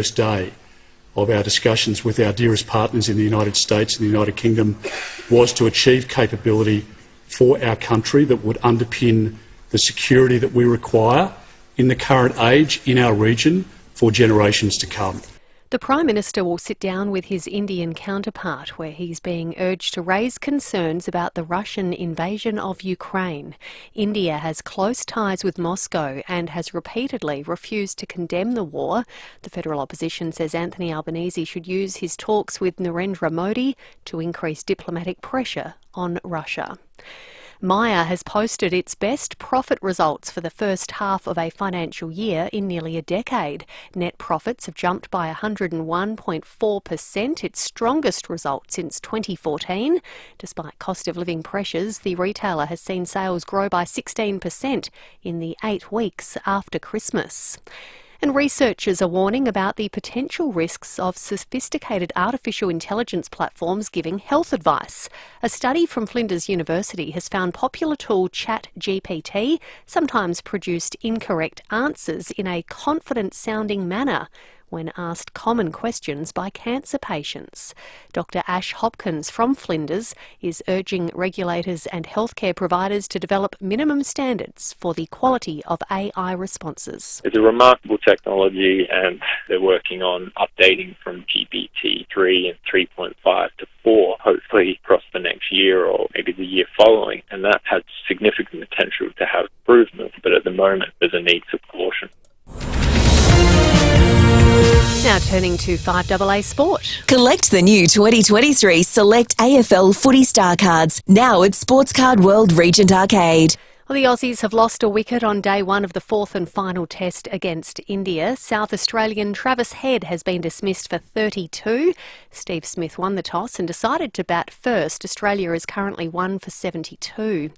first day of our discussions with our dearest partners in the United States and the United Kingdom was to achieve capability for our country that would underpin the security that we require in the current age in our region for generations to come. The Prime Minister will sit down with his Indian counterpart, where he's being urged to raise concerns about the Russian invasion of Ukraine. India has close ties with Moscow and has repeatedly refused to condemn the war. The federal opposition says Anthony Albanese should use his talks with Narendra Modi to increase diplomatic pressure on Russia. Myer has posted its best profit results for the first half of a financial year in nearly a decade. Net profits have jumped by 101.4%, its strongest result since 2014. Despite cost of living pressures, the retailer has seen sales grow by 16% in the 8 weeks after Christmas. And researchers are warning about the potential risks of sophisticated artificial intelligence platforms giving health advice. A study from Flinders University has found popular tool ChatGPT sometimes produced incorrect answers in a confident-sounding manner when asked common questions by cancer patients. Dr Ash Hopkins from Flinders is urging regulators and healthcare providers to develop minimum standards for the quality of AI responses. It's a remarkable technology, and they're working on updating from GPT-3 and 3.5 to 4, hopefully across the next year or maybe the year following, and that has significant potential to have improvements, but at the moment there's a need for caution. Now turning to 5AA Sport. Collect the new 2023 Select AFL Footy Star Cards, now at Sports Card World Regent Arcade. Well, the Aussies have lost a wicket on day one of the fourth and final test against India. South Australian Travis Head has been dismissed for 32. Steve Smith won the toss and decided to bat first. Australia is currently 1 for 72.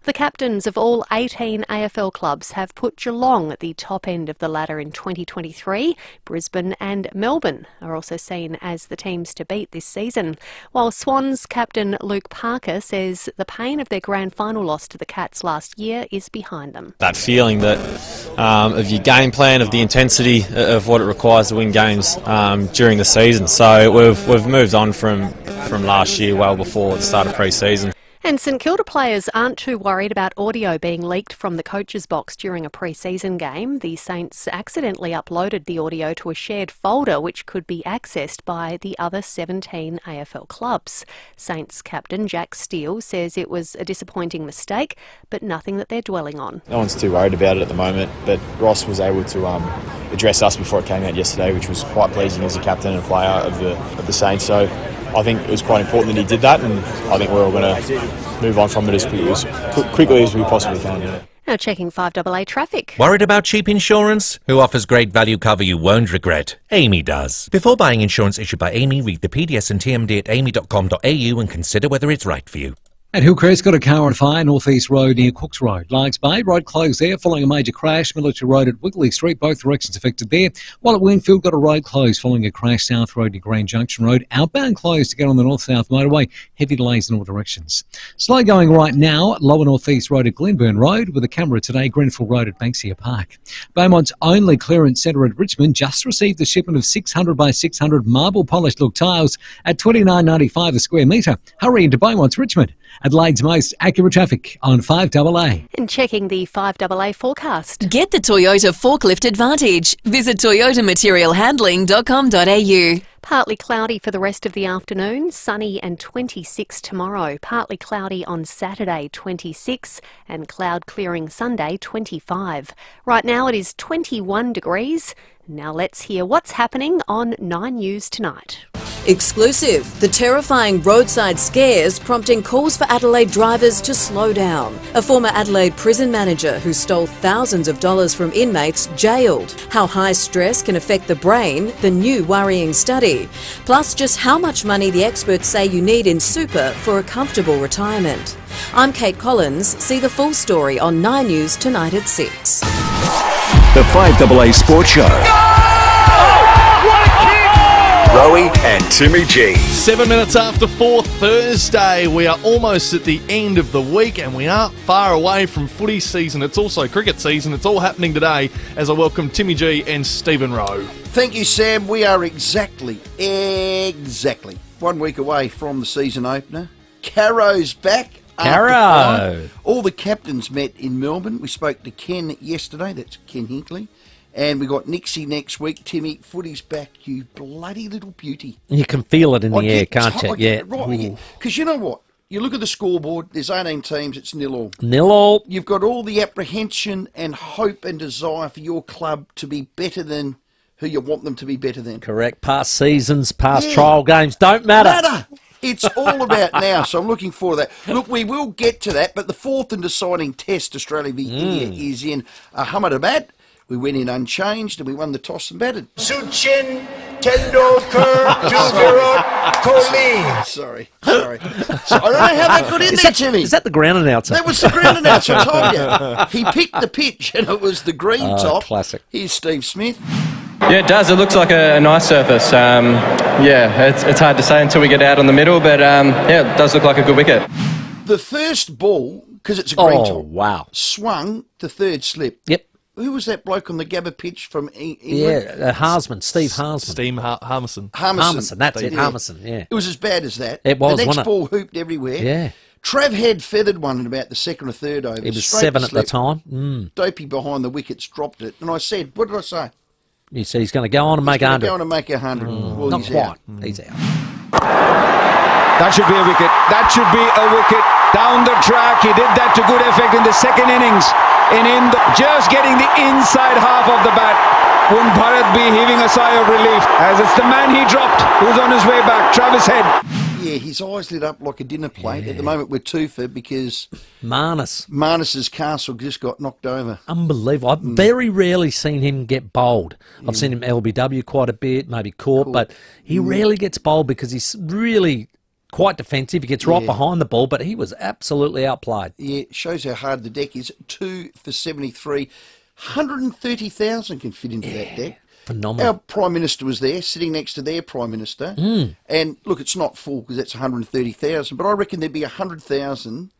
The captains of all 18 AFL clubs have put Geelong at the top end of the ladder in 2023. Brisbane and Melbourne are also seen as the teams to beat this season. While Swans captain Luke Parker says the pain of their grand final loss to the Cats last year is behind them. That feeling that of your game plan, of the intensity of what it requires to win games during the season. So we've moved on from last year, well before the start of pre-season. And St Kilda players aren't too worried about audio being leaked from the coach's box during a pre-season game. The Saints accidentally uploaded the audio to a shared folder which could be accessed by the other 17 AFL clubs. Saints captain Jack Steele says it was a disappointing mistake, but nothing that they're dwelling on. No one's too worried about it at the moment, but Ross was able to address us before it came out yesterday, which was quite pleasing as a captain and a player of the Saints. So I think it was quite important that he did that, and I think we're all going to move on from it as quickly as we possibly can. Yeah. Now checking 5AA traffic. Worried about cheap insurance? Who offers great value cover you won't regret? Amy does. Before buying insurance issued by Amy, read the PDS and TMD at amy.com.au and consider whether it's right for you. At Hillcrest, got a car on fire, North East Road near Cooks Road. Largs Bay, road closed there following a major crash. Military Road at Wigley Street, both directions affected there. While at Winfield, got a road closed following a crash. South Road near Green Junction Road. Outbound closed to get on the north-south motorway. Heavy delays in all directions. Slow going right now, Lower North East Road at Glenburn Road, with a camera today, Grenfell Road at Banksia Park. Beaumont's only clearance centre at Richmond just received a shipment of 600 by 600 marble polished look tiles at $29.95 a square metre. Hurry into Beaumont's Richmond. Adelaide's most accurate traffic on 5AA. And checking the 5AA forecast. Get the Toyota Forklift Advantage. Visit toyotamaterialhandling.com.au. Partly cloudy for the rest of the afternoon, sunny and 26 tomorrow. Partly cloudy on Saturday, 26, and cloud clearing Sunday, 25. Right now it is 21 degrees. Now let's hear what's happening on 9 News tonight. Exclusive. The terrifying roadside scares prompting calls for Adelaide drivers to slow down. A former Adelaide prison manager who stole thousands of dollars from inmates jailed. How high stress can affect the brain, the new worrying study. Plus just how much money the experts say you need in super for a comfortable retirement. I'm Kate Collins. See the full story on 9 News tonight at 6. The 5AA Sports Show. Rowey and Timmy G. 7 minutes after 4 Thursday. We are almost at the end of the week and we aren't far away from footy season. It's also cricket season. It's all happening today as I welcome Timmy G and Stephen Rowe. Thank you, Sam. We are exactly 1 week away from the season opener. Caro's back. Caro! All the captains met in Melbourne. We spoke to Ken yesterday. That's Ken Hinkley. And we got Nixie next week. Timmy, footy's back, you bloody little beauty. You can feel it in the air, can't you? Yeah. Right. Because you know what? You look at the scoreboard, there's 18 teams, it's 0-all. 0-all. You've got all the apprehension and hope and desire for your club to be better than who you want them to be better than. Correct. Past seasons, past trial games don't matter. It's all about now, so I'm looking forward to that. Look, we will get to that, but the fourth and deciding test, Australia v India, is in Ahmedabad. We went in unchanged and we won the toss and batted. Sachin Tendulkar to Virat Kohli. Sorry. So I don't know how that got in there, Timmy. Is that the ground announcer? That was the ground announcer, I told you. He picked the pitch and it was the green top. Classic. Here's Steve Smith. Yeah, it does. It looks like a nice surface. It's hard to say until we get out on the middle, but it does look like a good wicket. The first ball, because it's a green top, wow, swung to third slip. Yep. Who was that bloke on the Gabba pitch from England? Yeah, Harsman, Steve Harsman. Steve Harmison. Harmison, that's it, Harmison, yeah. It was as bad as that. It was, the next wasn't it? ball hooped everywhere. Yeah. Trav had feathered one in about the second or third over. It was 7 at the time. Dopey behind the wickets dropped it. And I said, what did I say? You said he's going to go on and make 100. Go on and make 100. Well, Not he's quite. out. He's out. That should be a wicket. That should be a wicket. Down the track, he did that to good effect in the second innings. And just getting the inside half of the bat. Wouldn't Bharat be heaving a sigh of relief? As it's the man he dropped who's on his way back, Travis Head. Yeah, his eyes lit up like a dinner plate. At the moment, we're two-for because Marnus's castle just got knocked over. Unbelievable. I've very rarely seen him get bowled. I've seen him LBW quite a bit, maybe caught, but he rarely gets bowled because he's really quite defensive. He gets right behind the ball, but he was absolutely outplayed. Yeah, shows how hard the deck is. 2 for 73. 130,000 can fit into that deck. Phenomenal. Our Prime Minister was there, sitting next to their Prime Minister. And look, it's not full because that's 130,000, but I reckon there'd be 100,000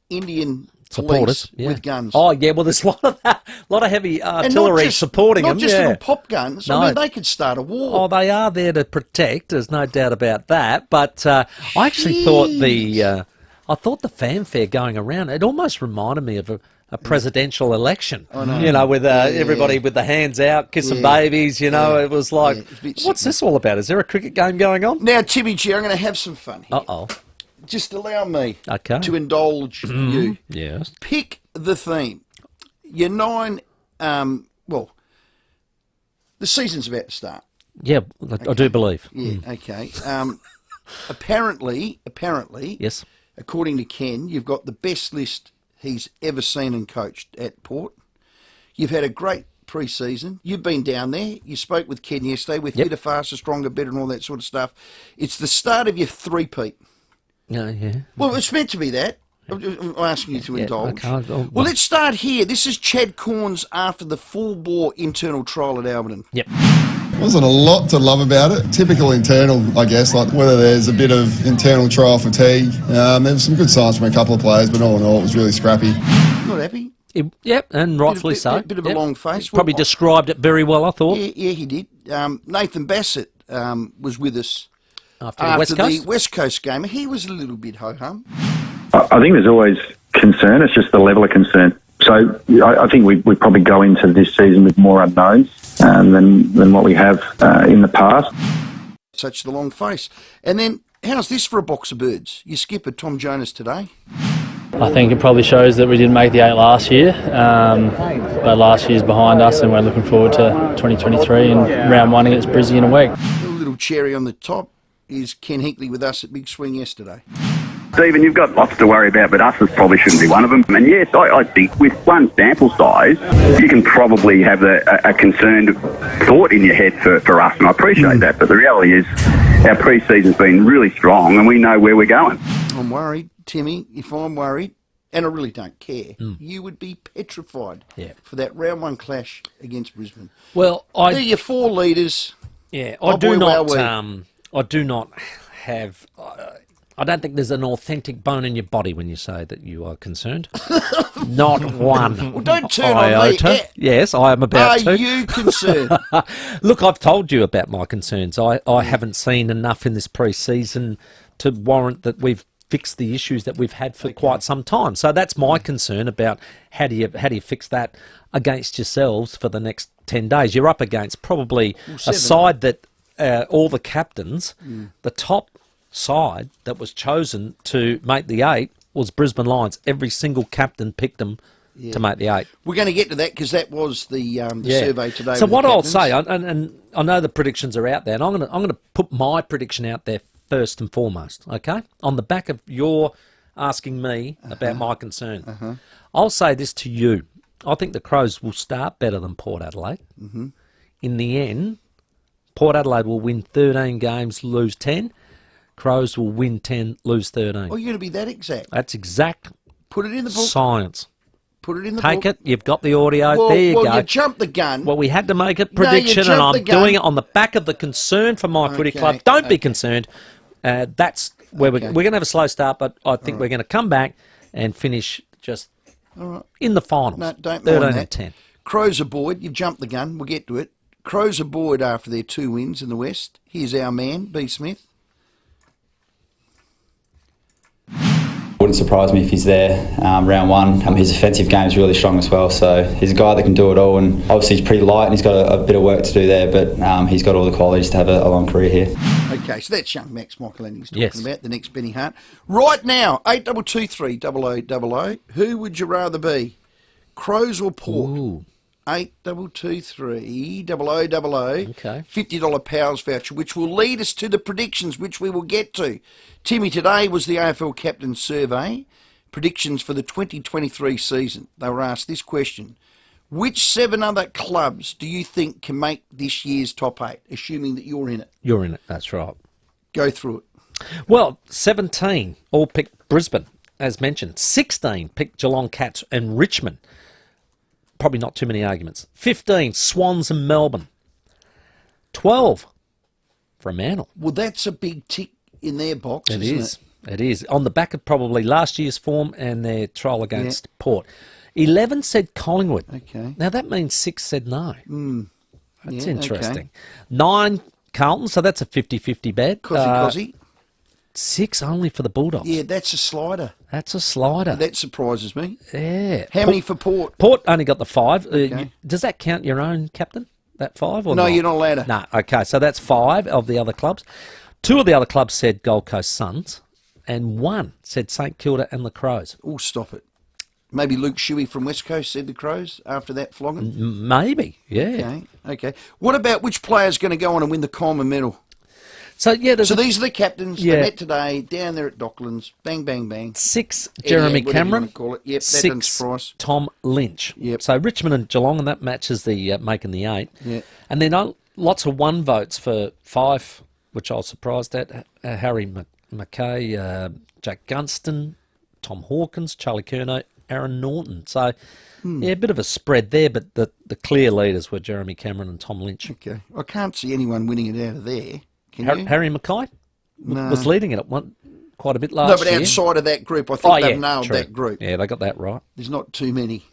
Indian supporters police with guns. Oh, yeah, well, there's a lot of that, a lot of heavy artillery supporting them. Not just little pop guns. No. I mean, they could start a war. Oh, they are there to protect. There's no doubt about that. But I actually thought the fanfare going around, it almost reminded me of a presidential election. I know. You know, with everybody with the hands out, kissing babies, you know. It was like, what's this all about? Is there a cricket game going on? Now, Timmy G, I'm going to have some fun here. Uh-oh. Just allow me to indulge you. Yes. Pick the theme. Your 9, the season's about to start. Yeah, I do believe. Yeah, okay. Apparently, yes, according to Ken, you've got the best list he's ever seen and coached at Port. You've had a great pre-season. You've been down there. You spoke with Ken yesterday. We're fitter, faster, stronger, better, and all that sort of stuff. It's the start of your three-peat. Yeah. Well, it's meant to be that. I'm asking you to indulge. Well, let's start here. This is Chad Corns after the full-bore internal trial at Alberton. Yep. Wasn't a lot to love about it. Typical internal, I guess, like whether there's a bit of internal trial fatigue. There was some good signs from a couple of players, but all in all, it was really scrappy. Not happy? Yep, and rightfully so. Bit of a long face. Probably described it very well, I thought. Yeah, he did. Nathan Bassett was with us after the West Coast game. He was a little bit ho-hum. I think there's always concern. It's just the level of concern. So I think we probably go into this season with more unknowns than what we have in the past. Such the long face. And then, how's this for a box of birds? Your skipper, Tom Jonas, today. I think it probably shows that we didn't make the 8 last year, but last year's behind us and we're looking forward to 2023 and round 1 against Brizzy in a week. A little cherry on the top is Ken Hinkley with us at Big Swing yesterday. Stephen, you've got lots to worry about, but us probably shouldn't be one of them. And yes, I think with one sample size, you can probably have a concerned thought in your head for us, and I appreciate that. But the reality is our pre-season's been really strong, and we know where we're going. I'm worried, Timmy. If I'm worried, and I really don't care, you would be petrified for that round 1 clash against Brisbane. Well, they're your 4 leaders. Yeah, Oh, I do boy, not. wowee. I do not have. I don't think there's an authentic bone in your body when you say that you are concerned. Not one. Well, don't turn on me. iota. Yes, I am about to. Are you concerned? Look, I've told you about my concerns. I haven't seen enough in this pre-season to warrant that we've fixed the issues that we've had for quite some time. So that's my concern about how do you fix that against yourselves for the next 10 days. You're up against probably a side that all the captains, the top side that was chosen to make the 8 was Brisbane Lions. Every single captain picked them to make the 8. We're going to get to that because that was the survey today. So what I'll captains. say, and I know the predictions are out there, and I'm going to put my prediction out there first and foremost. Okay, on the back of your asking me about my concern, I'll say this to you: I think the Crows will start better than Port Adelaide. In the end, Port Adelaide will win 13 games, lose 10. Crows will win 10, lose 13. Oh, you're going to be that exact? That's exact. Put it in the book. Science. Put it in the book. Take it. You've got the audio. Well, there you go. Well, you jumped the gun. Well, we had to make a prediction, and I'm doing it on the back of the concern for my footy club. Don't be concerned. That's where we're going to have a slow start, but I think we're going to come back and finish just in the finals. No, don't 13 mind that. and 10. Crows are buoyed. You've jumped the gun. We'll get to it. Crows are buoyed after their 2 wins in the West. Here's our man, B. Smith. Wouldn't surprise me if he's there round one. His offensive game is really strong as well, so he's a guy that can do it all, and obviously he's pretty light and he's got a bit of work to do there, but he's got all the qualities to have a long career here. Okay, so that's young Max Michaelini he's talking about, the next Benny Hart. Right now, 8223 0000. Who would you rather be, Crows or Port? Ooh. 8223 0000. Okay. $50 Powers voucher, which will lead us to the predictions, which we will get to. Timmy, today was the AFL Captain Survey. Predictions for the 2023 season. They were asked this question. Which 7 other clubs do you think can make this year's top 8, assuming that you're in it? You're in it, that's right. Go through it. Well, 17 all picked Brisbane, as mentioned. 16 picked Geelong Cats and Richmond. Probably not too many arguments. 15, Swans and Melbourne. 12, Fremantle. Well, that's a big tick in their box, isn't it? It is. On the back of probably last year's form and their trial against Port. 11 said Collingwood. Okay. Now, that means 6 said no. That's interesting. Okay. 9, Carlton, so that's a 50-50 bet. Cozzy. 6 only for the Bulldogs. Yeah, that's a slider. That's a slider. That surprises me. Yeah. How many for Port? Port only got the 5. Okay. Does that count your own captain, that 5? Or No, not? you're not allowed to. No, okay, so that's 5 of the other clubs. 2 of the other clubs said Gold Coast Suns, and 1 said St Kilda and the Crows. Oh, stop it. Maybe Luke Shuey from West Coast said the Crows after that flogging? Maybe, yeah. Okay. What about which player's going to go on and win the Coleman medal? So, these are the captains. Yeah. They met today down there at Docklands. Bang, bang, bang. 6, Jeremy whatever you Cameron. want to call it. Yep, that 6, doesn't surprise. Tom Lynch. Yep. So Richmond and Geelong, and that matches the making the 8. Yeah. And then lots of 1 votes for 5, which I was surprised at. Harry McKay, Jack Gunston, Tom Hawkins, Charlie Curnow, Aaron Norton. So, yeah, a bit of a spread there, but the clear leaders were Jeremy Cameron and Tom Lynch. Okay. I can't see anyone winning it out of there. Can you? Harry McKay No. was leading it at quite a bit last No, but year. outside of that group, I think they've nailed true. that group. Yeah, they got that right. There's not too many.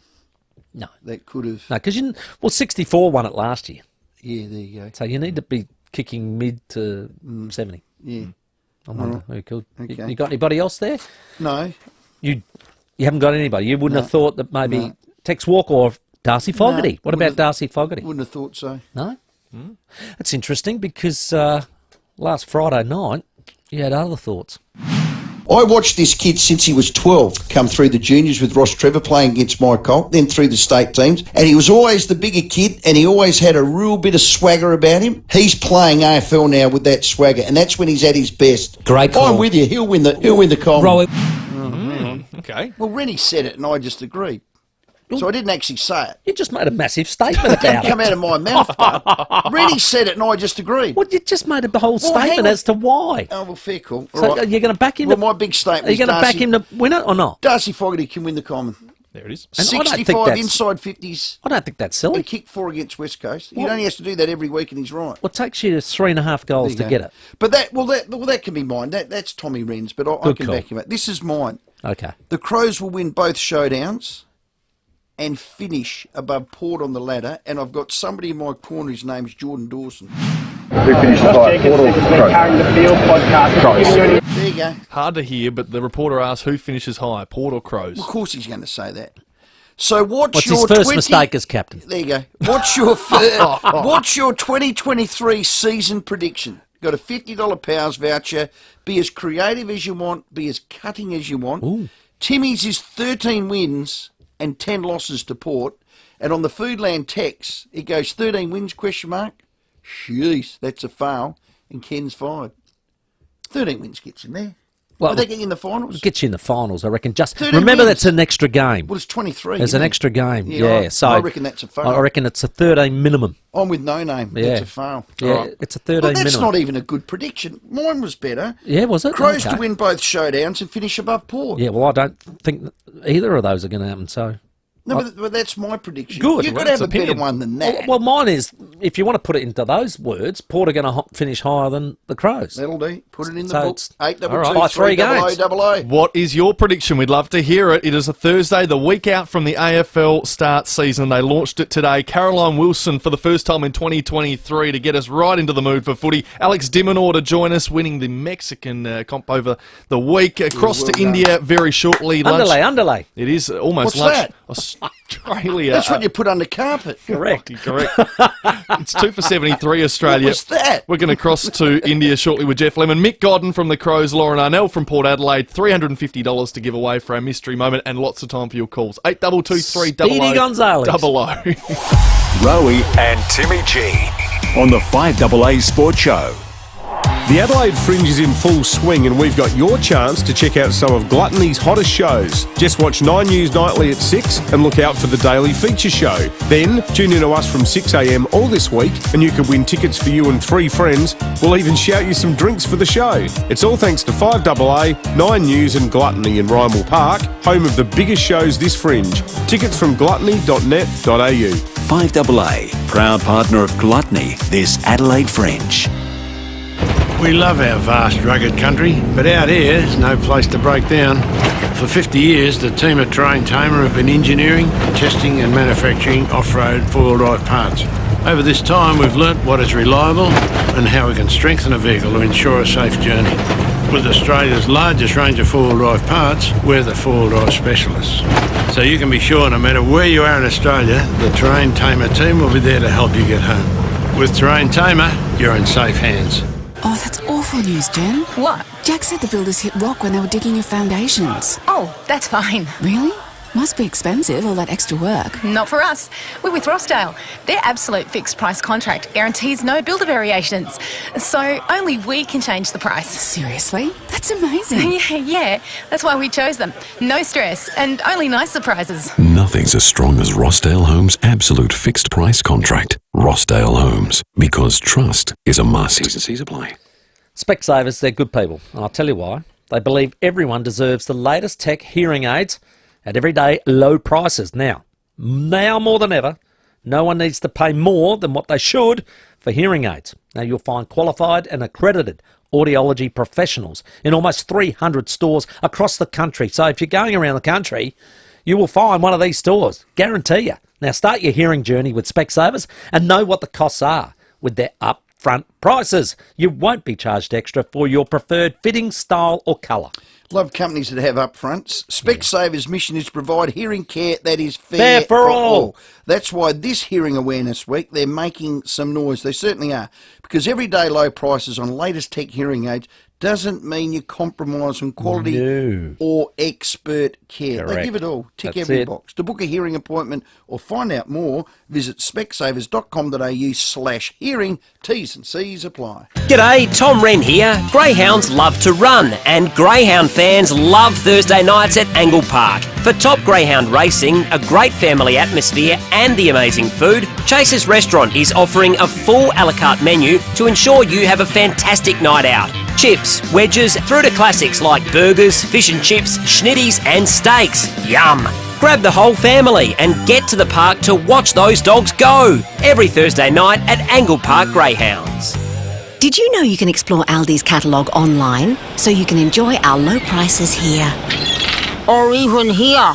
No. That could have. No, because 64 won it last year. Yeah, there you go. So you need to be kicking mid to 70. Yeah. I wonder who could. Okay. You got anybody else there? No. You haven't got anybody. You wouldn't No. have thought that maybe No. Tex Walker or Darcy Fogarty. No, What about Darcy Fogarty? Wouldn't have thought so. No? That's interesting because last Friday night you had other thoughts. I watched this kid since he was 12 come through the juniors with Ross Trevor playing against Mike Colt, then through the state teams, and he was always the bigger kid and he always had a real bit of swagger about him. He's playing AFL now with that swagger, and that's when he's at his best. Great call. I'm with you. He'll win the Coleman. Rowey. Okay. Well, Rennie said it and I just agreed. So I didn't actually say it. You just made a massive statement It didn't about come it. out of my mouth, though. Rennie said it and I just agreed. Well, you just made a whole Well, statement hang on. as to why. Oh, well, fair call. So All right. are you going to back him? Well, my big statement Are you is going to back Darcy- him to win it or not? Darcy Fogarty can win the Coleman. There it is. And I don't think 65 that's- inside 50s. I don't think that's silly. And kicked 4 against West Coast. He only has to do that every week, and he's right. Well, it takes you 3.5 goals to There you get go. it. But that can be mine. That's Tommy Wren's, but I Good can call. back him up. This is mine. Okay. The Crows will win both showdowns and finish above Port on the ladder, and I've got somebody in my corner whose name's Jordan Dawson. Who finishes high? Port or Crows? There you go. Hard to hear, but the reporter asked who finishes high, Port or Crows? Of course he's going to say that. So what's What's your his first mistake as captain? There you go. What's your 2023 season prediction? Got a $50 Powers voucher. Be as creative as you want. Be as cutting as you want. Ooh. Timmy's is 13 wins and 10 losses to Port. And on the Foodland text, it goes 13 wins, question mark. Jeez, that's a fail. And Ken's 5. 13 wins gets him there. Well, Will they get you in the finals? Get you in the finals, I reckon. Just 13 remember wins. that's an extra game. Well, it's 23. There's isn't an it? extra game. Yeah, Yeah, so I reckon that's a fail. I reckon it's a 13 minimum. I'm with no name. Yeah. That's a fail. Yeah, All right. it's a 13 Well, that's minimum. not even a good prediction. Mine was better. Yeah, was it? Crows Okay. to win both showdowns and finish above Port. Yeah, well, I don't think either of those are going to happen. So No, but that's my prediction. Good. You've got Well, to have a that's better opinion. one than that. Well, mine is, if you want to put it into those words, Port are going to finish higher than the Crows. That'll do. Put it in the So book. it's- 8 all right. By 3 games. What is your prediction? We'd love to hear it. It is a Thursday, the week out from the AFL start season. They launched it today. Caroline Wilson for the first time in 2023 to get us right into the mood for footy. Alex Dimonor to join us, winning the Mexican comp over the week. Across well to India very shortly. Lunch. Underlay. It is almost What's lunch. that? Australia. That's what you put under carpet. Correct. Correct. It's 2 for 73 Australia. What was that? We're going to cross to India shortly with Jeff Lemon, Mick Godden from the Crows, Lauren Arnell from Port Adelaide. $350 to give away for our mystery moment, and lots of time for your calls. 8223 Speedy Gonzalez. 00. Rowey and Timmy G on the 5AA Sports Show. The Adelaide Fringe is in full swing, and we've got your chance to check out some of Gluttony's hottest shows. Just watch 9 News Nightly at 6 and look out for the daily feature show. Then tune in to us from 6 a.m. all this week, and you can win tickets for you and 3 friends. We'll even shout you some drinks for the show. It's all thanks to 5AA, 9 News and Gluttony in Rymel Park, home of the biggest shows this fringe. Tickets from gluttony.net.au. 5AA, proud partner of Gluttony, this Adelaide Fringe. We love our vast, rugged country, but out here, there's no place to break down. For 50 years, the team at Terrain Tamer have been engineering, testing and manufacturing off-road four-wheel drive parts. Over this time, we've learnt what is reliable and how we can strengthen a vehicle to ensure a safe journey. With Australia's largest range of four-wheel drive parts, we're the four-wheel drive specialists. So you can be sure no matter where you are in Australia, the Terrain Tamer team will be there to help you get home. With Terrain Tamer, you're in safe hands. Oh, that's awful news, Jen. What? Jack said the builders hit rock when they were digging your foundations. Oh, that's fine. Really? Must be expensive, all that extra work. Not for us. We're with Rossdale. Their absolute fixed price contract guarantees no builder variations. So only we can change the price. Seriously? That's amazing. Yeah. That's why we chose them. No stress and only nice surprises. Nothing's as strong as Rossdale Homes' absolute fixed price contract. Rossdale Homes, because trust is a must. T's apply. Specsavers, they're good people, and I'll tell you why. They believe everyone deserves the latest tech hearing aids at everyday low prices. Now more than ever, no one needs to pay more than what they should for hearing aids. Now you'll find qualified and accredited audiology professionals in almost 300 stores across the country. So if you're going around the country, you will find one of these stores, guarantee you. Now start your hearing journey with Specsavers and know what the costs are with their upfront prices. You won't be charged extra for your preferred fitting, style or colour. Love companies that have upfronts. Specsavers' mission is to provide hearing care that is Fair for all. That's why this Hearing Awareness Week, they're making some noise. They certainly are. Because everyday low prices on latest tech hearing aids doesn't mean you compromise on quality or expert care. They Correct. give it all. Tick That's every it. box. To book a hearing appointment or find out more, visit specsavers.com.au/hearing. T's and C's apply. G'day, Tom Wren here. Greyhounds love to run, and Greyhound fans love Thursday nights at Angle Park. For top greyhound racing, a great family atmosphere and the amazing food, Chase's Restaurant is offering a full a la carte menu to ensure you have a fantastic night out. chips, wedges, through to classics like burgers, fish and chips, schnitties and steaks. Yum! Grab the whole family and get to the park to watch those dogs go. Every Thursday night at Angle Park Greyhounds. Did you know you can explore Aldi's catalogue online so you can enjoy our low prices here? Or even here.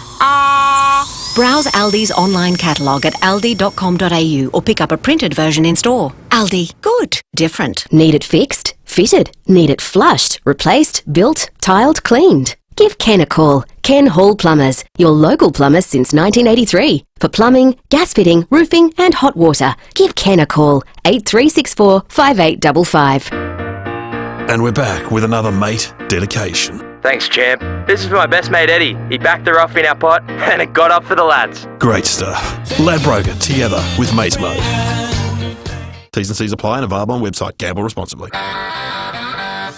Browse Aldi's online catalogue at aldi.com.au or pick up a printed version in store. Aldi. Good. Different. Need it fixed? Fitted? Need it flushed? Replaced? Built? Tiled? Cleaned? Give Ken a call. Ken Hall Plumbers, your local plumbers since 1983. For plumbing, gas fitting, roofing and hot water, give Ken a call. 8364 5855. And we're back with another mate dedication. Thanks, champ. This is for my best mate Eddie. He backed her off in our pot and it got up for the lads. Great stuff. Ladbroker together with Mate Mode. T's and C's apply and available on website. Gamble responsibly.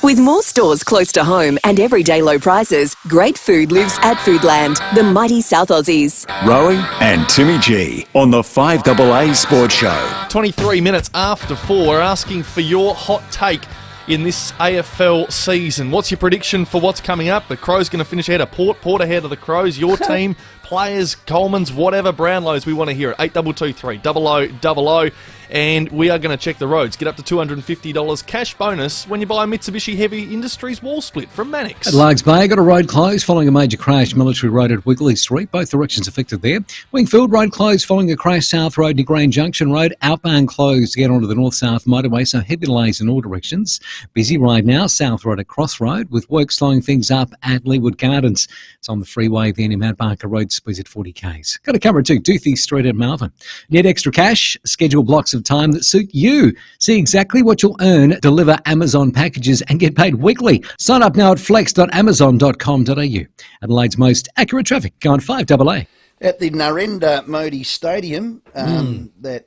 With more stores close to home and everyday low prices, great food lives at Foodland, the mighty South Aussies. Rowey and Timmy G on the 5AA Sports Show. 23 minutes after 4, we're asking for your hot take in this AFL season. What's your prediction for what's coming up? The Crows going to finish ahead of Port, Port ahead of the Crows, your team, players, Coleman's, whatever, Brownlows, we want to hear it. 8223 0000. And we are going to check the roads. Get up to $250 cash bonus when you buy a Mitsubishi Heavy Industries wall split from Mannix. At Largs Bay, got a road closed following a major crash. Military Road at Wigley Street, both directions affected there. Wingfield Road closed following a crash. South Road near Grand Junction Road. Outbound closed to get onto the north-south motorway, so heavy delays in all directions. Busy ride now, South Road at Cross Road, with work slowing things up at Leewood Gardens. It's on the freeway then in Mount Barker Road, speeds at 40 k's. Got a cover too, Doothie Street at Malvern. Need extra cash? Schedule blocks of time that suit you. See exactly what you'll earn, deliver Amazon packages and get paid weekly. Sign up now at flex.amazon.com.au. Adelaide's most accurate traffic, go on 5AA. At the Narendra Modi Stadium, there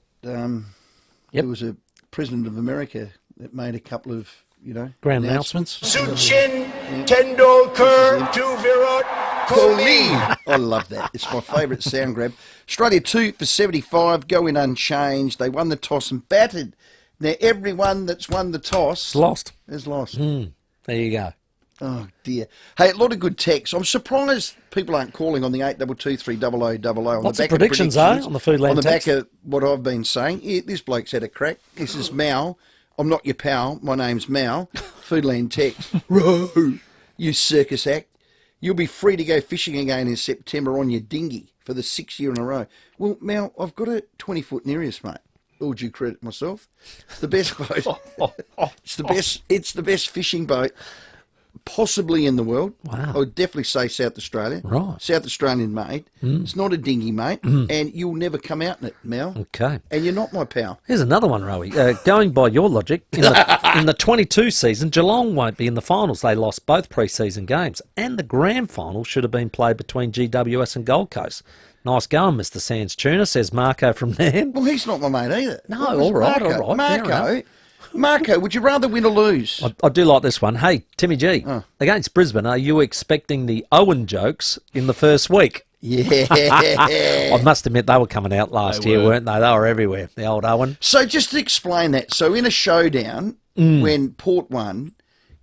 was a president of America that made a couple of, grand announcements. Sachin Tendulkar to Virat Kohli. I love that. It's my favourite sound grab. Australia 2 for 75, going unchanged. They won the toss and batted. Now, everyone that's won the toss has lost. There you go. Oh, dear. Hey, a lot of good texts. I'm surprised people aren't calling on the 8223 Lots of predictions, on the Foodland on the text. back of what I've been saying. Yeah, this bloke's had a crack. This is Mal. I'm not your pal. My name's Mal. Foodland text. Row, you circus act. You'll be free to go fishing again in September on your dinghy for the 6th year in a row. Well, Mal, I've got a 20-foot Nereus, mate. All due credit myself. It's the best boat. It's the best fishing boat possibly in the world. Wow. I would definitely say South Australia. Right. South Australian made. It's not a dinghy, mate. And you'll never come out in it, Mal. Okay. And you're not my pal. Here's another one, Rowey. Going by your logic, in the 22 season, Geelong won't be in the finals. They lost both pre-season games. And the grand final should have been played between GWS and Gold Coast. Nice going, Mr. Sands Tuna, says Marco from Nan. Well, he's not my mate either. No, all right. Marco, would you rather win or lose? I do like this one. Hey, Timmy G, against Brisbane, are you expecting the Owen jokes in the first week? Yeah. I must admit, they were coming out last year, weren't they? They were everywhere, the old Owen. So just to explain that, so in a showdown, when Port won,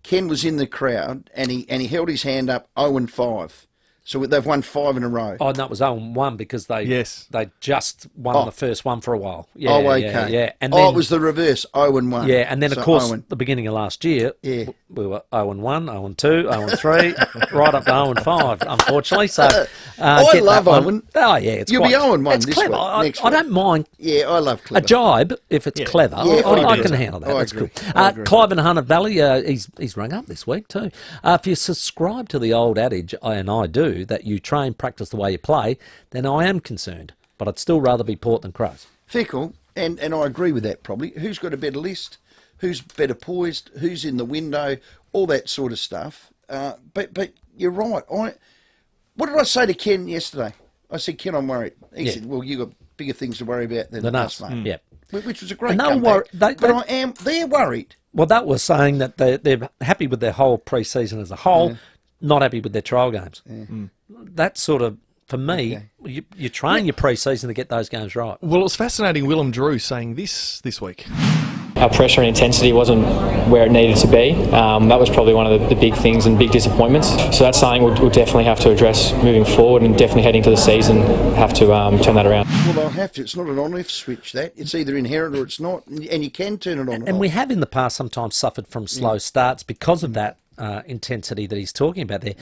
Ken was in the crowd and he held his hand up 0-5. So they've won 5 in a row. Oh, and that was 0-1 because they just won the first one for a while. Yeah, okay. Yeah. And then, it was the reverse, 0-1. Yeah, and then, of course, the beginning of last year, we were 0-1, 0-2, 0-3, right up to 0-5, unfortunately. So I love Owen. Oh, yeah, it's You'll be 0-1 it's this clever. week. I don't mind. Yeah, I love clever. A jibe, if it's clever, I can handle that. That's agree. cool. Clive in Hunter Valley, he's rung up this week too. If you subscribe to the old adage, and I do, that you train, practice the way you play, then I am concerned. But I'd still rather be Port than Crows. Fickle, and I agree with that probably. Who's got a better list? Who's better poised? Who's in the window? All that sort of stuff. But you're right. What did I say to Ken yesterday? I said, Ken, I'm worried. He said, well, you've got bigger things to worry about than us, mate. Yeah. Which was a great comeback. They're worried. Well, that was saying that they're happy with their whole pre-season as a whole, not happy with their trial games. That sort of, for me, you train your pre-season to get those games right. Well, it was fascinating Willem Drew saying this week. our pressure and intensity wasn't where it needed to be. That was probably one of the big things and big disappointments. So that's something we'll definitely have to address moving forward, and definitely heading to the season have to turn that around. Well, they'll have to. It's not an on-off switch, that. It's either inherent or it's not, and you can turn it on and And off. we have in the past sometimes suffered from slow starts because of that intensity that he's talking about there.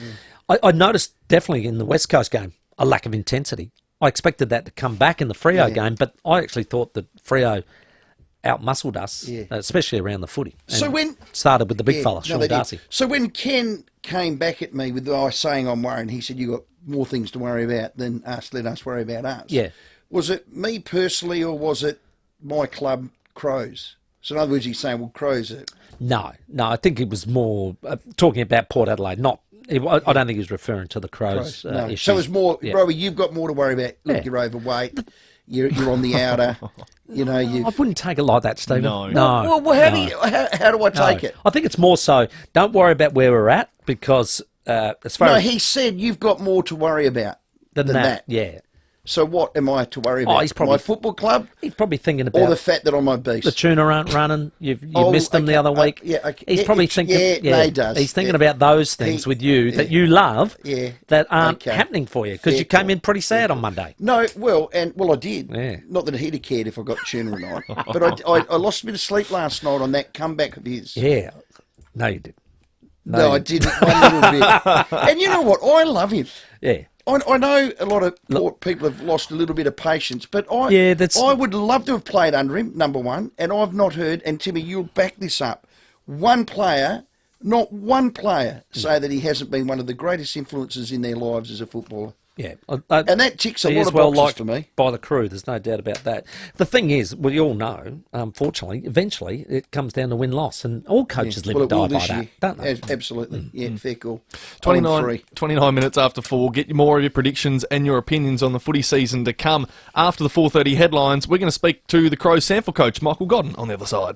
I noticed definitely in the West Coast game a lack of intensity. I expected that to come back in the Freo game, but I actually thought that Freo out-muscled us, especially around the footy. So when started with the big fella, Sean they did. Darcy. So when Ken came back at me with saying I'm worried, he said you got more things to worry about than us. Let us worry about us. Yeah. Was it me personally, or was it my club, Crows? So in other words, he's saying, well, Crows are... No, I think it was more talking about Port Adelaide. I don't think he was referring to the Crows no. issue. So it's more, Rowey, you've got more to worry about. Look, you're overweight. You're on the outer. You know, I wouldn't take it like that, Stephen. No. Well, how do I take it? I think it's more so, don't worry about where we're at, because as far as... he said you've got more to worry about than that. Yeah. So what am I to worry about? He's probably, my football club? He's probably thinking about... Or the fact that I'm obese. The tuna aren't running. You missed them the other week. He's probably thinking... he does. He's thinking about those things with you that you love that aren't happening for you, because you came in pretty sad on Monday. No, I did. Yeah. Not that he'd have cared if I got tuna or not. But I lost a bit of sleep last night on that comeback of his. Yeah. No, you didn't. No, I didn't. One little bit. And you know what? I love him. Yeah. I know a lot of people have lost a little bit of patience, but I would love to have played under him, number one, and I've not heard, and Timmy, you'll back this up, not one player say that he hasn't been one of the greatest influences in their lives as a footballer. Yeah. And that ticks a lot of boxes for me. By the crew, there's no doubt about that. The thing is, we all know, unfortunately, eventually it comes down to win-loss, and all coaches live and die by that, don't they? Absolutely. Yeah, fair call. 29 minutes after 4. Get more of your predictions and your opinions on the footy season to come. After the 4:30 headlines, we're going to speak to the Crows sample coach, Michael Godden, on the other side.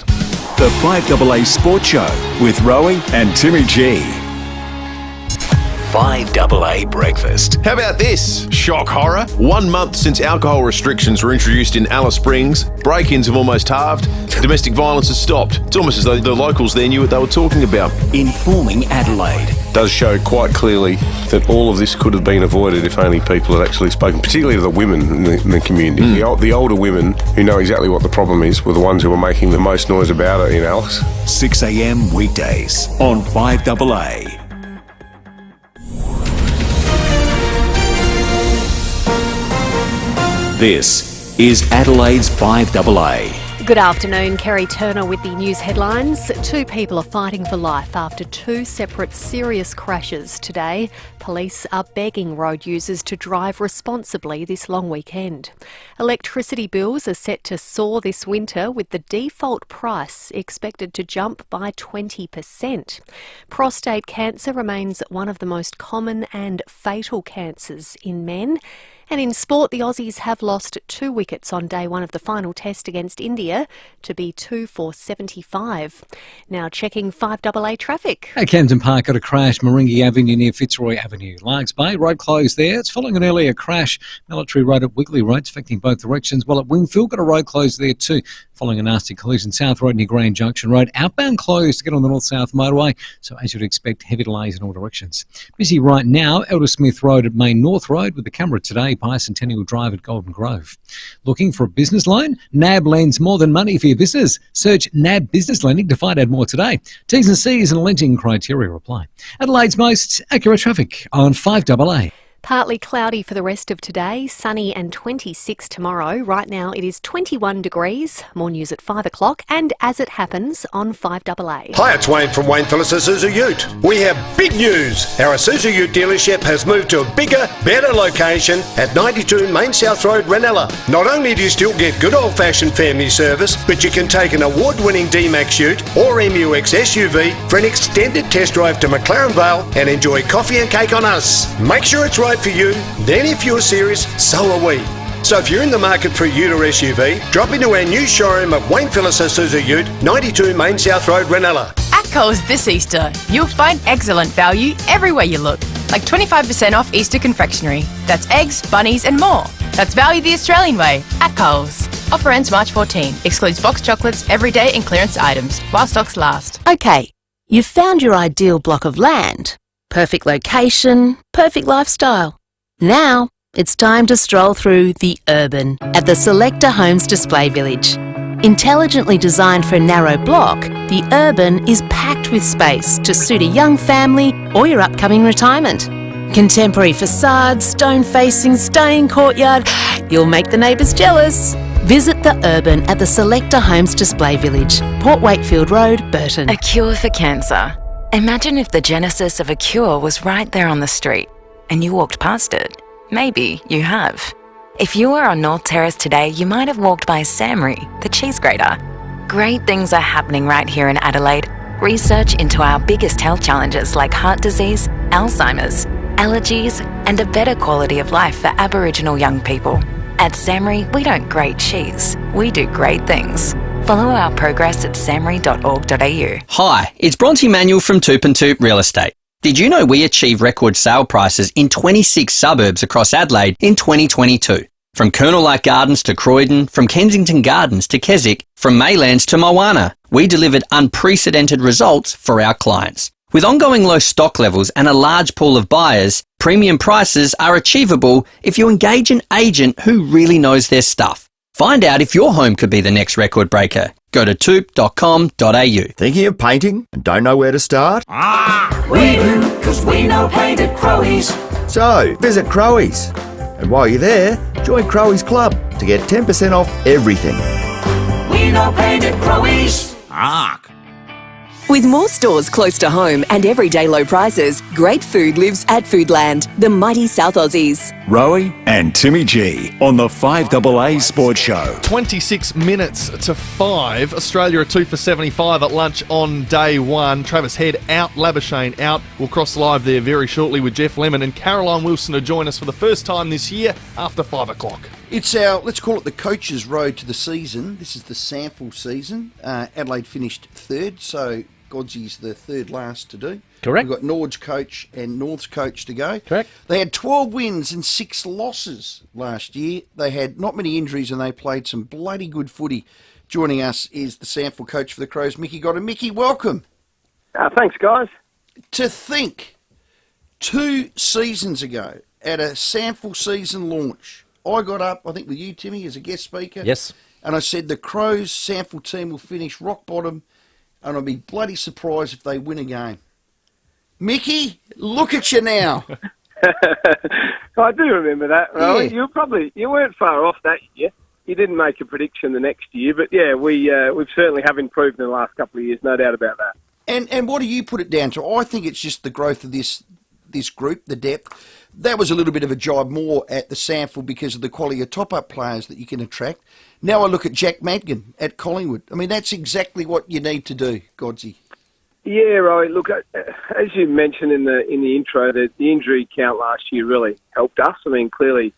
The 5AA Sports Show with Rowey and Timmy G. 5AA Breakfast. How about this? Shock horror. 1 month since alcohol restrictions were introduced in Alice Springs, break-ins have almost halved, domestic violence has stopped. It's almost as though the locals there knew what they were talking about. Informing Adelaide. Does show quite clearly that all of this could have been avoided if only people had actually spoken, particularly to the women in the community. The older women who know exactly what the problem is were the ones who were making the most noise about it in Alice. 6 a.m. weekdays on 5AA. This is Adelaide's 5AA. Good afternoon, Kerry Turner with the news headlines. 2 people are fighting for life after 2 separate serious crashes today. Police are begging road users to drive responsibly this long weekend. Electricity bills are set to soar this winter, with the default price expected to jump by 20%. Prostate cancer remains one of the most common and fatal cancers in men. And in sport, the Aussies have lost 2 wickets on day 1 of the final test against India to be 2 for 75. Now checking 5AA traffic. At Camden Park got a crash, Moringi Avenue near Fitzroy Avenue. Largs Bay, road closed there. It's following an earlier crash. Military Road at Wigley Road, affecting both directions. While at Wingfield, got a road closed there too, following a nasty collision. South Road near Grand Junction Road, outbound closed to get on the North-South motorway. So as you'd expect, heavy delays in all directions. Busy right now, Elder Smith Road at Main North Road with the camera today. Bicentennial Drive at Golden Grove. Looking for a business loan? NAB lends more than money for your business. Search NAB Business Lending to find out more today. T's and C's and lending criteria apply. Adelaide's most accurate traffic on 5AA. Partly cloudy for the rest of today, sunny and 26 tomorrow. Right now it is 21 degrees. More news at 5 o'clock and as it happens on 5AA. Hi, it's Wayne from Wayne Phillips Isuzu Ute. We have big news. Our Isuzu Ute dealership has moved to a bigger, better location at 92 Main South Road, Ranella. Not only do you still get good old-fashioned family service, but you can take an award-winning D-Max Ute or MUX SUV for an extended test drive to McLaren Vale and enjoy coffee and cake on us. Make sure it's right for you, then if you're serious, so are we. So if you're in the market for a ute or SUV, drop into our new showroom at Wayne Phillips Isuzu Ute, 92 Main South Road, Ranella. At Coles this Easter, you'll find excellent value everywhere you look, like 25% off Easter confectionery. That's eggs, bunnies and more. That's value the Australian way at Coles. Offer ends March 14. Excludes boxed chocolates, everyday and clearance items, while stocks last. Okay, you've found your ideal block of land. Perfect location, perfect lifestyle. Now, it's time to stroll through the urban at the Selector Homes Display Village. Intelligently designed for a narrow block, the urban is packed with space to suit a young family or your upcoming retirement. Contemporary facades, stone facing, stunning courtyard. You'll make the neighbours jealous. Visit the urban at the Selector Homes Display Village, Port Wakefield Road, Burton. A cure for cancer. Imagine if the genesis of a cure was right there on the street and you walked past it. Maybe you have. If you were on North Terrace today, you might have walked by Samry, the cheese grater. Great things are happening right here in Adelaide. Research into our biggest health challenges like heart disease, Alzheimer's, allergies, and a better quality of life for Aboriginal young people. At Samry, we don't grate cheese, we do great things. Follow our progress at samry.org.au. Hi, it's Bronte Manuel from Toop and Toop Real Estate. Did you know we achieved record sale prices in 26 suburbs across Adelaide in 2022? From Colonel Light Gardens to Croydon, from Kensington Gardens to Keswick, from Maylands to Moana, we delivered unprecedented results for our clients. With ongoing low stock levels and a large pool of buyers, premium prices are achievable if you engage an agent who really knows their stuff. Find out if your home could be the next record breaker. Go to toop.com.au. Thinking of painting and don't know where to start? We do, because we know paint at Crowey's. So, visit Crowey's. And while you're there, join Crowey's Club to get 10% off everything. We know paint at Crowey's. With more stores close to home and everyday low prices, great food lives at Foodland, the mighty South Aussies. Rowey and Timmy G on the 5AA Sports Show. 26 minutes to 5. Australia are 2 for 75 at lunch on day one. Travis Head out, Labuschagne out. We'll cross live there very shortly with Jeff Lemon and Caroline Wilson to join us for the first time this year after 5 o'clock. It's our, let's call it the coach's road to the season. This is the sample season. Adelaide finished third, so Godsy's the third last to do. Correct. We've got Nord's coach and North's coach to go. Correct. They had 12 wins and 6 losses last year. They had not many injuries and they played some bloody good footy. Joining us is the sample coach for the Crows, Mickey Goddard. Mickey, welcome. Thanks, guys. To think, 2 seasons ago at a sample season launch, I got up, I think with you, Timmy, as a guest speaker. Yes. And I said the Crows sample team will finish rock bottom and I'll be bloody surprised if they win a game. Mickey, look at you now. I do remember that, Rowey. Yeah. You weren't far off that year. You didn't make a prediction the next year, but yeah, we've certainly have improved in the last couple of years, no doubt about that. And what do you put it down to? I think it's just the growth of this group, the depth. That was a little bit of a job more at the sample because of the quality of top-up players that you can attract. Now I look at Jack Madigan at Collingwood. I mean, that's exactly what you need to do, Godsy. Yeah, right. Look, as you mentioned in the intro, the injury count last year really helped us. I mean, clearly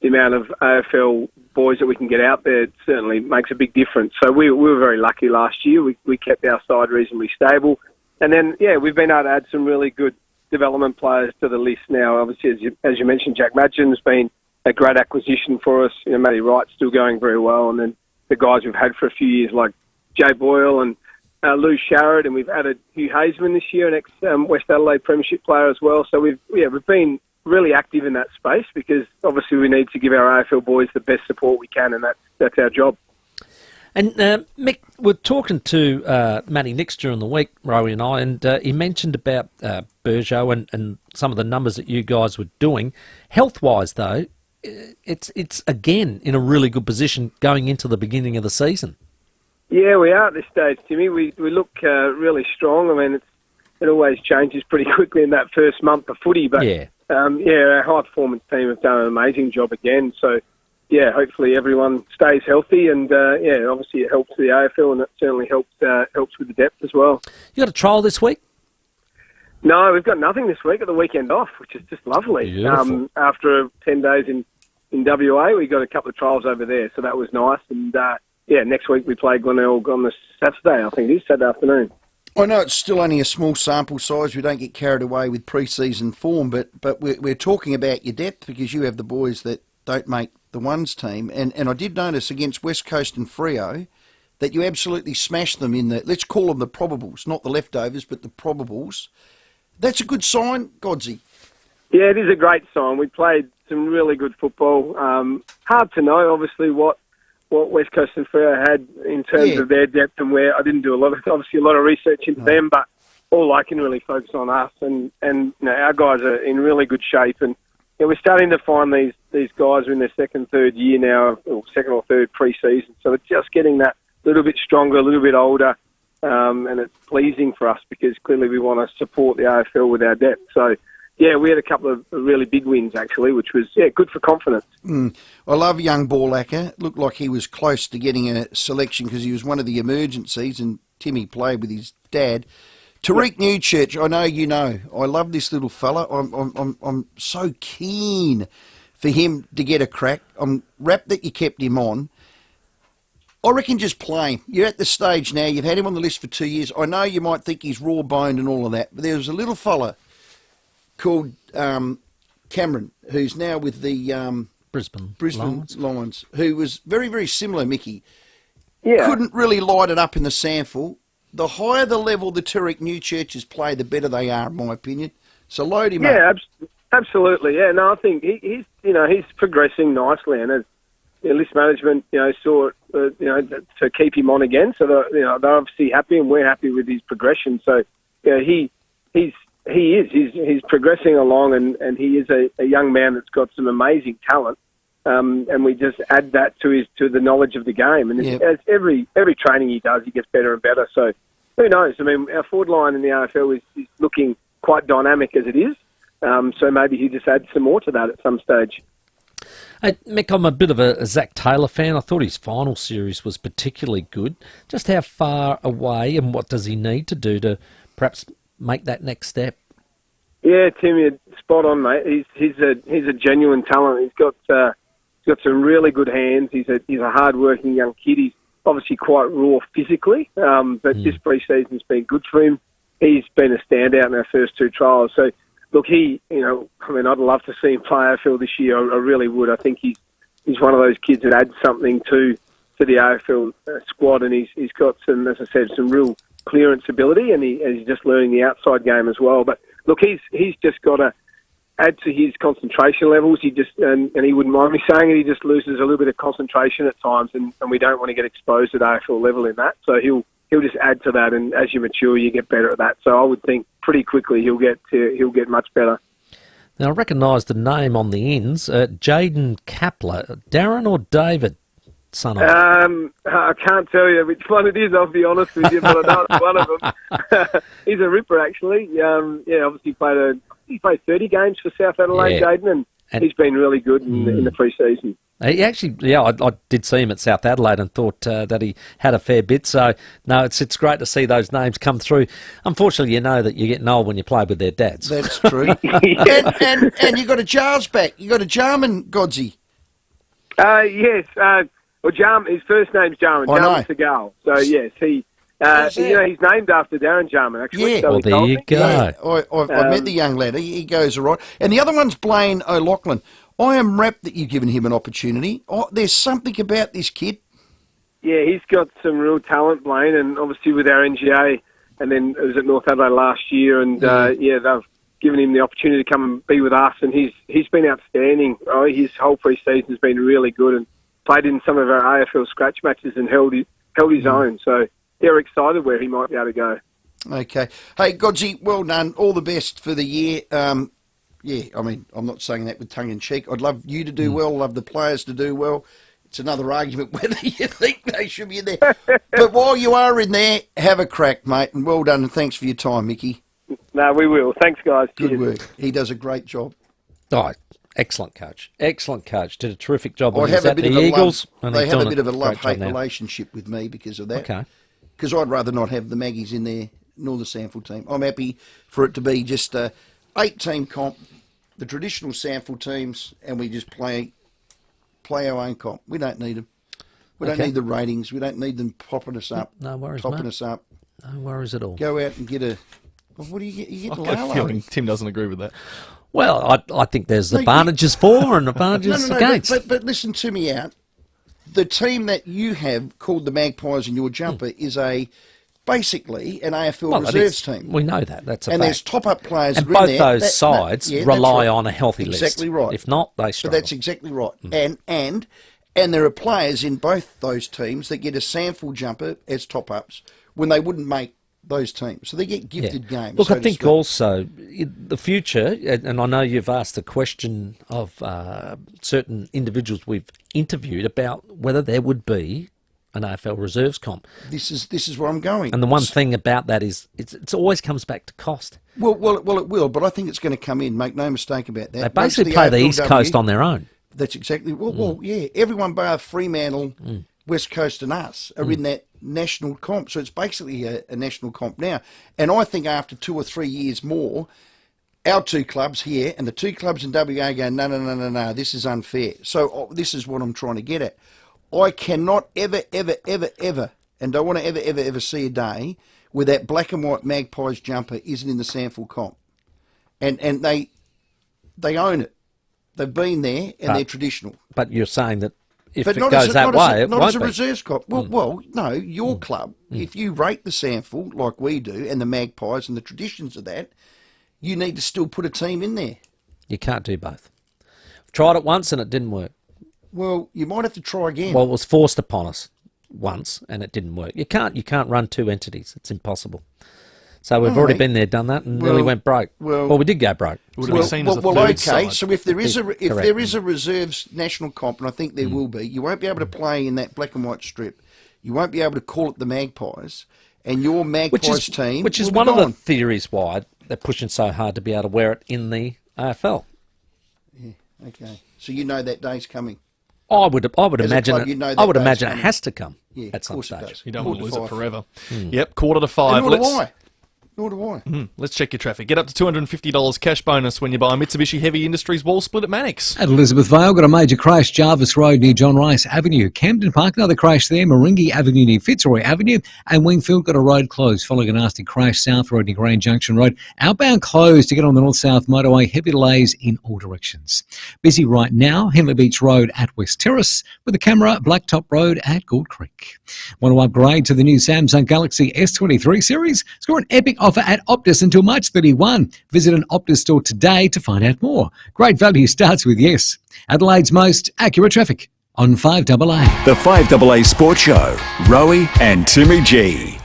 the amount of AFL boys that we can get out there certainly makes a big difference. So we were very lucky last year. We kept our side reasonably stable. And then, yeah, we've been able to add some really good development players to the list now. Obviously, as you mentioned, Jack Madgen's been a great acquisition for us. You know, Matty Wright's still going very well. And then the guys we've had for a few years like Jay Boyle and Lou Sharrett, and we've added Hugh Hazeman this year, an ex-West Adelaide Premiership player as well. So we've been really active in that space because obviously we need to give our AFL boys the best support we can, and that's our job. And Mick, we're talking to Matty Nix during the week, Rowey and I, and he mentioned about Burjo and some of the numbers that you guys were doing. Health-wise, though, it's again in a really good position going into the beginning of the season. Yeah, we are at this stage, Timmy. We look really strong. I mean, it always changes pretty quickly in that first month of footy, but our high-performance team have done an amazing job again. So, yeah, hopefully everyone stays healthy, and obviously it helps the AFL, and it certainly helps with the depth as well. You got a trial this week? No, we've got nothing this week. At the weekend off, which is just lovely. After 10 days in WA, we got a couple of trials over there, so that was nice. And next week we play Glenelg on the Saturday. I think it is Saturday afternoon. I know it's still only a small sample size. We don't get carried away with pre-season form, but we're talking about your depth because you have the boys that don't make the ones team, and I did notice against West Coast and Freo that you absolutely smashed them in the, let's call them the probables, not the leftovers, but the probables. That's a good sign, Godsey. Yeah, it is a great sign. We played some really good football. Hard to know, obviously, what West Coast and Freo had in terms of their depth and where. I didn't do a lot of research into them, but all I can really focus on us, and you know, our guys are in really good shape, and you know, we're starting to find these guys are in their second, third year now, or second or third pre-season, so it's just getting that little bit stronger, a little bit older, and it's pleasing for us because clearly we want to support the AFL with our depth. So, yeah, we had a couple of really big wins, actually, which was, good for confidence. I love young Borlacker. Looked like he was close to getting a selection because he was one of the emergencies, and Timmy played with his dad. Tariq Newchurch, I know you know. I love this little fella. I'm so keen for him to get a crack. I'm rapt that you kept him on. I reckon just play him. You're at the stage now. You've had him on the list for 2 years. I know you might think he's raw-boned and all of that, but there was a little fella called Cameron, who's now with the Brisbane Lions, who was very, very similar, Mickey. Yeah. Couldn't really light it up in the sample. The higher the level the Tariq Newchurches play, the better they are, in my opinion. So load him up. Yeah, absolutely. Yeah, no, I think he's progressing nicely, and as list management, saw it, to keep him on again. So they're obviously happy, and we're happy with his progression. So he's progressing along, and he is a young man that's got some amazing talent. And we just add that to the knowledge of the game. And as every training he does, he gets better and better. So who knows? I mean, our forward line in the AFL is looking quite dynamic as it is. So maybe he just adds some more to that at some stage. Hey, Mick, I'm a bit of a Zach Taylor fan. I thought his final series was particularly good. Just how far away and what does he need to do to perhaps make that next step? Yeah, Tim, you're spot on, mate. He's a genuine talent. He's got some really good hands. He's a hard-working young kid. He's obviously quite raw physically, but this pre-season's been good for him. He's been a standout in our first two trials. So, look, I'd love to see him play AFL this year. I really would. I think he's one of those kids that adds something to the AFL squad, and he's got some, as I said, some real clearance ability, and he's just learning the outside game as well. But look, he's just got to add to his concentration levels. He just and he wouldn't mind me saying it. He just loses a little bit of concentration at times, and we don't want to get exposed at AFL level in that. So he'll just add to that, and as you mature, you get better at that. So I would think pretty quickly he'll get much better. Now I recognise the name on the ends, Jaden Kapler, Darren or David, son of. I can't tell you which one it is. I'll be honest with you, but I know it's one of them. He's a ripper, actually. Obviously he played 30 games for South Adelaide, Jaden, and he's been really good in the pre-season. He actually, I did see him at South Adelaide and thought that he had a fair bit. So, no, it's great to see those names come through. Unfortunately, you know that you're getting old when you play with their dads. That's true. and you got a Jars back. You got a Jarman, Godsey. Yes. Well, his first name's Jarman. Jarman Segal. So, yes, he's named after Darren Jarman, actually. Yeah. So well, there you go. Yeah, I met the young lad. He goes all right. And the other one's Blaine O'Loughlin. I am rapt that you've given him an opportunity. There's something about this kid. Yeah, he's got some real talent, Blaine, and obviously with our NGA, and then it was at North Adelaide last year, and they've given him the opportunity to come and be with us, and he's been outstanding. His whole pre-season has been really good, and played in some of our AFL scratch matches and held his own. So they're excited where he might be able to go. Okay. Hey, Godsey, well done. All the best for the year. I'm not saying that with tongue-in-cheek. I'd love you to do well, love the players to do well. It's another argument whether you think they should be in there. But while you are in there, have a crack, mate, and well done, and thanks for your time, Mickey. No, we will. Thanks, guys. Good Cheers. work. He does a great job. Oh, excellent coach. Excellent coach. Did a terrific job I when he have was a at bit the of a Eagles. They have a bit of a love-hate relationship with me because of that. Okay. Because I'd rather not have the Maggies in there, nor the Sample team. I'm happy for it to be just a 8-team comp, the traditional Sample teams, and we just play our own comp. We don't need them. We don't need the ratings. We don't need them popping us up. No worries, topping mate. us up. No worries at all. Go out and get Well, what do you get? You get I've got a feeling Tim doesn't agree with that. Well, I think there's advantages for and advantages against. But listen to me out. The team that you have called the Magpies in your jumper is basically an AFL reserves team. We know that. That's a and fact. there's top-up players. And both those sides rely on a healthy list. Exactly right. If not, they struggle. But that's exactly right. And there are players in both those teams that get a sample jumper as top-ups when they wouldn't make those teams. So they get gifted games. Look, I think also the future, and I know you've asked the question of certain individuals we've interviewed about whether there would be an AFL reserves comp. This is where I'm going. And the one thing about that is it always comes back to cost. Well, it will, but I think it's going to come in. Make no mistake about that. They basically play the East Coast on their own. That's exactly. Well, yeah. Everyone bar Fremantle, West Coast, and us are in that national comp. So it's basically a national comp now. And I think after 2 or 3 years more, our two clubs here and the two clubs in WA go, no, this is unfair. So this is what I'm trying to get at. I cannot ever, and don't want to ever see a day where that black and white Magpies jumper isn't in the sample comp. And they own it. They've been there and they're traditional. But you're saying that if it goes that way, it won't be. Not as a reserves comp. Well, no, your club, if you rate the sample like we do and the Magpies and the traditions of that, you need to still put a team in there. You can't do both. I've tried it once and it didn't work. Well, you might have to try again. Well, it was forced upon us once and it didn't work. You can't run two entities. It's impossible. So we've already been there, done that, and nearly went broke. Well, we did go broke. Okay. So if there is a reserves national comp, and I think there will be, you won't be able to play in that black and white strip. You won't be able to call it the Magpies, and your Magpies team, which is one of the theories why they're pushing so hard to be able to wear it in the AFL. Yeah. Okay. So you know that day's coming. I would imagine. I would imagine it has to come at some stage. You don't want to lose it forever. Yep. 4:45. Nor do I. Nor do I. Let's check your traffic. Get up to $250 cash bonus when you buy a Mitsubishi Heavy Industries wall split at Mannix. At Elizabeth Vale, got a major crash, Jarvis Road near John Rice Avenue. Camden Park, another crash there. Maringi Avenue near Fitzroy Avenue. And Wingfield got a road closed following a nasty crash. South Road near Grand Junction Road. Outbound closed to get on the north-south motorway. Heavy delays in all directions. Busy right now, Henley Beach Road at West Terrace. With the camera, Blacktop Road at Gould Creek. Want to upgrade to the new Samsung Galaxy S23 series? Score an epic offer at Optus until March 31. Visit an Optus store today to find out more. Great value starts with yes. Adelaide's most accurate traffic on 5AA. The 5AA Sports Show, Rowey and Timmy G.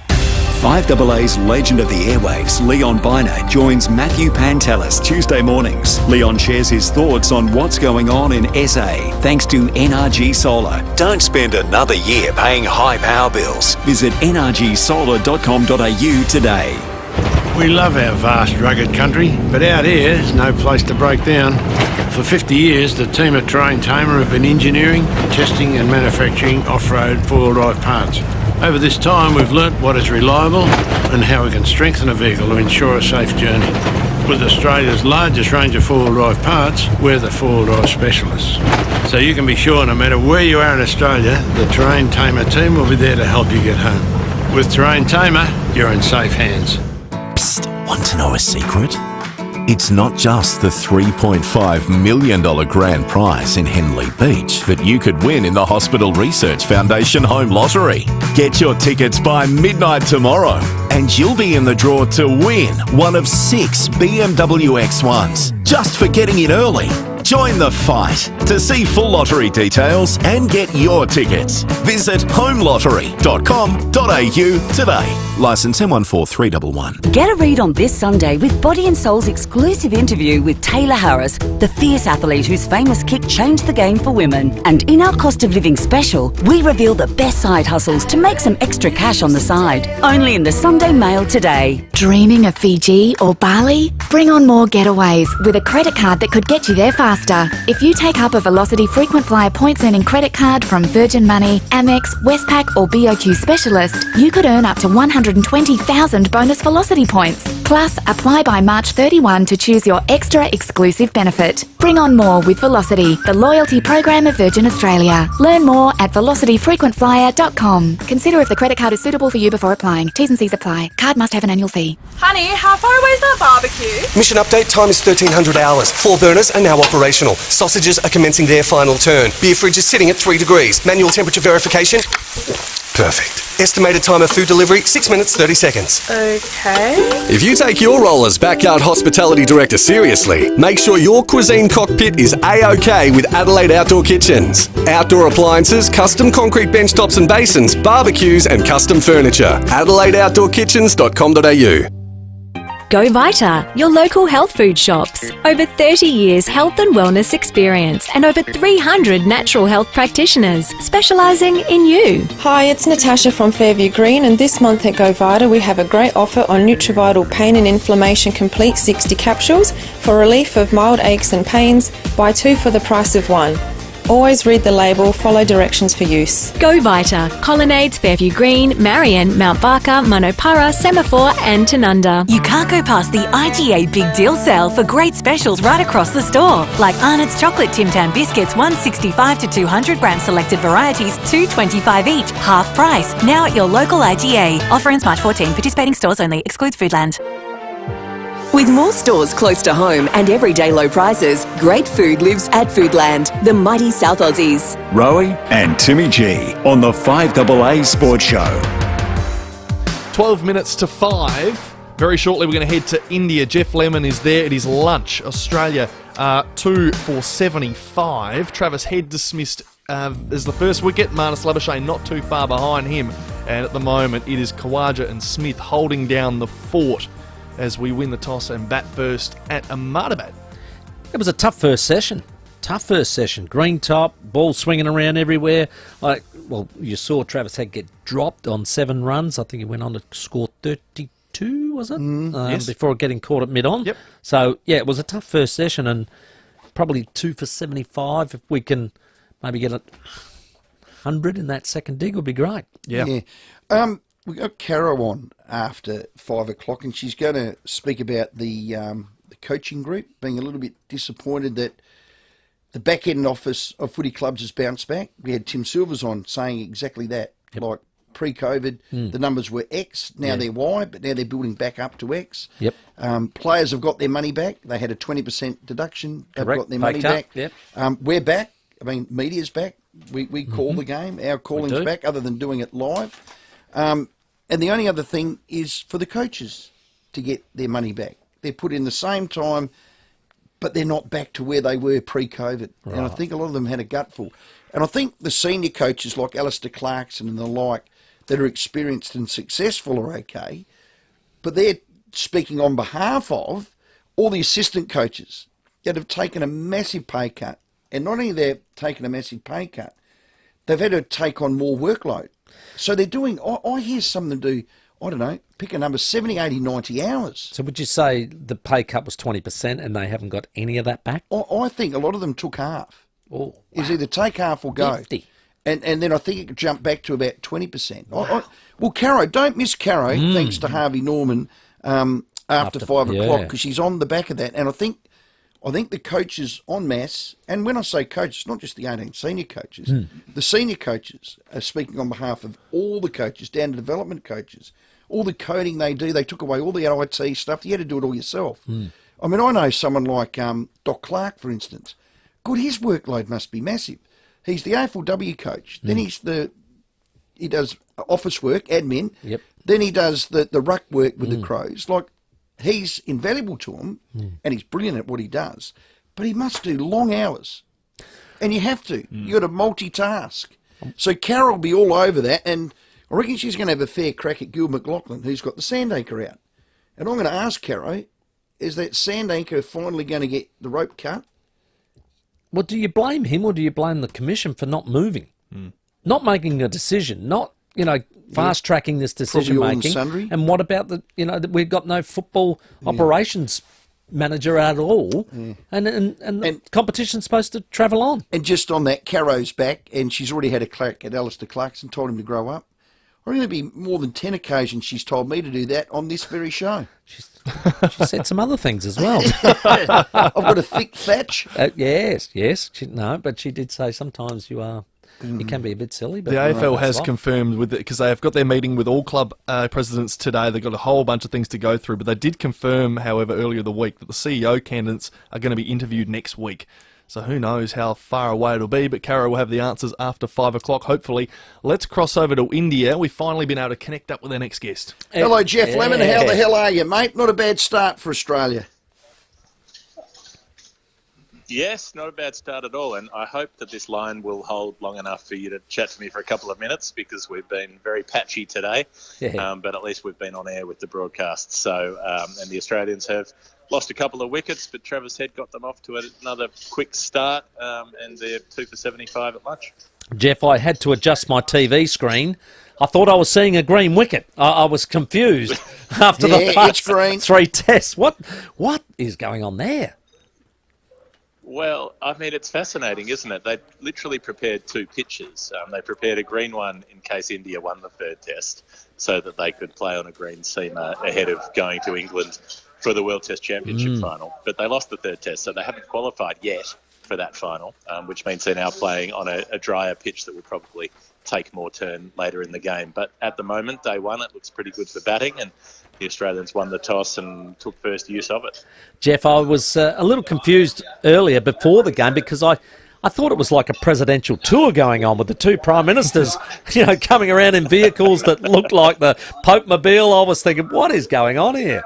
5AA's legend of the airwaves, Leon Biner, joins Matthew Pantelis Tuesday mornings. Leon shares his thoughts on what's going on in SA, thanks to NRG Solar. Don't spend another year paying high power bills. Visit nrgsolar.com.au today. We love our vast, rugged country, but out here is no place to break down. For 50 years, the team at Terrain Tamer have been engineering, testing and manufacturing off-road four-wheel drive parts. Over this time, we've learnt what is reliable and how we can strengthen a vehicle to ensure a safe journey. With Australia's largest range of four-wheel drive parts, we're the four-wheel drive specialists. So you can be sure no matter where you are in Australia, the Terrain Tamer team will be there to help you get home. With Terrain Tamer, you're in safe hands. Psst, want to know a secret? It's not just the $3.5 million grand prize in Henley Beach that you could win in the Hospital Research Foundation Home Lottery. Get your tickets by midnight tomorrow and you'll be in the draw to win one of 6 BMW X1s just for getting in early. Join the fight. To see full lottery details and get your tickets, visit homelottery.com.au today. Licence M14311. Get a read on this Sunday with Body and Soul's exclusive interview with Taylor Harris, the fierce athlete whose famous kick changed the game for women. And in our cost of living special, we reveal the best side hustles to make some extra cash on the side. Only in the Sunday Mail today. Dreaming of Fiji or Bali? Bring on more getaways with a credit card that could get you there faster. If you take up a Velocity Frequent Flyer points earning credit card from Virgin Money, Amex, Westpac or BOQ Specialist, you could earn up to 120,000 bonus Velocity points. Plus, apply by March 31 to choose your extra exclusive benefit. Bring on more with Velocity, the loyalty program of Virgin Australia. Learn more at velocityfrequentflyer.com. Consider if the credit card is suitable for you before applying. T's and C's apply. Card must have an annual fee. Honey, how far away is that barbecue? Mission update, time is 1300 hours. 4 burners are now operational. Sausages are commencing their final turn. Beer fridge is sitting at 3 degrees. Manual temperature verification. Perfect. Estimated time of food delivery, 6 minutes, 30 seconds. Okay. If you take your role as Backyard Hospitality Director seriously, make sure your cuisine cockpit is A-OK with Adelaide Outdoor Kitchens. Outdoor appliances, custom concrete benchtops and basins, barbecues and custom furniture. AdelaideOutdoorKitchens.com.au. Go Vita, your local health food shops. Over 30 years health and wellness experience and over 300 natural health practitioners specialising in you. Hi, it's Natasha from Fairview Green, and this month at Go Vita we have a great offer on Nutrivital Pain and Inflammation Complete 60 capsules for relief of mild aches and pains. Buy 2 for the price of 1. Always read the label, follow directions for use. Go Vita, Colonnades, Fairview Green, Marion, Mount Barker, Monopara, Semaphore and Tanunda. You can't go past the IGA Big Deal Sale for great specials right across the store. Like Arnott's Chocolate Tim Tam Biscuits, 165 to 200 gram selected varieties, $2.25 each, half price. Now at your local IGA. Offer ends March 14. Participating stores only. Excludes Foodland. With more stores close to home and everyday low prices, great food lives at Foodland, the mighty South Aussies. Rowey and Timmy G on the 5AA Sports Show. 12 minutes to 5. Very shortly we're going to head to India. Jeff Lemon is there at his lunch. Australia 2 for 75. Travis Head dismissed as the first wicket. Marnus Labuschagne not too far behind him. And at the moment it is Khawaja and Smith holding down the fort as we win the toss and bat first at Ahmedabad. It was a tough first session. Green top, ball swinging around everywhere. You saw Travis Head get dropped on 7 runs. I think he went on to score 32, was it? Yes. Before getting caught at mid-on. Yep. So, yeah, it was a tough first session and probably 2 for 75. If we can maybe get 100 in that second dig would be great. Yeah. We got Caro on after 5 o'clock, and she's going to speak about the coaching group being a little bit disappointed that the back end office of footy clubs has bounced back. We had Tim Silvers on saying exactly that. Yep. Like pre-COVID, the numbers were X, now they're Y, but now they're building back up to X. Yep. Players have got their money back. They had a 20% deduction. They've Correct. got their Pay money cut. back. Yep. We're back. I mean, media's back. We call the game. Our calling's do. back, other than doing it live. And the only other thing is for the coaches to get their money back. They're put in the same time, but they're not back to where they were pre-COVID. Right. And I think a lot of them had a gutful. And I think the senior coaches like Alistair Clarkson and the like that are experienced and successful are okay, but they're speaking on behalf of all the assistant coaches that have taken a massive pay cut. And not only they've taken a massive pay cut, they've had to take on more workload. So they're doing, I hear some of them do, I don't know, pick a number, 70, 80, 90 hours. So would you say the pay cut was 20% and they haven't got any of that back? I think a lot of them took half. Oh, wow. Is either take half or go. 50. And then I think it could jump back to about 20%. Wow. Well, Caro, don't miss Caro, thanks to Harvey Norman, after 5 o'clock, because she's on the back of that. And I think the coaches en masse, and when I say coaches, not just the 18 senior coaches, the senior coaches are speaking on behalf of all the coaches, down to development coaches. All the coding they do, they took away all the IT stuff. You had to do it all yourself. I mean, I know someone like Doc Clark, for instance. Good, his workload must be massive. He's the AFLW coach. Then he does office work, admin. Yep. Then he does the ruck work with the Crows. Like, he's invaluable to them, and he's brilliant at what he does. But he must do long hours. And you have to. You've got to multitask. So Carol will be all over that, and I reckon she's going to have a fair crack at Gil McLaughlin, who's got the sand anchor out. And I'm going to ask Caro, is that sand anchor finally going to get the rope cut? Well, do you blame him or do you blame the commission for not moving? Not making a decision, not, fast-tracking this decision-making? And what about that we've got no football operations manager at all, and the competition's supposed to travel on. And just on that, Caro's back, and she's already had a crack at Alistair Clarkson, told him to grow up. Or going to be more than 10 occasions she's told me to do that on this very show. She said some other things as well. I've got a thick thatch. Yes. But she did say sometimes you can be a bit silly. But the AFL has confirmed with it, because they have got their meeting with all club presidents today. They've got a whole bunch of things to go through, but they did confirm, however, earlier the week that the CEO candidates are going to be interviewed next week. So who knows how far away it'll be, but Caro will have the answers after 5 o'clock, hopefully. Let's cross over to India. We've finally been able to connect up with our next guest. Hello, Jeff Lemon. How the hell are you, mate? Not a bad start for Australia. Yes, not a bad start at all, and I hope that this line will hold long enough for you to chat to me for a couple of minutes, because we've been very patchy today, but at least we've been on air with the broadcast. So, and the Australians have lost a couple of wickets, but Travis Head got them off to another quick start, and they're 2 for 75 at lunch. Jeff, I had to adjust my TV screen. I thought I was seeing a green wicket. I was confused after the first 3 tests. What is going on there? Well, I mean, it's fascinating, isn't it? They literally prepared 2 pitches. They prepared a green one in case India won the 3rd test, so that they could play on a green seamer ahead of going to England for the World Test Championship final. But they lost the 3rd test, so they haven't qualified yet for that final, which means they're now playing on a drier pitch that will probably take more turn later in the game. But at the moment, day one, it looks pretty good for batting, and the Australians won the toss and took first use of it. Jeff, I was a little confused earlier before the game, because I thought it was like a presidential tour going on with the 2 prime ministers, coming around in vehicles that looked like the Pope Mobile. I was thinking, what is going on here?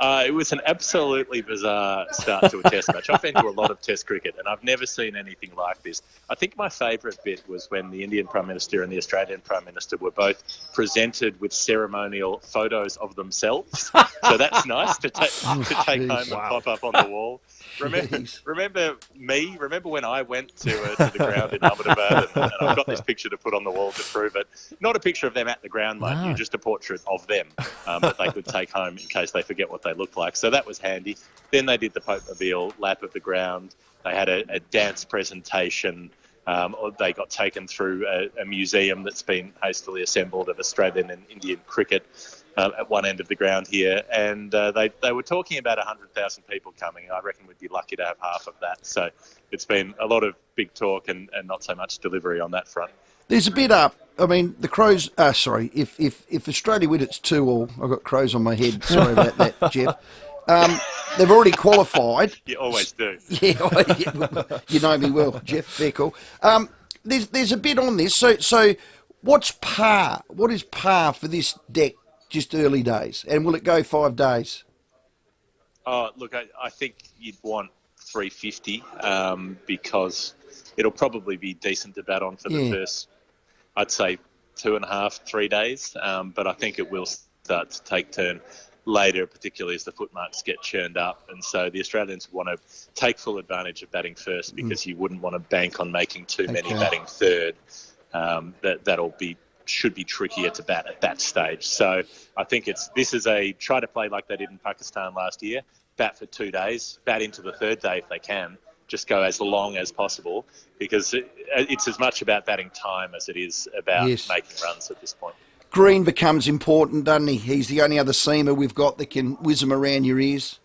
It was an absolutely bizarre start to a test match. I've been to a lot of test cricket, and I've never seen anything like this. I think my favourite bit was when the Indian Prime Minister and the Australian Prime Minister were both presented with ceremonial photos of themselves. So that's nice to take home and pop up on the wall. Remember when I went to the ground in Ahmedabad, and I've got this picture to put on the wall to prove it. Not a picture of them at the ground, mind you, just a portrait of them that they could take home in case they forget what they look like. So that was handy. Then they did the Pope Mobile lap of the ground. They had a dance presentation. They got taken through a museum that's been hastily assembled of Australian and Indian cricket at one end of the ground here, and they were talking about 100,000 people coming. I reckon we'd be lucky to have half of that. So it's been a lot of big talk and not so much delivery on that front. There's a bit up. I mean, the Crows. If Australia win, it's 2-2. I've got crows on my head. Sorry about that, Jeff. They've already qualified. You always do. Yeah, you know me well, Jeff. Fair call. There's a bit on this. So what's par? What is par for this deck? Just early days, and will it go 5 days? Oh, look, I think you'd want 350 because it'll probably be decent to bat on for the first, I'd say, 2.5, 3 days. But I think it will start to take turn later, particularly as the footmarks get churned up. And so the Australians want to take full advantage of batting first, because you wouldn't want to bank on making too many batting third. That'll should be trickier to bat at that stage. So I think this is a try to play like they did in Pakistan last year, bat for 2 days, bat into the 3rd day if they can, just go as long as possible, because it's as much about batting time as it is about making runs at this point. Green becomes important, doesn't he? He's the only other seamer we've got that can whiz them around your ears.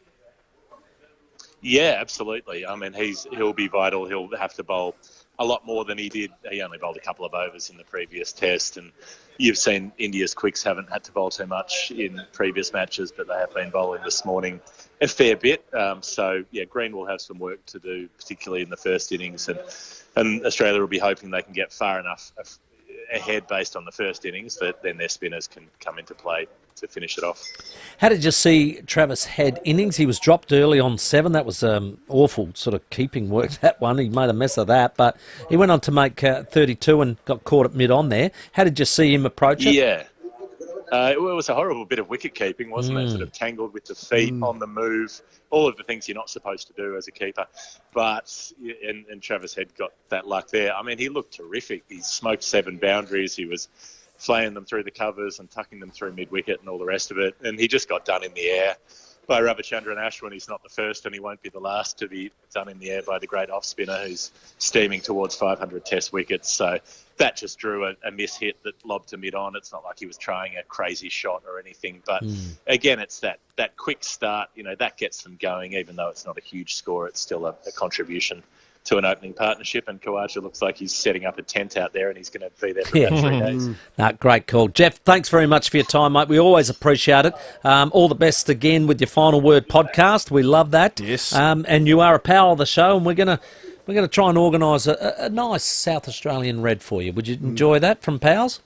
Yeah, absolutely. I mean, he'll be vital. He'll have to bowl a lot more than he did. He only bowled a couple of overs in the previous test, and you've seen India's quicks haven't had to bowl too much in previous matches, but they have been bowling this morning a fair bit. So, Green will have some work to do, particularly in the first innings, and Australia will be hoping they can get far enough ahead based on the first innings that then their spinners can come into play to finish it off. How did you see Travis Head innings? He was dropped early on 7. That was awful sort of keeping work, that one. He made a mess of that, but he went on to make 32 and got caught at mid-on there. How did you see him approach it? Yeah. It was a horrible bit of wicket keeping, wasn't it? Sort of tangled with the feet, on the move, all of the things you're not supposed to do as a keeper. But, and Travis Head got that luck there. I mean, he looked terrific. He smoked 7 boundaries. He was flaying them through the covers and tucking them through mid-wicket and all the rest of it. And he just got done in the air by Ravichandran Ashwin. He's not the first and he won't be the last to be done in the air by the great off-spinner who's steaming towards 500 test wickets. So that just drew a miss hit that lobbed to mid-on. It's not like he was trying a crazy shot or anything. But again, it's that quick start, that gets them going. Even though it's not a huge score, it's still a contribution to an opening partnership. And Kawaja looks like he's setting up a tent out there, and he's going to be there for about 3 days. Great call. Jeff, thanks very much for your time, mate. We always appreciate it. All the best again with your Final Word podcast. We love that. Yes. And you are a pal of the show, and we're going to try and organise a nice South Australian red for you. Would you enjoy that from pals?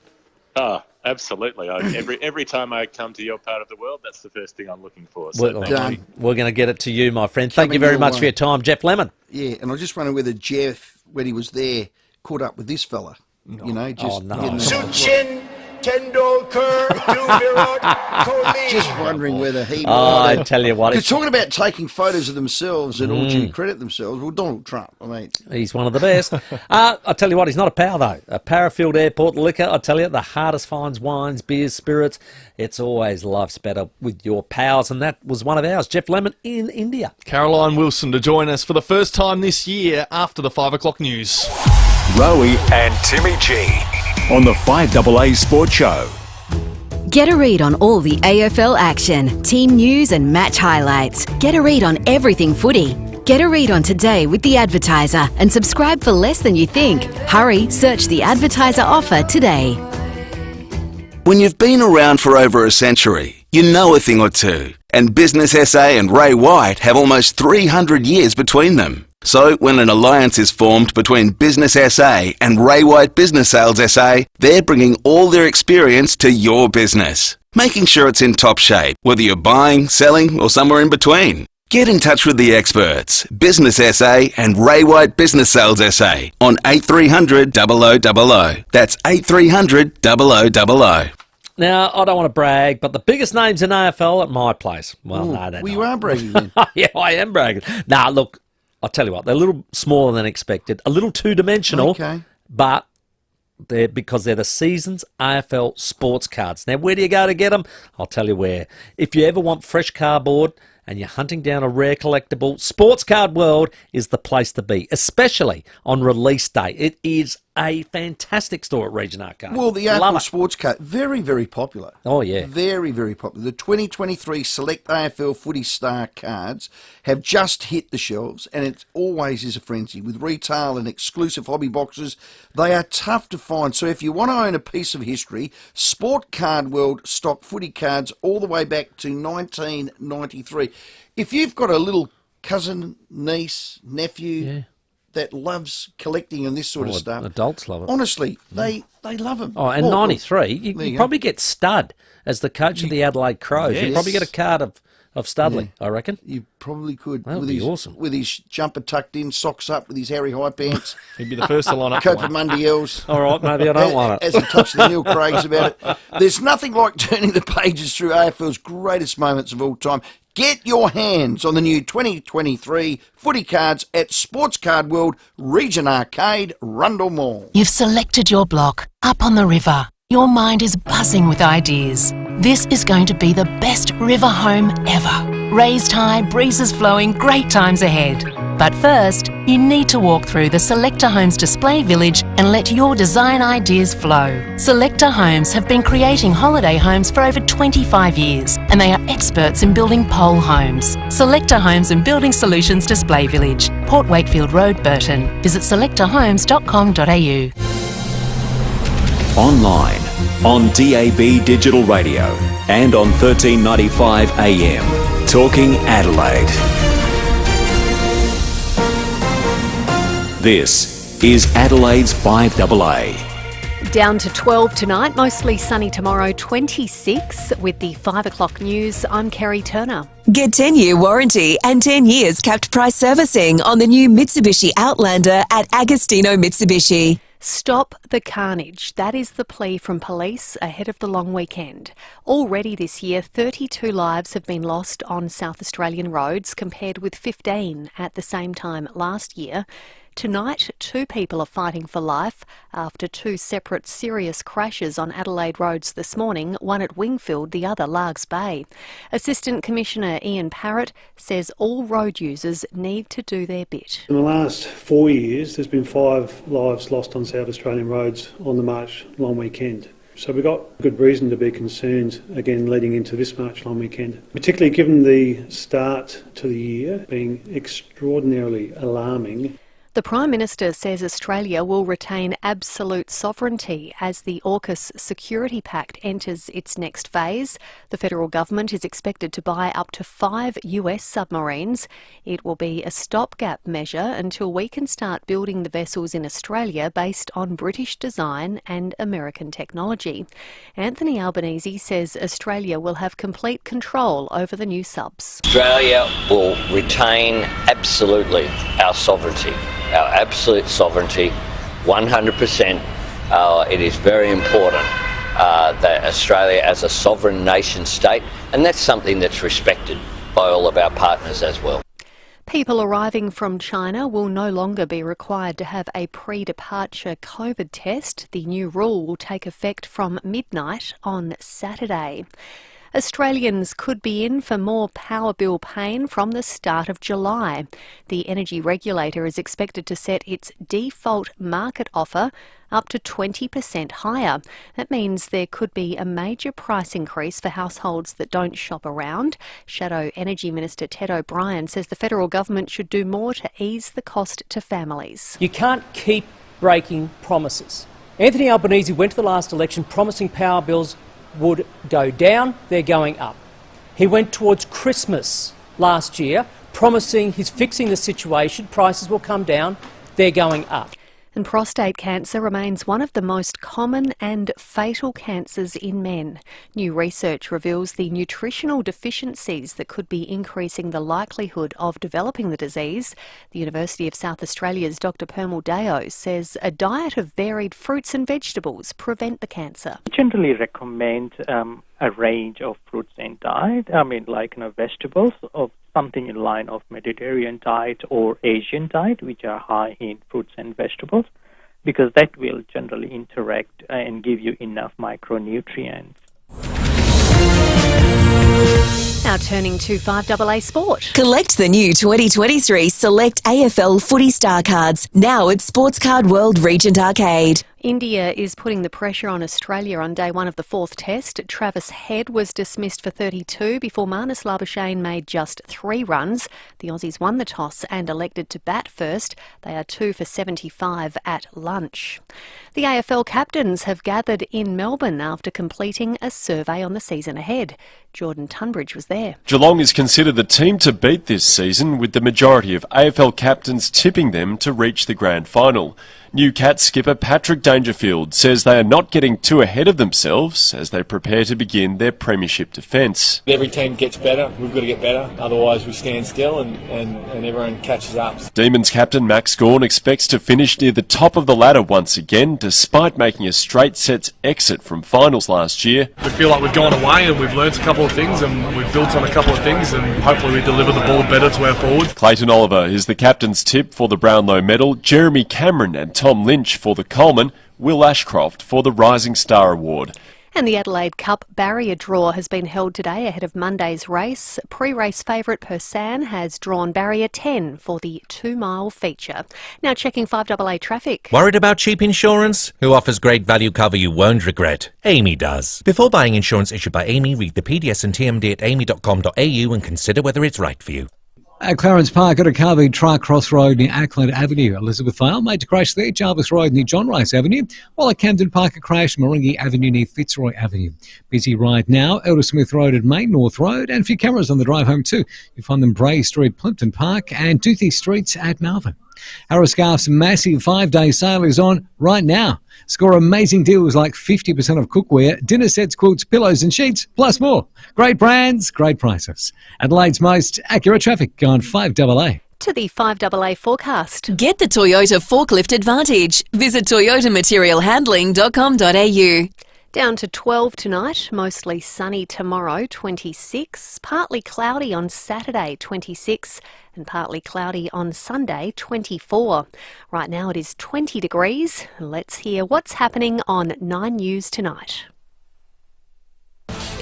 Oh, absolutely. Every time I come to your part of the world, that's the first thing I'm looking for. So We're going to get it to you, my friend. Thank you very much for your time, Jeff Lemon. Yeah, and I just wonder whether Jeff, when he was there, caught up with this fella. Sachin Tendulkar to Virat Kohli. Just wondering whether he... I tell you what... Because talking about taking photos of themselves and all due credit themselves, well, Donald Trump, He's one of the best. I tell you what, he's not a pal, though. A Parafield Airport liquor, I tell you, the hardest finds, wines, beers, spirits. It's always life's better with your pals, and that was one of ours, Jeff Lemon in India. Caroline Wilson to join us for the first time this year after the 5 o'clock news. Rowey and Timmy G on the 5AA Sports Show. Get a read on all the AFL action, team news and match highlights. Get a read on everything footy. Get a read on Today with The Advertiser and subscribe for less than you think. Hurry, search The Advertiser offer today. When you've been around for over a century, you know a thing or two. And Business SA and Ray White have almost 300 years between them. So when an alliance is formed between Business SA and Ray White Business Sales SA, they're bringing all their experience to your business, making sure it's in top shape, whether you're buying, selling, or somewhere in between. Get in touch with the experts, Business SA and Ray White Business Sales SA on 8300 0000. That's 8300 0000. Now, I don't want to brag, but the biggest names in AFL at my place. Well, no, they're not. You are bragging then. Yeah, I am bragging. Nah, look, I'll tell you what, they're a little smaller than expected, a little two-dimensional, but because they're the season's AFL sports cards. Now, where do you go to get them? I'll tell you where. If you ever want fresh cardboard and you're hunting down a rare collectible, Sports Card World is the place to be, especially on release day. It is a fantastic store at Region Arcade. Well, the AFL Sports Card, very, very popular. Oh, yeah. Very, very popular. The 2023 Select AFL Footy Star cards have just hit the shelves, and it always is a frenzy. With retail and exclusive hobby boxes, they are tough to find. So if you want to own a piece of history, Sport Card World stock footy cards all the way back to 1993. If you've got a little cousin, niece, nephew that loves collecting and this sort of stuff, adults love it. Honestly, they love them. Oh, and 93, you probably get Stud as the coach of the Adelaide Crows. Yes. You probably get a card of Studley, I reckon. You probably could. That would be awesome. With his jumper tucked in, socks up, with his hairy high pants. He'd be the first to line up. Copa Mundials. All right, maybe I don't want it. As he touched the Neil Craigs about it. There's nothing like turning the pages through AFL's greatest moments of all time. Get your hands on the new 2023 footy cards at Sports Card World, Region Arcade, Rundle Mall. You've selected your block up on the river. Your mind is buzzing with ideas. This is going to be the best river home ever. Raised high, breezes flowing, great times ahead. But first, you need to walk through the Selector Homes display village and let your design ideas flow. Selector Homes have been creating holiday homes for over 25 years, and they are experts in building pole homes. Selector Homes and Building Solutions Display Village, Port Wakefield Road, Burton. Visit selectorhomes.com.au. Online, on DAB Digital Radio, and on 1395 AM. Talking Adelaide. This is Adelaide's 5AA. Down to 12 tonight, mostly sunny tomorrow, 26 with the 5 o'clock news. I'm Kerry Turner. Get 10-year warranty and 10 years capped price servicing on the new Mitsubishi Outlander at Agostino Mitsubishi. Stop the carnage. That is the plea from police ahead of the long weekend. Already this year, 32 lives have been lost on South Australian roads compared with 15 at the same time last year. Tonight, 2 people are fighting for life after 2 separate serious crashes on Adelaide roads this morning, one at Wingfield, the other Largs Bay. Assistant Commissioner Ian Parrott says all road users need to do their bit. In the last 4 years, there's been 5 lives lost on South Australian roads on the March long weekend. So we've got good reason to be concerned again leading into this March long weekend, particularly given the start to the year being extraordinarily alarming. The Prime Minister says Australia will retain absolute sovereignty as the AUKUS Security Pact enters its next phase. The federal government is expected to buy up to 5 US submarines. It will be a stopgap measure until we can start building the vessels in Australia based on British design and American technology. Anthony Albanese says Australia will have complete control over the new subs. Australia will retain absolutely our sovereignty. Our absolute sovereignty, 100%. It is very important that Australia as a sovereign nation state, and that's something that's respected by all of our partners as well. People arriving from China will no longer be required to have a pre-departure COVID test. The new rule will take effect from midnight on Saturday. Australians could be in for more power bill pain from the start of July. The energy regulator is expected to set its default market offer up to 20% higher. That means there could be a major price increase for households that don't shop around. Shadow Energy Minister Ted O'Brien says the federal government should do more to ease the cost to families. You can't keep breaking promises. Anthony Albanese went to the last election promising power bills would go down, they're going up. He went towards Christmas last year promising he's fixing the situation, prices will come down, they're going up. And prostate cancer remains one of the most common and fatal cancers in men. New research reveals the nutritional deficiencies that could be increasing the likelihood of developing the disease. The University of South Australia's Dr. Permal Deo says a diet of varied fruits and vegetables prevent the cancer. We generally recommend a range of fruits and diet, vegetables of something in line of Mediterranean diet or Asian diet, which are high in fruits and vegetables, because that will generally interact and give you enough micronutrients. Now turning to 5AA Sport. Collect the new 2023 Select AFL Footy Star Cards, now at Sports Card World Regent Arcade. India is putting the pressure on Australia on day 1 of the 4th test. Travis Head was dismissed for 32 before Marnus Labuschagne made just 3 runs. The Aussies won the toss and elected to bat first. They are 2 for 75 at lunch. The AFL captains have gathered in Melbourne after completing a survey on the season ahead. Jordan Tunbridge was there. Geelong is considered the team to beat this season, with the majority of AFL captains tipping them to reach the grand final. New Cats skipper Patrick Dangerfield says they are not getting too ahead of themselves as they prepare to begin their premiership defence. Every team gets better, we've got to get better, otherwise we stand still and everyone catches up. Demons captain Max Gawn expects to finish near the top of the ladder once again, despite making a straight sets exit from finals last year. We feel like we've gone away and we've learnt a couple of things and we've built on a couple of things and hopefully we deliver the ball better to our forwards. Clayton Oliver is the captain's tip for the Brownlow medal, Jeremy Cameron and Tom Lynch for the Coleman, Will Ashcroft for the Rising Star Award. And the Adelaide Cup barrier draw has been held today ahead of Monday's race. Pre-race favourite Persan has drawn barrier 10 for the 2-mile feature. Now checking 5AA traffic. Worried about cheap insurance? Who offers great value cover you won't regret? Amy does. Before buying insurance issued by Amy, read the PDS and TMD at amy.com.au and consider whether it's right for you. At Clarence Park at a carving truck crossroad near Ackland Avenue, Elizabeth Vale, major crash there, Jarvis Road near John Rice Avenue, while at Camden Park a crash, Moringi Avenue near Fitzroy Avenue. Busy ride now, Elder Smith Road at Main North Road, and a few cameras on the drive home too. You find them Bray Street, Plimpton Park, and Toothy Streets at Malvern. Harris Scarf's massive 5-day sale is on right now. Score amazing deals like 50% of cookware, dinner sets, quilts, pillows and sheets, plus more. Great brands, great prices. Adelaide's most accurate traffic on 5AA. To the 5AA forecast. Get the Toyota Forklift Advantage. Visit toyotamaterialhandling.com.au. Down to 12 tonight, mostly sunny tomorrow, 26, partly cloudy on Saturday, 26, and partly cloudy on Sunday, 24. Right now it is 20 degrees. Let's hear what's happening on 9 News tonight.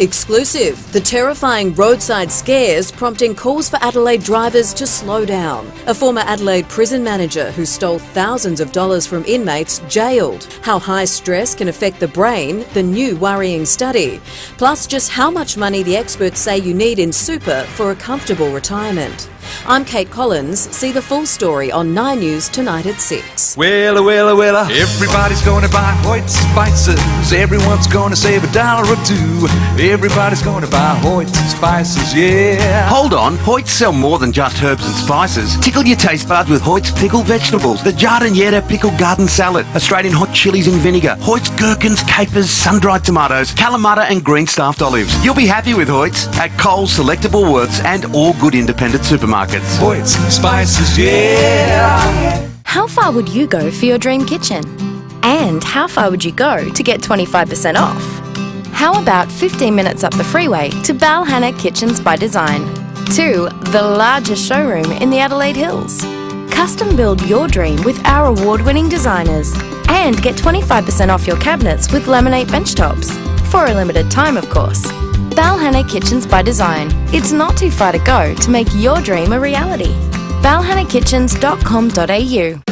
Exclusive. The terrifying roadside scares prompting calls for Adelaide drivers to slow down. A former Adelaide prison manager who stole thousands of dollars from inmates jailed. How high stress can affect the brain, the new worrying study. Plus just how much money the experts say you need in super for a comfortable retirement. I'm Kate Collins. See the full story on 9 News tonight at 6. Well, everybody's going to buy Hoyt's spices. Everyone's going to save $1 or $2. Everybody's going to buy Hoyt's spices, yeah. Hold on, Hoyt's sell more than just herbs and spices. Tickle your taste buds with Hoyt's pickled vegetables, the Giardiniera pickled garden salad, Australian hot chilies in vinegar, Hoyt's gherkins, capers, sun-dried tomatoes, Kalamata and green staffed olives. You'll be happy with Hoyt's at Coles, selectable Woolworths and all good independent supermarkets. Hoyt's spices, yeah. How far would you go for your dream kitchen? And how far would you go to get 25% off? How about 15 minutes up the freeway to Balhanna Kitchens by Design, to the largest showroom in the Adelaide Hills? Custom build your dream with our award-winning designers and get 25% off your cabinets with laminate bench tops. For a limited time, of course. Balhanna Kitchens by Design. It's not too far to go to make your dream a reality. balhannakitchens.com.au.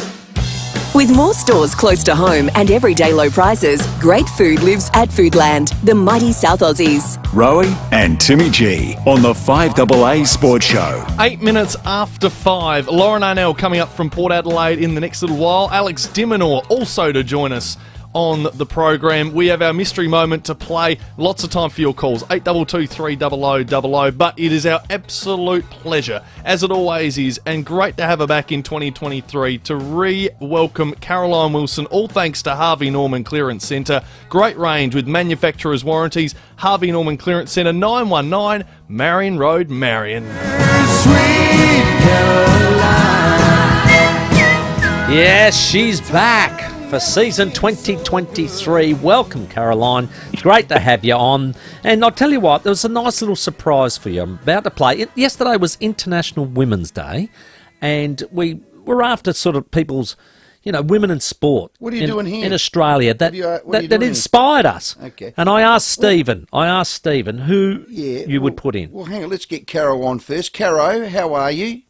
With more stores close to home and everyday low prices, great food lives at Foodland, the mighty South Aussies. Rowey and Timmy G on the 5AA Sports Show. 8 minutes after 5. Lauren Arnell coming up from Port Adelaide in the next little while. Alex Dimonor also to join us on the program. We have our mystery moment to play. Lots of time for your calls. 8223 300 but it is our absolute pleasure, as it always is, and great to have her back in 2023 to re-welcome Caroline Wilson, all thanks to Harvey Norman Clearance Centre. Great range with manufacturer's warranties. Harvey Norman Clearance Centre, 919 Marion Road, Marion. Sweet Caroline. Yes, she's back for season 2023. Welcome, Caroline. Great to have you on. And I'll tell you what, there was a nice little surprise for you. I'm about to play. Yesterday was International Women's Day, and we were after sort of people's, women in sport. What are you doing here? In Australia that inspired us. Okay. And I asked Stephen who you would put in. Well, hang on, let's get Caro on first. Caro, how are you?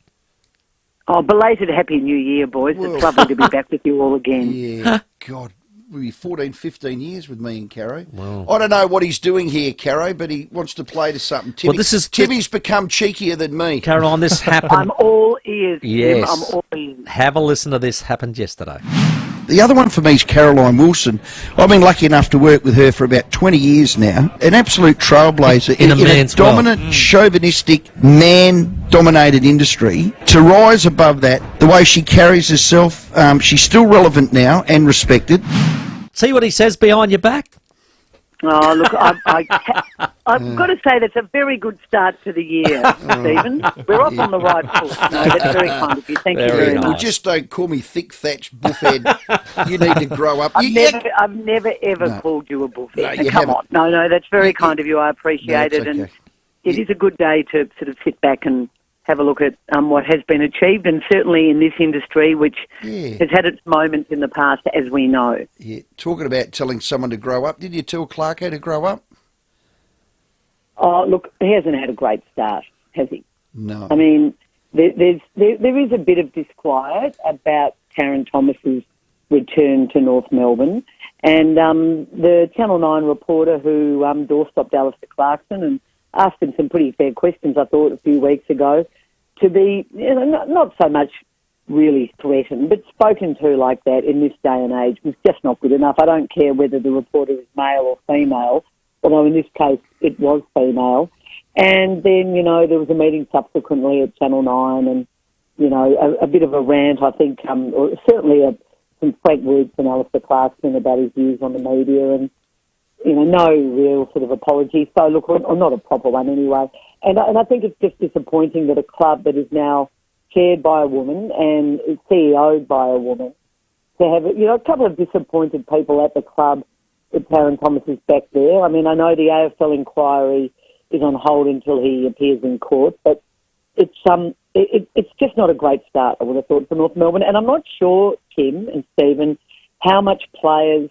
Oh, belated Happy New Year, boys. It's lovely to be back with you all again. Yeah, God, we'll be 14, 15 years with me and Caro. Wow. I don't know what he's doing here, Caro, but he wants to play to something. Timmy's become cheekier than me. Caroline, this happened. I'm all ears, Yes. Tim. I'm all ears. Have a listen to this. Happened yesterday. The other one for me is Caroline Wilson. I've been lucky enough to work with her for about 20 years now. An absolute trailblazer In a man's world. dominant, chauvinistic, man-dominated industry. To rise above that, the way she carries herself, she's still relevant now and respected. See what he says behind your back? Oh, look, I've got to say that's a very good start to the year, Stephen. We're off on the right foot. No, that's very kind of you. Thank you very much. Well, just don't call me thick-thatched buffhead. You need to grow up. I've never ever called you a buffhead. No, you Come haven't. on. No, that's very kind of you. I appreciate it. okay. And it is a good day to sort of sit back and have a look at what has been achieved, and certainly in this industry, which has had its moments in the past, as we know. Yeah, talking about telling someone to grow up, did you tell Clarko to grow up? Oh, look, he hasn't had a great start, has he? No. I mean, there is a bit of disquiet about Taryn Thomas's return to North Melbourne, and the Channel 9 reporter who doorstopped Alistair Clarkson and asked him some pretty fair questions, I thought, a few weeks ago, to be not so much really threatened, but spoken to like that in this day and age was just not good enough. I don't care whether the reporter is male or female, although in this case it was female. And then, there was a meeting subsequently at Channel 9 and, a bit of a rant, I think, or certainly some frank words from Alistair Clarkson about his views on the media and, no real sort of apology. So, look, or not a proper one anyway. And I think it's just disappointing that a club that is now chaired by a woman and is CEO'd by a woman to have, a couple of disappointed people at the club if Taryn Thomas is back there. I mean, I know the AFL inquiry is on hold until he appears in court, but it's just not a great start, I would have thought, for North Melbourne. And I'm not sure, Tim and Stephen, how much players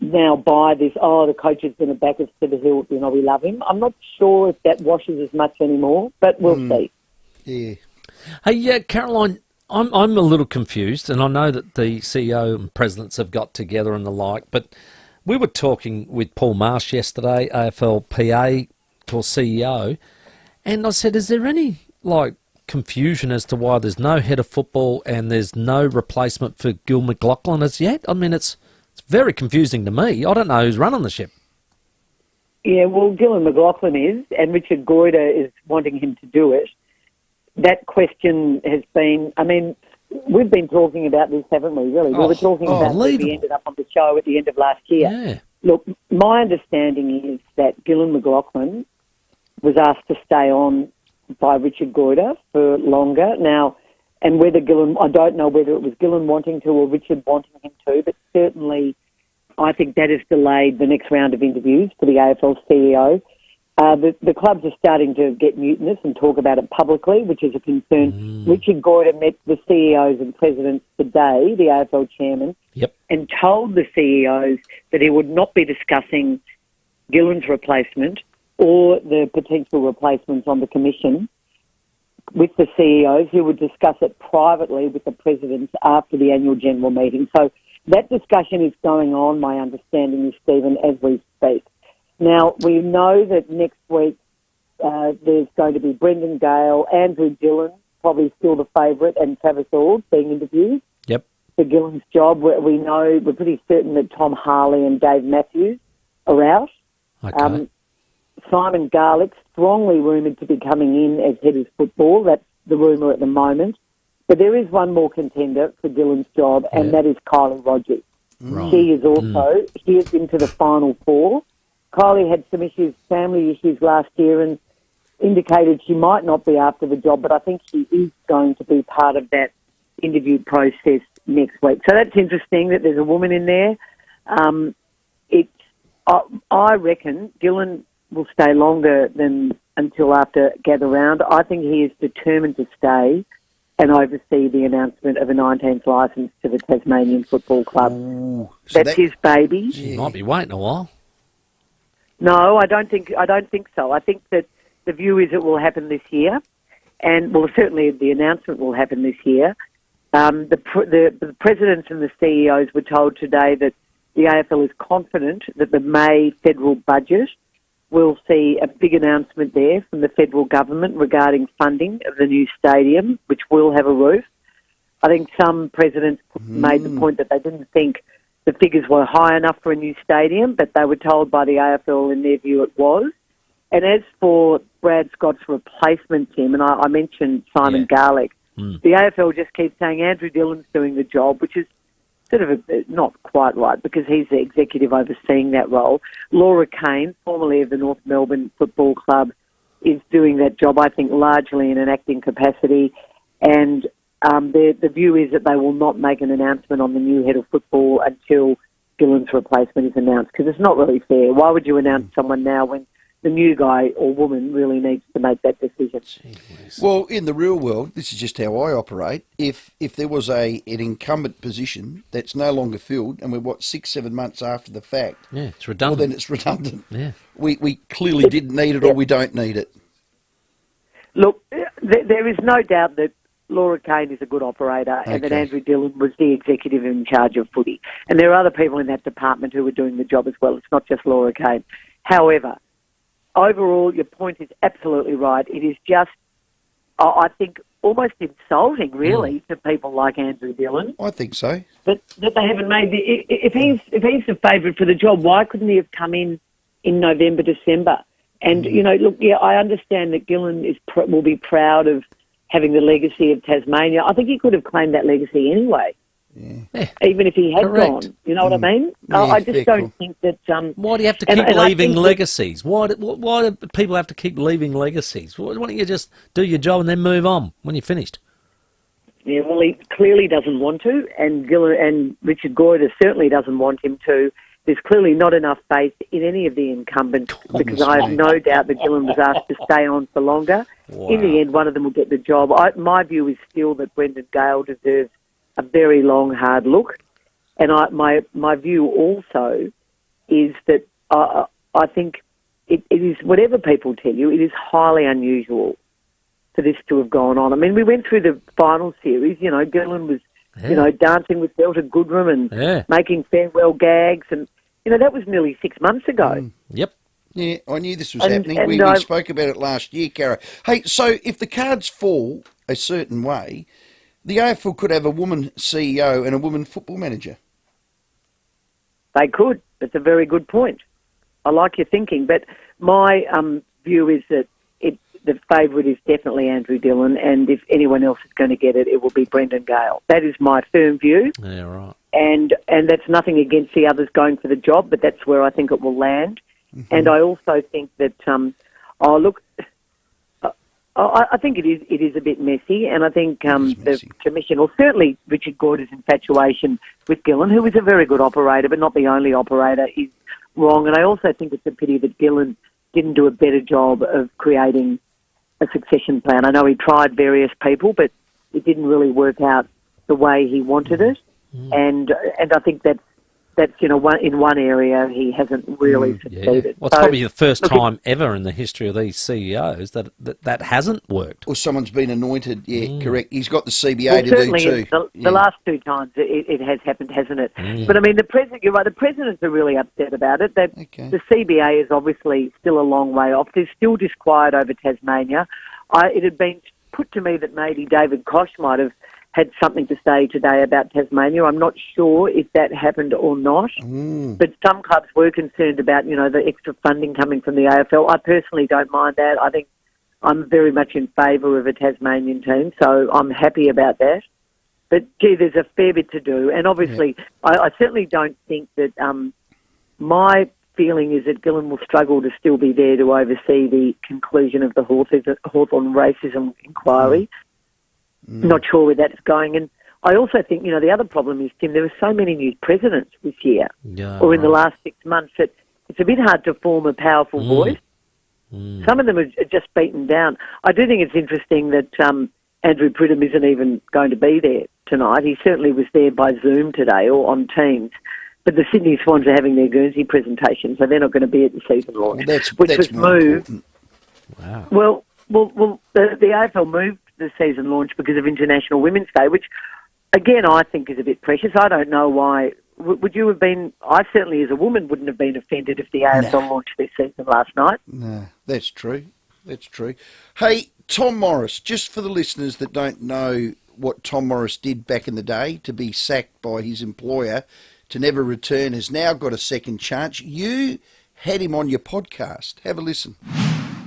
now buy this, the coach is going to back us to the hill, we love him. I'm not sure if that washes as much anymore, but we'll see. Yeah. Hey, Caroline, I'm a little confused, and I know that the CEO and presidents have got together and the like, but we were talking with Paul Marsh yesterday, AFLPA, or CEO, and I said, is there any, confusion as to why there's no head of football and there's no replacement for Gil McLachlan as yet? I mean, it's very confusing to me. I don't know who's running the ship. Yeah, well, Dylan McLaughlin is, and Richard Goyder is wanting him to do it. That question has been, we've been talking about this, haven't we, really? We were talking about it. We ended up on the show at the end of last year. Yeah. Look, my understanding is that Dylan McLaughlin was asked to stay on by Richard Goyder for longer. Now, and whether I don't know whether it was Gillen wanting to or Richard wanting him to, but certainly I think that has delayed the next round of interviews for the AFL CEO. The clubs are starting to get mutinous and talk about it publicly, which is a concern. Richard Goyder met the CEOs and presidents today, the AFL chairman, and told the CEOs that he would not be discussing Gillen's replacement or the potential replacements on the commission with the CEOs. He would discuss it privately with the presidents after the annual general meeting. So that discussion is going on, my understanding is, Stephen, as we speak. Now, we know that next week there's going to be Brendan Gale, Andrew Dillon, probably still the favourite, and Travis Ord being interviewed for Gillen's job. We know, we're pretty certain that Tom Harley and Dave Matthews are out. Okay. Simon Garlick, strongly rumoured to be coming in as head of football. That's the rumour at the moment. But there is one more contender for Gillen's job, and that is Kylie Rogers. Right. She is also, she is into the final four. Kylie had some issues, family issues last year, and indicated she might not be after the job, but I think she is going to be part of that interview process next week. So that's interesting that there's a woman in there. I reckon Gillen will stay longer than until after Gather Round. I think he is determined to stay and oversee the announcement of a 19th licence to the Tasmanian Football Club. That's his baby. He might be waiting a while. No, I don't think so. I think that the view is it will happen this year, and certainly the announcement will happen this year. The presidents and the CEOs were told today that the AFL is confident that the May federal budget will see a big announcement there from the federal government regarding funding of the new stadium, which will have a roof. I think some presidents made the point that they didn't think the figures were high enough for a new stadium, but they were told by the AFL, in their view, it was. And as for Brad Scott's replacement, Tim, and I mentioned Simon Garlick, the AFL just keeps saying Andrew Dillon's doing the job, which is sort of not quite right because he's the executive overseeing that role. Laura Kane, formerly of the North Melbourne Football Club, is doing that job, I think, largely in an acting capacity. And the view is that they will not make an announcement on the new head of football until Gillen's replacement is announced, because it's not really fair. Why would you announce someone now when the new guy or woman really needs to make that decision? Well, in the real world, this is just how I operate. If there was an incumbent position that's no longer filled, and we're 6-7 months after the fact, it's redundant. Well, then it's redundant. Yeah, we clearly didn't need it, or we don't need it. Look, there is no doubt that Laura Kane is a good operator, and that Andrew Dillon was the executive in charge of footy. And there are other people in that department who are doing the job as well. It's not just Laura Kane. However, overall, your point is absolutely right. It is just, I think, almost insulting, really, to people like Andrew Dillon. I think so. That they haven't made if he's the favourite for the job, why couldn't he have come in November, December? And look, I understand that Gillen will be proud of having the legacy of Tasmania. I think he could have claimed that legacy anyway. Yeah. Even if he had gone, you know what I mean? Yeah, I just don't think that. Why do you have to keep leaving legacies? Why do people have to keep leaving legacies? Why don't you just do your job and then move on when you're finished? Yeah, well, he clearly doesn't want to, and Richard Goyder certainly doesn't want him to. there's clearly not enough faith in any of the incumbents because I have no doubt that Gillen was asked to stay on for longer. Wow. In the end, one of them will get the job. My view is still that Brendan Gale deserves a very long, hard look. And my view also is that I think it is, whatever people tell you, it is highly unusual for this to have gone on. I mean, we went through the final series, Gillen was, dancing with Delta Goodrum and making farewell gags. And, that was nearly 6 months ago. Yep. Yeah, I knew this was happening. We spoke about it last year, Cara. Hey, so if the cards fall a certain way, the AFL could have a woman CEO and a woman football manager. They could. That's a very good point. I like your thinking. But my view is that the favourite is definitely Andrew Dillon, and if anyone else is going to get it, it will be Brendan Gale. That is my firm view. Yeah, right. And that's nothing against the others going for the job, but that's where I think it will land. Mm-hmm. And I also think that, I think it is a bit messy, and I think the Commission, or certainly Richard Gordon's infatuation with Gillen, who is a very good operator, but not the only operator, is wrong. And I also think it's a pity that Gillen didn't do a better job of creating a succession plan. I know he tried various people, but it didn't really work out the way he wanted it. And I think that's in one area he hasn't really succeeded. Yeah. Well, it's probably the first time ever in the history of these CEOs that hasn't worked. Or someone's been anointed. Yeah, correct. He's got the CBA to do too. The last two times it has happened, hasn't it? But I mean, the president. You're right. The presidents are really upset about it. The CBA is obviously still a long way off. There's still disquiet over Tasmania. It had been put to me that maybe David Koch might have had something to say today about Tasmania. I'm not sure if that happened or not, but some clubs were concerned about, the extra funding coming from the AFL. I personally don't mind that. I think I'm very much in favour of a Tasmanian team, so I'm happy about that. But, gee, there's a fair bit to do. And obviously, I certainly don't think that my feeling is that Gillen will struggle to still be there to oversee the conclusion of the Hawthorn racism inquiry. Not sure where that's going. And I also think, the other problem is, Tim, there were so many new presidents this year or in the last 6 months that it's a bit hard to form a powerful voice. Some of them are just beaten down. I do think it's interesting that Andrew Pridham isn't even going to be there tonight. He certainly was there by Zoom today or on Teams. But the Sydney Swans are having their Guernsey presentation, so they're not going to be at the season launch, which was moved. Wow. Well, the AFL moved the season launch because of International Women's Day, which, again, I think is a bit precious. I don't know why. Would you have been... I certainly, as a woman, wouldn't have been offended if the AFL launched their season last night. No, that's true. That's true. Hey, Tom Morris, just for the listeners that don't know what Tom Morris did back in the day, to be sacked by his employer, to never return, has now got a second chance. You had him on your podcast. Have a listen.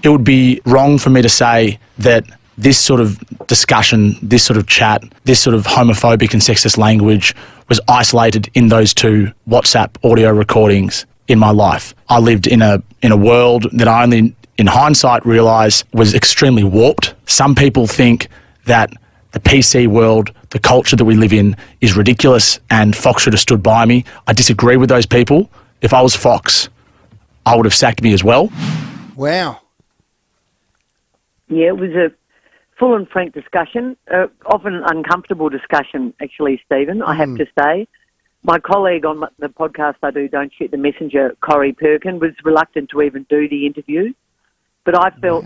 It would be wrong for me to say that this sort of discussion, this sort of chat, this sort of homophobic and sexist language was isolated in those two WhatsApp audio recordings in my life. I lived in a world that I only, in hindsight, realise was extremely warped. Some people think that the PC world, the culture that we live in, is ridiculous and Fox should have stood by me. I disagree with those people. If I was Fox, I would have sacked me as well. Wow. Yeah, it was a full and frank discussion, often uncomfortable discussion, actually, Stephen, I have to say. My colleague on the podcast I do, Don't Shoot the Messenger, Corey Perkin, was reluctant to even do the interview. But I felt,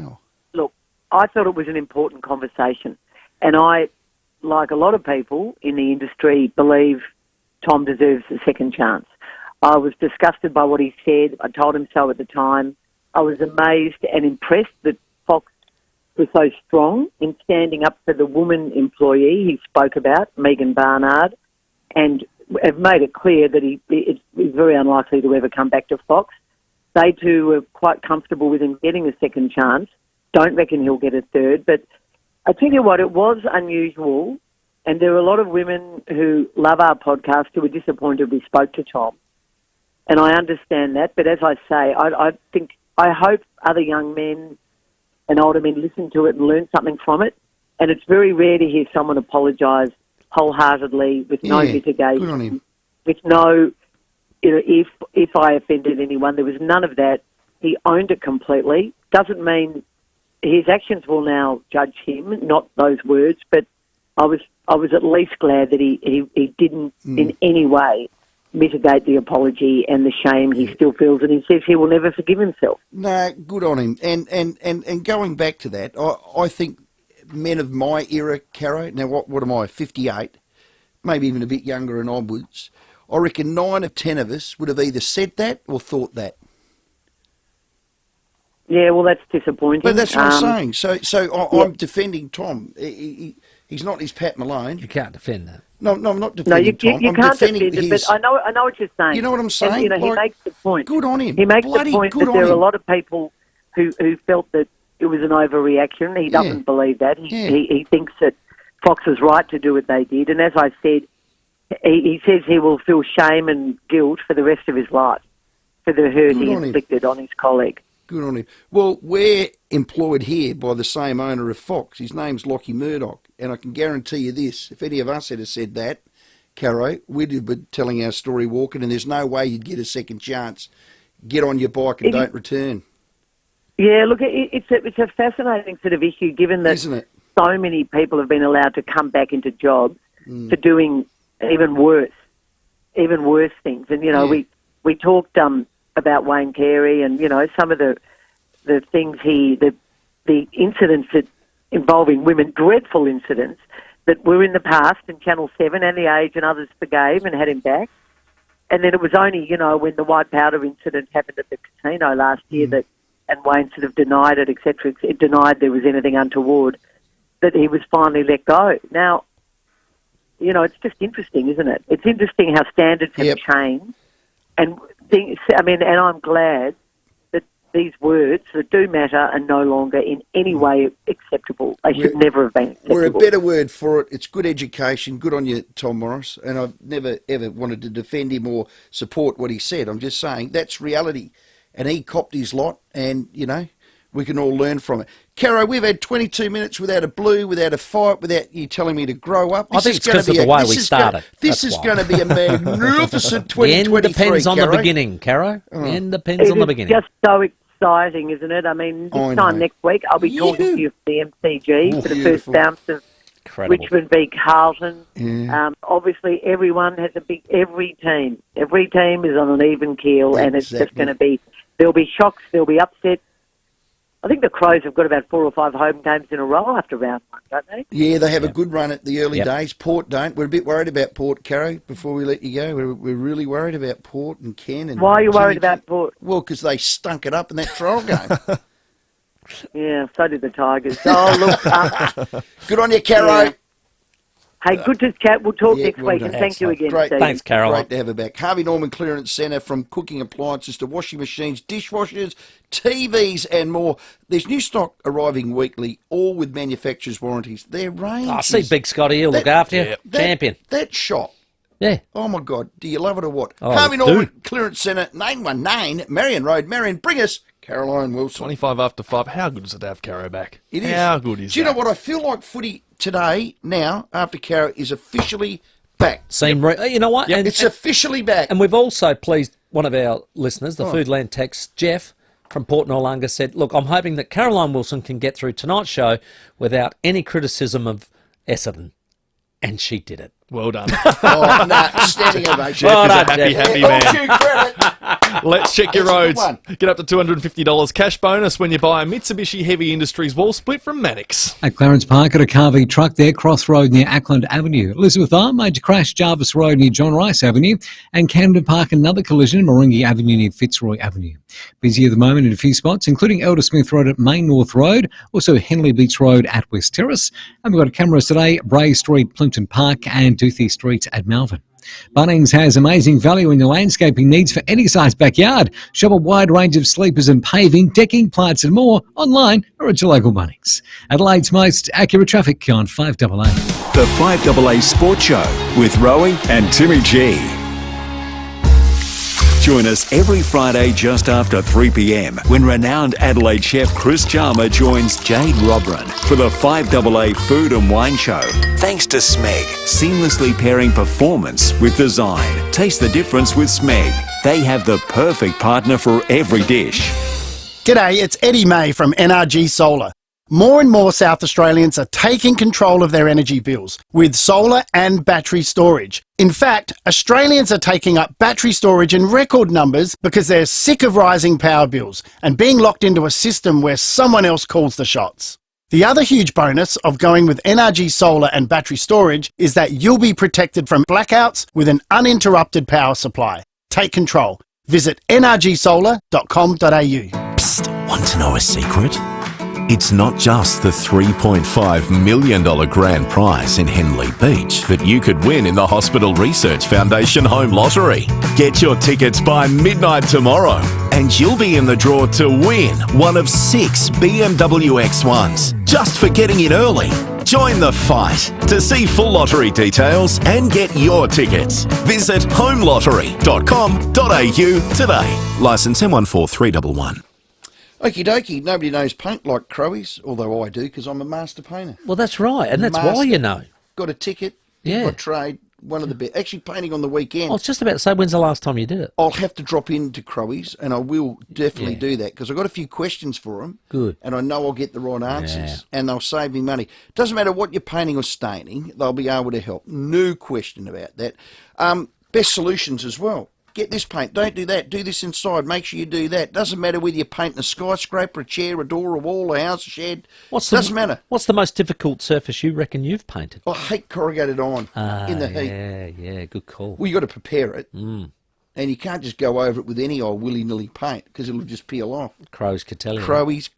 I thought it was an important conversation. And I, like a lot of people in the industry, believe Tom deserves a second chance. I was disgusted by what he said. I told him so at the time. I was amazed and impressed that Fox was so strong in standing up for the woman employee he spoke about, Megan Barnard, and have made it clear that it's very unlikely to ever come back to Fox. They too were quite comfortable with him getting a second chance. Don't reckon he'll get a third, but I tell you what, it was unusual, and there are a lot of women who love our podcast who were disappointed we spoke to Tom, and I understand that. But as I say, I hope other young men and older men listen to it and learn something from it. And it's very rare to hear someone apologise wholeheartedly with no mitigation, with no if I offended anyone. There was none of that. He owned it completely. Doesn't mean his actions will now judge him, not those words. But I was at least glad that he didn't in any way mitigate the apology and the shame he still feels, and he says he will never forgive himself. No, good on him. And going back to that, I think men of my era, Caro, now what am I, 58, maybe even a bit younger and onwards, I reckon 9 of 10 of us would have either said that or thought that. Yeah, well, that's disappointing. But that's what I'm saying. So I'm defending Tom. He's not his Pat Malone. You can't defend that. No, I'm not defending Tom. You I'm can't defending defend it, but I know what you're saying. You know what I'm saying? And, he makes the point. Good on him. He makes Bloody the point good that on there are a him. lot of people who felt that it was an overreaction. He doesn't believe that. He thinks that Fox was right to do what they did. And as I said, he says he will feel shame and guilt for the rest of his life for the hurt he inflicted on his colleague. Good on him. Well, we're employed here by the same owner of Fox. His name's Lockie Murdoch. And I can guarantee you this, if any of us had said that, Caro, we'd have been telling our story walking, and there's no way you'd get a second chance. Get on your bike and don't return. Yeah, look, it's a fascinating sort of issue, given that so many people have been allowed to come back into jobs for doing even worse things. And, we talked about Wayne Carey and, some of the things the incidents that involving women, dreadful incidents that were in the past, and Channel 7 and The Age and others forgave and had him back. And then it was only, when the white powder incident happened at the casino last year and Wayne sort of denied it, etc., denied there was anything untoward, that he was finally let go. Now, it's just interesting, isn't it? It's interesting how standards have changed. And and I'm glad that these words that do matter are no longer in any way acceptable. They should never have been acceptable. We're a better word for it. It's good education. Good on you, Tom Morris. And I've never, ever wanted to defend him or support what he said. I'm just saying that's reality. And he copped his lot, and, we can all learn from it. Caro, we've had 22 minutes without a blue, without a fight, without you telling me to grow up. I think it's because of the way we started. This is going to be a magnificent 2023, The end depends on the Caro. beginning, Caro. The end depends on the beginning. It's just so exciting, isn't it? I mean, this time next week, I'll be talking to you for the MCG for the first bounce of Richmond v Carlton. Yeah. Obviously, everyone has every team is on an even keel, and it's just going to be, there'll be shocks, there'll be upsets. I think the Crows have got about 4 or 5 home games in a row after round 1, don't they? Yeah, they have a good run at the early days. Port don't. We're a bit worried about Port, Caro, before we let you go. We're really worried about Port and Ken. And why are you worried about Port? Well, because they stunk it up in that trial game. Yeah, so did the Tigers. Oh, look. Good on you, Caro. Yeah. Hey, good to chat. We'll talk next week, and thank you again, Great. Steve. Thanks, Carol. Great to have her back. Harvey Norman Clearance Centre, from cooking appliances to washing machines, dishwashers, TVs and more. There's new stock arriving weekly, all with manufacturer's warranties. Their range. I see Big Scotty. He'll look after you. Champion. That shop. Yeah. Oh, my God. Do you love it or what? Oh, Harvey Norman Clearance Centre, 919 Marion Road. Marion, bring us Caroline Wilson. 25 after 5. How good is it to have Caro back? It is. How good is Do you know what? I feel like footy today, now, after Caro, is officially back. You know what? It's officially back. And we've also pleased one of our listeners, the Oh. Foodland text, Jeff from Port Noarlunga, said, look, I'm hoping that Caroline Wilson can get through tonight's show without any criticism of Essendon. And she did it. Well done. Standing ovation. Jeff is a happy man. Credit. Let's check your That's a roads. good Get up to $250 cash bonus when you buy a Mitsubishi Heavy Industries wall split from Mannix. At Clarence Park at a Carvey truck there, Crossroad near Ackland Avenue. Elizabeth Arm, major crash, Jarvis Road near John Rice Avenue. And Camden Park, another collision, Moringi Avenue near Fitzroy Avenue. Busy at the moment in a few spots, including Elder Smith Road at Main North Road, also Henley Beach Road at West Terrace. And we've got cameras today, Bray Street, Plimpton Park and Doothie Street at Malvern. Bunnings has amazing value in your landscaping needs for any size backyard. Shop a wide range of sleepers and paving, decking, plants and more online or at your local Bunnings. Adelaide's most accurate traffic on 5AA. The 5AA Sports Show with Rowey and Timmy G. Join us every Friday just after 3 p.m. when renowned Adelaide chef Chris Chalmer joins Jade Robran for the 5AA Food and Wine Show. Thanks to Smeg, seamlessly pairing performance with design. Taste the difference with Smeg. They have the perfect partner for every dish. G'day, it's Eddie May from NRG Solar. More and more South Australians are taking control of their energy bills with solar and battery storage. In fact, Australians are taking up battery storage in record numbers because they're sick of rising power bills and being locked into a system where someone else calls the shots. The other huge bonus of going with NRG Solar and battery storage is that you'll be protected from blackouts with an uninterrupted power supply. Take control. Visit nrgsolar.com.au. Psst, want to know a secret? It's not just the $3.5 million grand prize in Henley Beach that you could win in the Hospital Research Foundation Home Lottery. Get your tickets by midnight tomorrow and you'll be in the draw to win one of 6 BMW X1s just for getting in early. Join the fight. To see full lottery details and get your tickets, visit homelottery.com.au today. Licence M14311. Okie dokie, nobody knows paint like Crowies, although I do because I'm a master painter. Well, that's right, and that's why you know. Got a ticket, Yeah. got trade, one of the best. Actually painting on the weekend. I was just about to say, when's the last time you did it? I'll have to drop into Crowies and I will definitely do that because I've got a few questions for them. Good. And I know I'll get the right answers and they'll save me money. Doesn't matter what you're painting or staining, they'll be able to help. No question about that. Best solutions as well. Get this paint, don't do that, do this inside, make sure you do that. Doesn't matter whether you're painting a skyscraper, a chair, a door, a wall, a house, a shed. Doesn't matter. What's the most difficult surface you reckon you've painted? I hate corrugated iron in the heat. Yeah, good call. Well, you've got to prepare it. And you can't just go over it with any old willy-nilly paint because it'll just peel off. Crows could tell you. Crowies.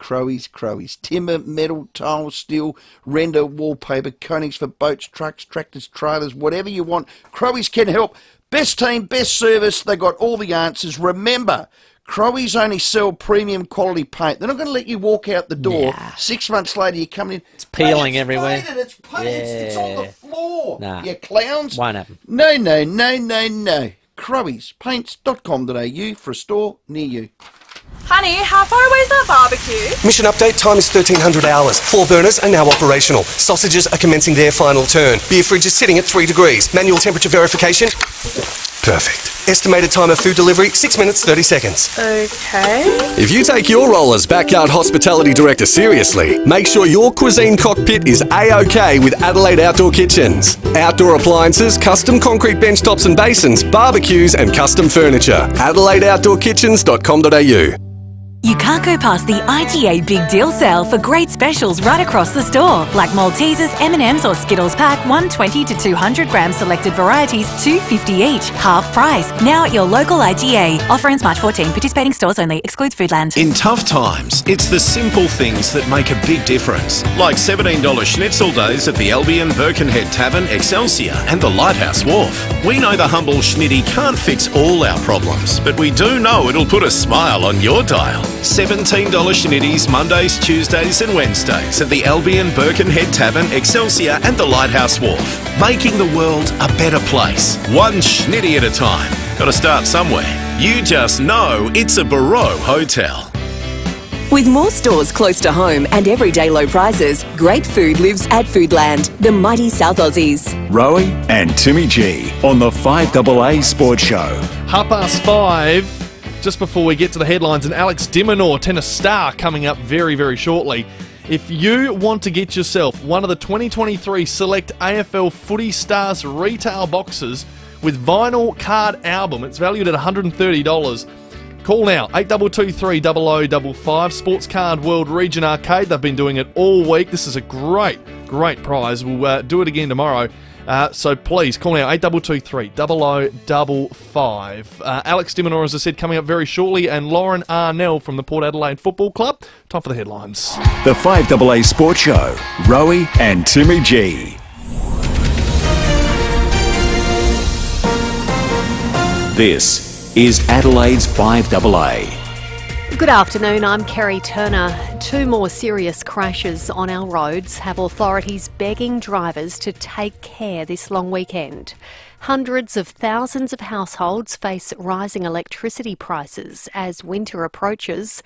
Timber, metal, tile, steel, render, wallpaper, coatings for boats, trucks, tractors, trailers, whatever you want. Crowies can help. Best team, best service, they got all the answers. Remember, Crowies only sell premium quality paint. They're not going to let you walk out the door. 6 months later, you're coming in. It's peeling everywhere. It's painted, it's on the floor. Nah. You clowns. Won't happen. No. Crowiespaints.com.au for a store near you. Honey, how far away is that barbecue? Mission update, time is 1300 hours. 4 burners are now operational. Sausages are commencing their final turn. Beer fridge is sitting at 3 degrees. Manual temperature verification. Perfect. Estimated time of food delivery, 6 minutes, 30 seconds. Okay. If you take your role as Backyard Hospitality Director seriously, make sure your cuisine cockpit is A-OK with Adelaide Outdoor Kitchens. Outdoor appliances, custom concrete bench tops and basins, barbecues and custom furniture. AdelaideOutdoorKitchens.com.au. You can't go past the IGA Big Deal Sale for great specials right across the store, like Maltesers, M&Ms or Skittles pack, 120 to 200 gram selected varieties, $2.50 each, half price. Now at your local IGA. Offer ends March 14. Participating stores only. Excludes Foodland. In tough times, it's the simple things that make a big difference. Like $17 schnitzel days at the Albion Birkenhead Tavern, Excelsior and the Lighthouse Wharf. We know the humble schnitty can't fix all our problems, but we do know it'll put a smile on your dial. $17 schnitties Mondays, Tuesdays and Wednesdays at the Albion Birkenhead Tavern, Excelsior and the Lighthouse Wharf. Making the world a better place. One schnitty at a time. Got to start somewhere. You just know it's a Barreau hotel. With more stores close to home and everyday low prices, great food lives at Foodland, the mighty South Aussies. Rowey and Timmy G on the 5AA Sports Show. 5:30. Just before we get to the headlines, and Alex Dimonor, tennis star, coming up very, very shortly. If you want to get yourself one of the 2023 Select AFL Footy Stars retail boxes with vinyl card album, it's valued at $130. Call now, 8223 0055, Sports Card World Region Arcade. They've been doing it all week. This is a great prize. We'll do it again tomorrow. So please, call now, 8223 0055. Alex Dimonor, as I said, coming up very shortly, and Lauren Arnell from the Port Adelaide Football Club. Time for the headlines. The 5AA Sports Show, Rowey and Timmy G. This is Adelaide's 5AA. Good afternoon, I'm Kerry Turner. 2 more serious crashes on our roads have authorities begging drivers to take care this long weekend. Hundreds of thousands of households face rising electricity prices as winter approaches.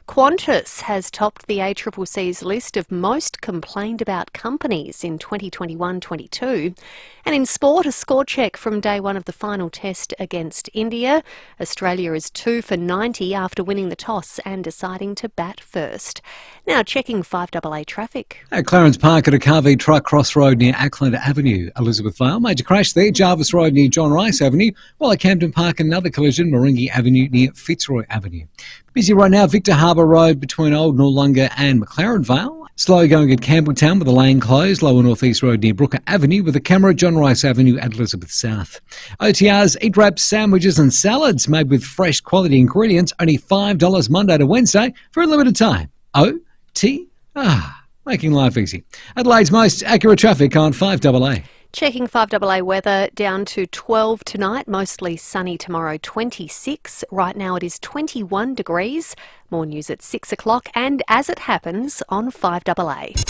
Qantas has topped the ACCC's list of most complained about companies in 2021-22. And in sport, a score check from day one of the final test against India. Australia is 2 for 90 after winning the toss and deciding to bat first. Now checking 5AA traffic. At Clarence Park at a car v truck crossroad near Ackland Avenue, Elizabeth Vale. Major crash there. Jarvis Road near John Rice Avenue, while at Camden Park another collision, Moringi Avenue near Fitzroy Avenue. Busy right now, Victor Harbour Road between Old Noarlunga and McLaren Vale. Slow going at Campbelltown with the lane closed. Lower North East Road near Brooker Avenue with a camera at John Rice Avenue at Elizabeth South. OTRs, eat wraps, sandwiches and salads made with fresh quality ingredients. Only $5 Monday to Wednesday for a limited time. OTR. Making life easy. Adelaide's most accurate traffic on 5AA. Checking 5AA weather, down to 12 tonight, mostly sunny tomorrow, 26. Right now it is 21 degrees. More news at 6 o'clock and as it happens on 5AA.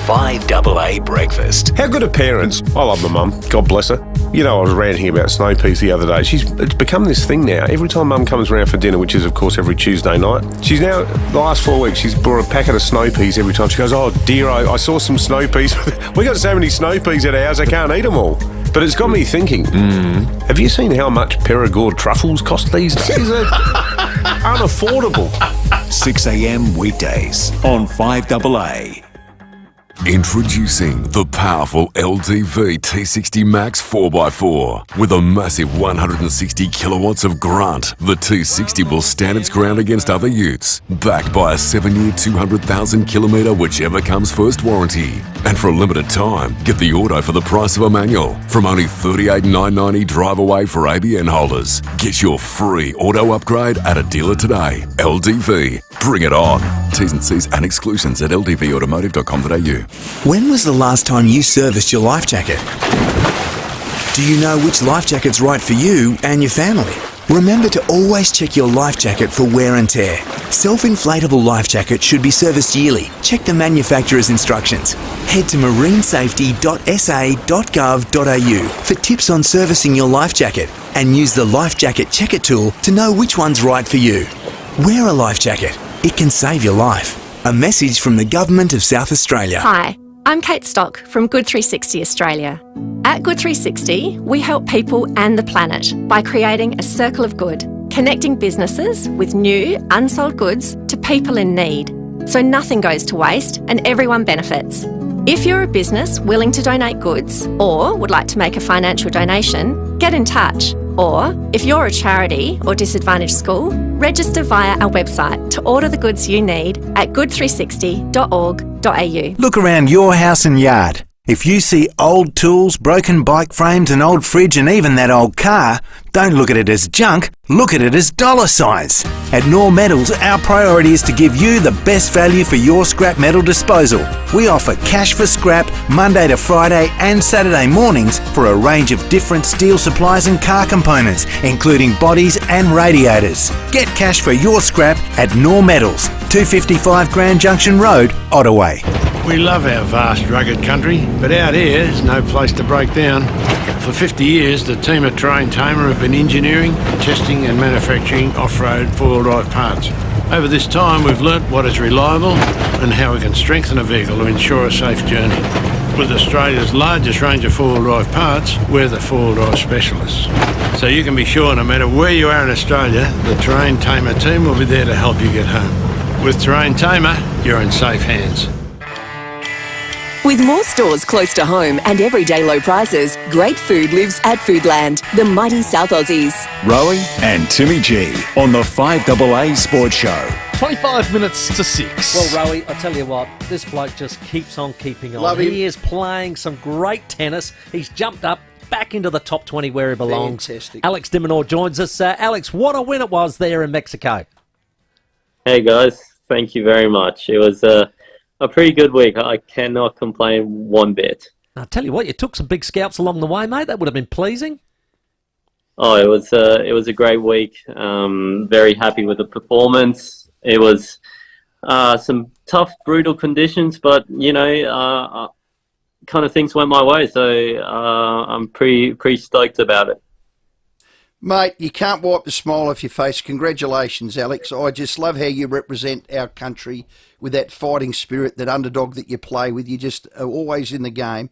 5AA Breakfast. How good are parents? I love my mum. God bless her. You know, I was ranting about snow peas the other day. It's become this thing now. Every time mum comes around for dinner, which is, of course, every Tuesday night, she's now, the last 4 weeks, she's brought a packet of snow peas every time. She goes, oh, dear, I saw some snow peas. We got so many snow peas at our house, I can't eat them all. But it's got me thinking, have you seen how much Perigord truffles cost these days? They're unaffordable. 6 a.m. weekdays on 5AA. Introducing the powerful LDV T60 Max 4x4. With a massive 160 kilowatts of grunt, the T60 will stand its ground against other utes. Backed by a 7-year, 200,000 kilometre whichever comes first warranty. And for a limited time, get the auto for the price of a manual. From only $38,990 drive away for ABN holders. Get your free auto upgrade at a dealer today. LDV. Bring it on. T's and C's and exclusions at ldvautomotive.com.au. When was the last time you serviced your life jacket? Do you know which life jacket's right for you and your family? Remember to always check your life jacket for wear and tear. Self-inflatable life jackets should be serviced yearly. Check the manufacturer's instructions. Head to marinesafety.sa.gov.au for tips on servicing your life jacket and use the Life Jacket Checker tool to know which one's right for you. Wear a life jacket. It can save your life. A message from the Government of South Australia. Hi, I'm Kate Stock from Good 360 Australia. At Good 360, we help people and the planet by creating a circle of good, connecting businesses with new, unsold goods to people in need, so nothing goes to waste and everyone benefits. If you're a business willing to donate goods or would like to make a financial donation, get in touch. Or, if you're a charity or disadvantaged school, register via our website to order the goods you need at good360.org.au. Look around your house and yard. If you see old tools, broken bike frames, an old fridge and even that old car, don't look at it as junk, look at it as dollar signs. At Nor Metals, our priority is to give you the best value for your scrap metal disposal. We offer cash for scrap Monday to Friday and Saturday mornings for a range of different steel supplies and car components, including bodies and radiators. Get cash for your scrap at Nor Metals, 255 Grand Junction Road, Ottaway. We love our vast, rugged country, but out here is no place to break down. For 50 years, the team at Terrain Tamer have been engineering, testing and manufacturing off-road four-wheel drive parts. Over this time, we've learnt what is reliable and how we can strengthen a vehicle to ensure a safe journey. With Australia's largest range of four-wheel drive parts, we're the four-wheel drive specialists. So you can be sure no matter where you are in Australia, the Terrain Tamer team will be there to help you get home. With Terrain Tamer, you're in safe hands. With more stores close to home and everyday low prices, great food lives at Foodland, the mighty South Aussies. Rowey and Timmy G on the 5AA Sports Show. 25 minutes to 6. Well, Rowey, I tell you what, this bloke just keeps on keeping on. Love him. He is playing some great tennis. He's jumped up back into the top 20 where he belongs. Fantastic. Alex Diminor joins us. Alex, what a win it was there in Mexico. Hey, guys. Thank you very much. It was a pretty good week. I cannot complain one bit. I tell you what, you took some big scalps along the way, mate. That would have been pleasing. Oh, it was a great week. Very happy with the performance. It was some tough, brutal conditions, but you know, kind of things went my way. So I'm pretty stoked about it. Mate, you can't wipe the smile off your face. Congratulations, Alex. I just love how you represent our country with that fighting spirit, that underdog that you play with. You just are always in the game.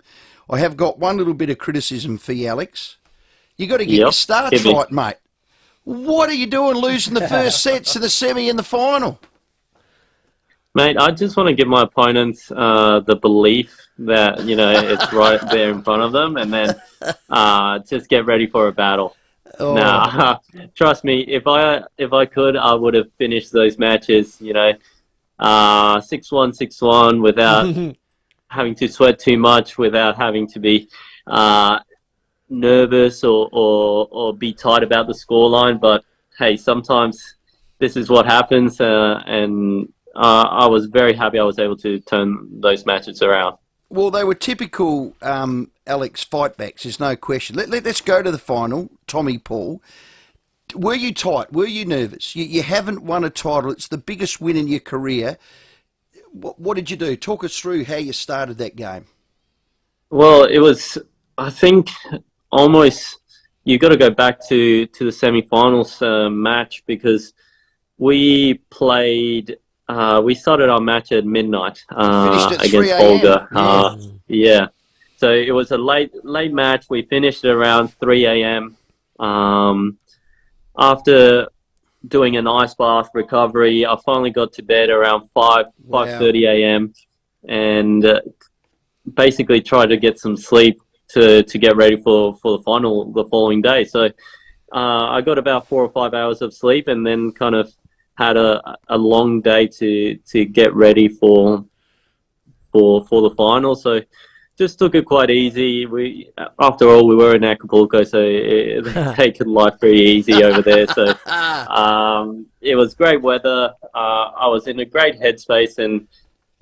I have got one little bit of criticism for you, Alex. You got to get your starts right, mate. What are you doing losing the first sets of the semi and the final? Mate, I just want to give my opponents the belief that, it's right there in front of them, and then just get ready for a battle. Oh. Nah, trust me, if I could, I would have finished those matches, 6-1, 6-1 without having to sweat too much, without having to be nervous or be tight about the scoreline. But hey, sometimes this is what happens, and I was very happy I was able to turn those matches around. Well, they were typical Alex fightbacks, there's no question. Let's go to the final, Tommy Paul. Were you tight? Were you nervous? You haven't won a title. It's the biggest win in your career. What did you do? Talk us through how you started that game. Well, it was, I think, almost, you got to go back to the semi-finals match, because we played... we started our match at midnight against Volga. Yeah. So it was a late match. We finished at around 3 a.m. After doing an ice bath recovery, I finally got to bed around 5:30 a.m. and basically tried to get some sleep to get ready for the final the following day. So I got about 4 or 5 hours of sleep, and then kind of had a long day to get ready for the final. So just took it quite easy. After all, we were in Acapulco, so they taken life pretty easy over there. So it was great weather. I was in a great headspace, and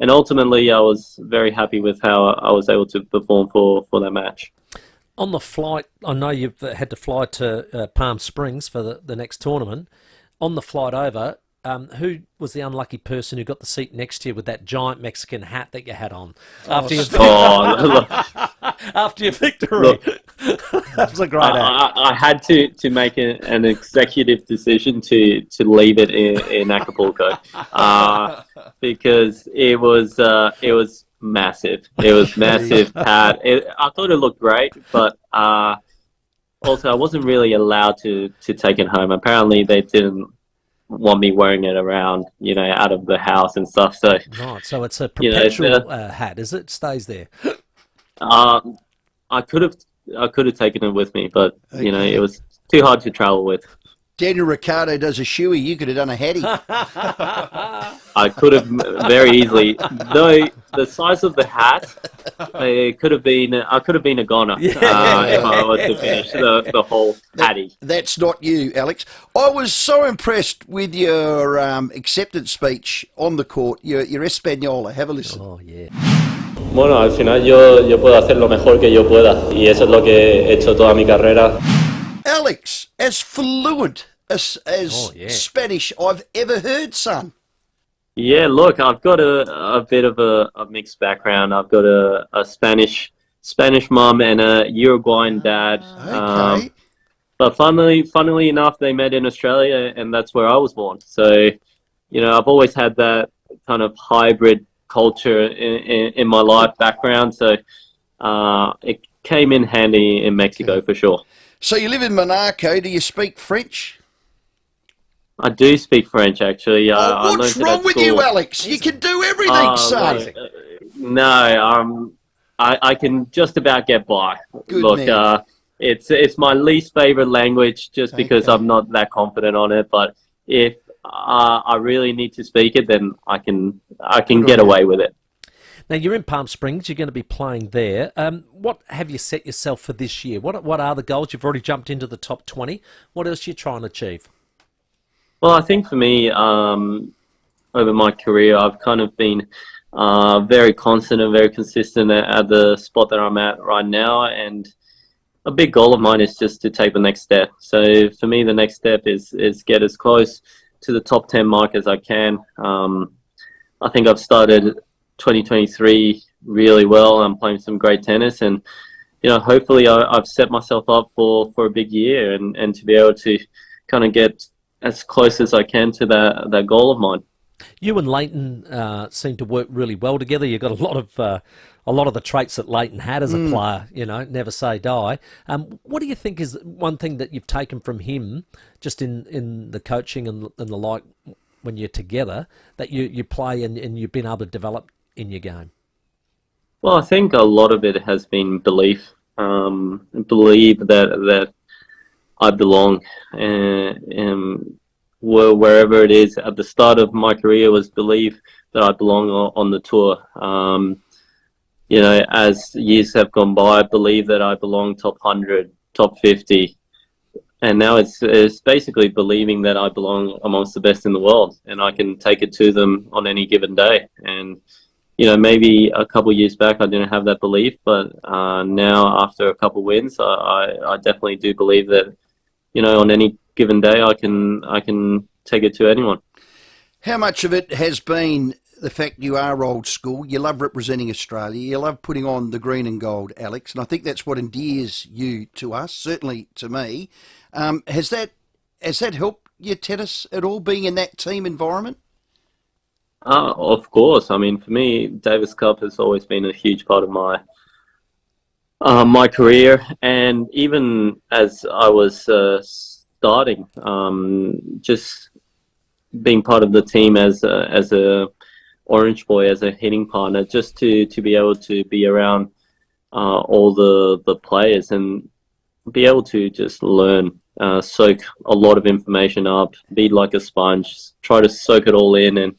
ultimately I was very happy with how I was able to perform for that match. On the flight, I know you've had to fly to Palm Springs for the next tournament. On the flight over, who was the unlucky person who got the seat next to you with that giant Mexican hat that you had on after your victory? Look, that was a great hat. I had to make an executive decision to leave it in Acapulco because it was massive. It was massive hat. I thought it looked great, but also I wasn't really allowed to take it home. Apparently they didn't want me wearing it around, out of the house and stuff. So right, so it's a perpetual hat, is it? Stays there. I could have taken it with me, but it was too hard to travel with. Daniel Ricciardo does a shoey. You could have done a hattie. I could have very easily, though the size of the hat, I could have been a goner if I was to finish the whole hattie. That's not you, Alex. I was so impressed with your acceptance speech on the court, your Española. Have a listen. Oh, yeah. Bueno, al final yo puedo hacer lo mejor que yo pueda, y eso es lo que he hecho toda mi carrera. Alex, as fluent as Spanish I've ever heard, son. Yeah, look, I've got a bit of a mixed background. I've got a Spanish mum and a Uruguayan dad. Okay. But funnily enough, they met in Australia, and that's where I was born. So, I've always had that kind of hybrid culture in my life background. So it came in handy in Mexico for sure. So you live in Monaco. Do you speak French? I do speak French, actually. What's wrong with you, Alex? You can do everything, son. No, I can just about get by. Good Look, man. It's my least favorite language just because I'm not that confident on it. But if I really need to speak it, then I can get away with it. Now, you're in Palm Springs. You're going to be playing there. What have you set yourself for this year? What are the goals? You've already jumped into the top 20. What else are you trying to achieve? Well, I think for me, over my career, I've kind of been very constant and very consistent at the spot that I'm at right now. And a big goal of mine is just to take the next step. So for me, the next step is get as close to the top 10 mark as I can. I think I've started 2023 really well. I'm playing some great tennis, and hopefully I've set myself up for a big year and to be able to kind of get as close as I can to that goal of mine. You and Leighton seem to work really well together. You've got a lot of the traits that Leighton had as a player. Never say die. What do you think is one thing that you've taken from him, just in the coaching and the like, when you're together, that you play and you've been able to develop in your game? Well, I think a lot of it has been belief. Believe that I belong, and wherever it is. At the start of my career, was believe that I belong on the tour. As years have gone by, I believe that I belong top 100, top 50, and now it's basically believing that I belong amongst the best in the world, and I can take it to them on any given day. And maybe a couple of years back I didn't have that belief, but now after a couple of wins, I definitely do believe that on any given day I can take it to anyone. How much of it has been the fact you are old school, you love representing Australia, you love putting on the green and gold, Alex, and I think that's what endears you to us, certainly to me. Has that helped your tennis at all, being in that team environment? Of course. I mean, for me, Davis Cup has always been a huge part of my career, and even as I was starting, just being part of the team as a Orange boy, as a hitting partner, just to be able to be around all the players and be able to just learn, soak a lot of information up, be like a sponge, try to soak it all in. And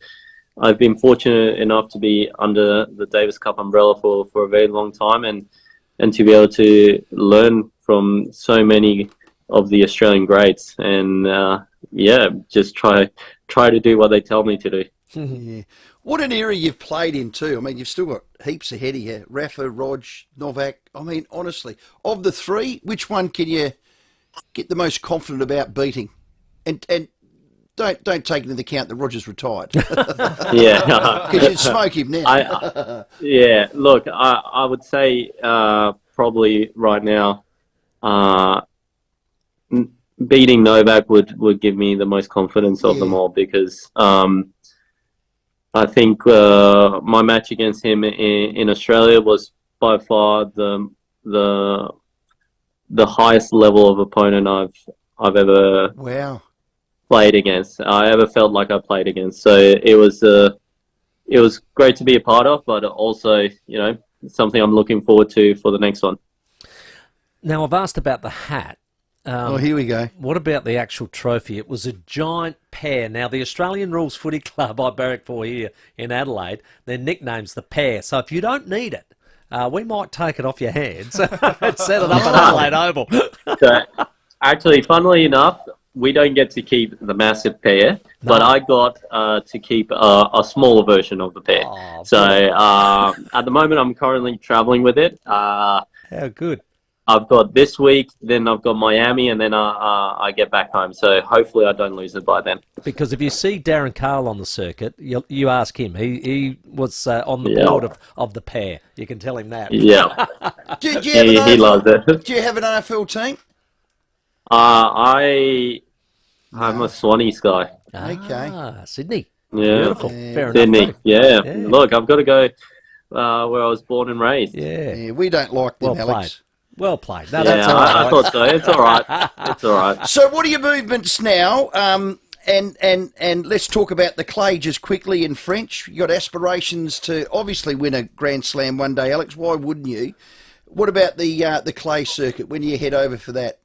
I've been fortunate enough to be under the Davis Cup umbrella for a very long time, and to be able to learn from so many of the Australian greats, and just try to do what they tell me to do. Yeah. What an era you've played in too. I mean, you've still got heaps ahead of you. Rafa, Rog, Novak. I mean, honestly, of the three, which one can you get the most confident about beating? And don't take into account that Roger's retired. Yeah, because you'd smoke him now. Look, I would say probably right now, beating Novak would give me the most confidence of them all, because I think my match against him in Australia was by far the highest level of opponent I've ever played against. I ever felt like I played against. So it was great to be a part of, but also something I'm looking forward to for the next one. Now, I've asked about the hat. Here we go. What about the actual trophy? It was a giant pear. Now, the Australian Rules Footy Club I barrack for here in Adelaide, their nickname's the Pear. So if you don't need it, we might take it off your hands and set it up at Adelaide Oval. So, actually, funnily enough, we don't get to keep the massive pear, but I got to keep a smaller version of the pear. At the moment, I'm currently traveling with it. How good. I've got this week, then I've got Miami, and then I get back home. So hopefully I don't lose it by then. Because if you see Darren Carl on the circuit, you ask him. He was on the board of the pair. You can tell him that. Yeah. He loves it. Do you have an AFL team? I'm a Swannies guy. Okay. Sydney. Yeah. Beautiful. Fair Sydney. enough. Yeah. Look, I've got to go where I was born and raised. Yeah, we don't like them, Alex. Well played. No, yeah, that's all right. I thought so. It's all right. It's all right. So what are your movements now? And let's talk about the clay just quickly in French. You got aspirations to obviously win a Grand Slam one day, Alex. Why wouldn't you? What about the clay circuit? When do you head over for that?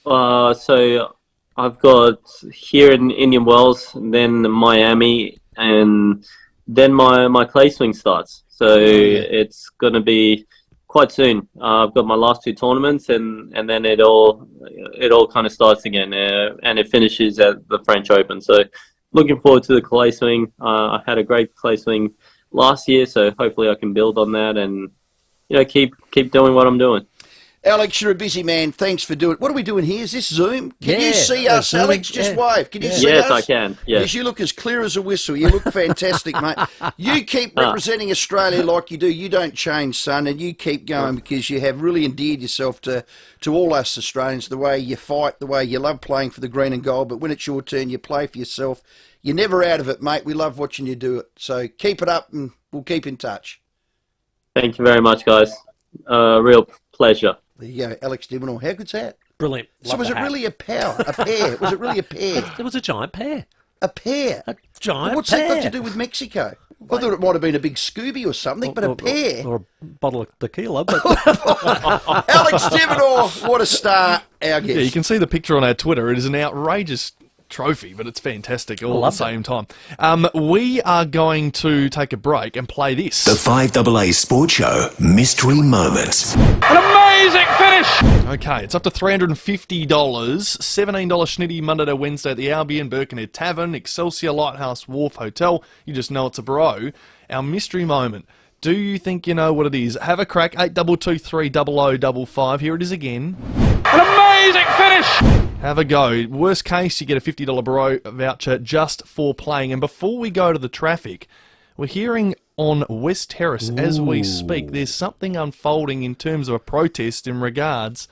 So I've got here in Indian Wells, then Miami, and then my clay swing starts. So it's going to be quite soon. I've got my last two tournaments, and then it all kind of starts again, and it finishes at the French Open. So looking forward to the clay swing. I had a great clay swing last year, so hopefully I can build on that and keep doing what I'm doing. Alex, you're a busy man. Thanks for doing it. What are we doing here? Is this Zoom? Can you see us, Zooming. Alex? Just wave. Can you see Yes, us? I can. Yes. Because you look as clear as a whistle. You look fantastic, mate. You keep representing Australia like you do. You don't change, son, and you keep going because you have really endeared yourself to all us Australians, the way you fight, the way you love playing for the green and gold, but when it's your turn, you play for yourself. You're never out of it, mate. We love watching you do it. So keep it up, and we'll keep in touch. Thank you very much, guys. Real pleasure. There you go, Alex Dimmonor. How good's that? Brilliant. So was it really a pair? Was it really a pair? It was a giant pear. A pear? A giant But what's pear. that got to do with Mexico? I thought it might have been a big Scooby or something, but a pear. Or a bottle of tequila. But Alex Dimmonor, what a star, our guest. Yeah, you can see the picture on our Twitter. It is an outrageous trophy, but it's fantastic all at the same time. We are going to take a break and play this. The 5AA Sports Show Mystery Moments. An amazing finish! Okay, it's up to $350. $17 schnitty Monday to Wednesday at the Albion Birkenhead Tavern, Excelsior Lighthouse Wharf Hotel. You just know it's a bro. Our mystery moment. Do you think you know what it is? Have a crack. 82230055. Here it is again. An amazing finish! Have a go. Worst case, you get a $50 bro voucher just for playing. And before we go to the traffic, we're hearing on West Terrace as we speak, there's something unfolding in terms of a protest in regards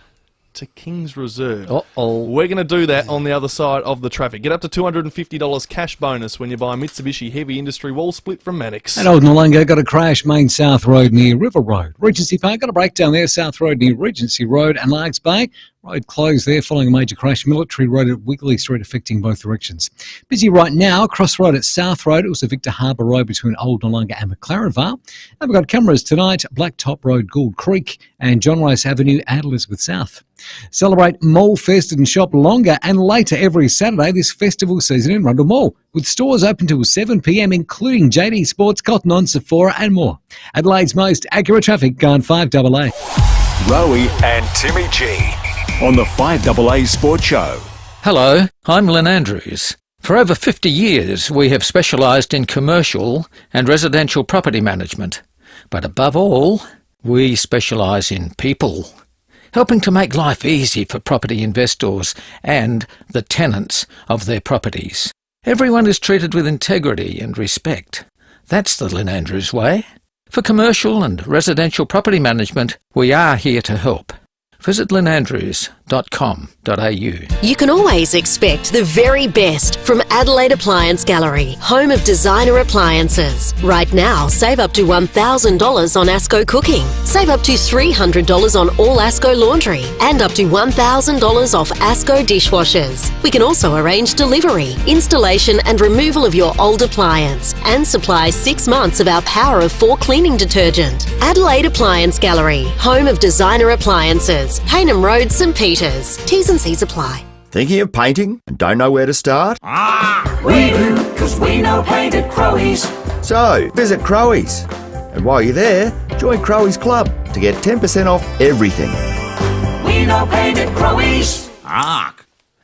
to King's Reserve. Uh-oh. We're going to do that on the other side of the traffic. Get up to $250 cash bonus when you buy a Mitsubishi Heavy Industry wall split from Mannix. At Old Noongar, got a crash, Main South Road near River Road. Regency Park, got a breakdown there, South Road near Regency Road and Largs Bay. Road closed there following a major crash. Military Road at Wigley Street affecting both directions. Busy right now, Cross Road at South Road. It was a Victor Harbour Road between Old Noongar and McLaren Vale. And we've got cameras tonight, Blacktop Road, Gould Creek and John Rice Avenue at Elizabeth South. Celebrate Mall Fest and shop longer and later every Saturday this festival season in Rundle Mall, with stores open till 7 p.m, including JD Sports, Cotton On, Sephora and more. Adelaide's most accurate traffic on 5AA. Rowey and Timmy G on the 5AA Sports Show. Hello, I'm Lynn Andrews. For over 50 years, we have specialised in commercial and residential property management. But above all, we specialise in people, helping to make life easy for property investors and the tenants of their properties. Everyone is treated with integrity and respect. That's the Lynn Andrews way. For commercial and residential property management, we are here to help. Visit lynnandrews.com.au. You can always expect the very best from Adelaide Appliance Gallery, home of designer appliances. Right now, save up to $1,000 on Asco cooking. Save up to $300 on all Asco laundry and up to $1,000 off Asco dishwashers. We can also arrange delivery, installation and removal of your old appliance and supply 6 months of our Power of 4 cleaning detergent. Adelaide Appliance Gallery, home of designer appliances. Payneham Road, St Peters. T's and C's apply. Thinking of painting and don't know where to start? We do, because we know paint at Crowey's. So, visit Crowey's. And while you're there, join Crowey's Club to get 10% off everything. We know paint at Crowey's.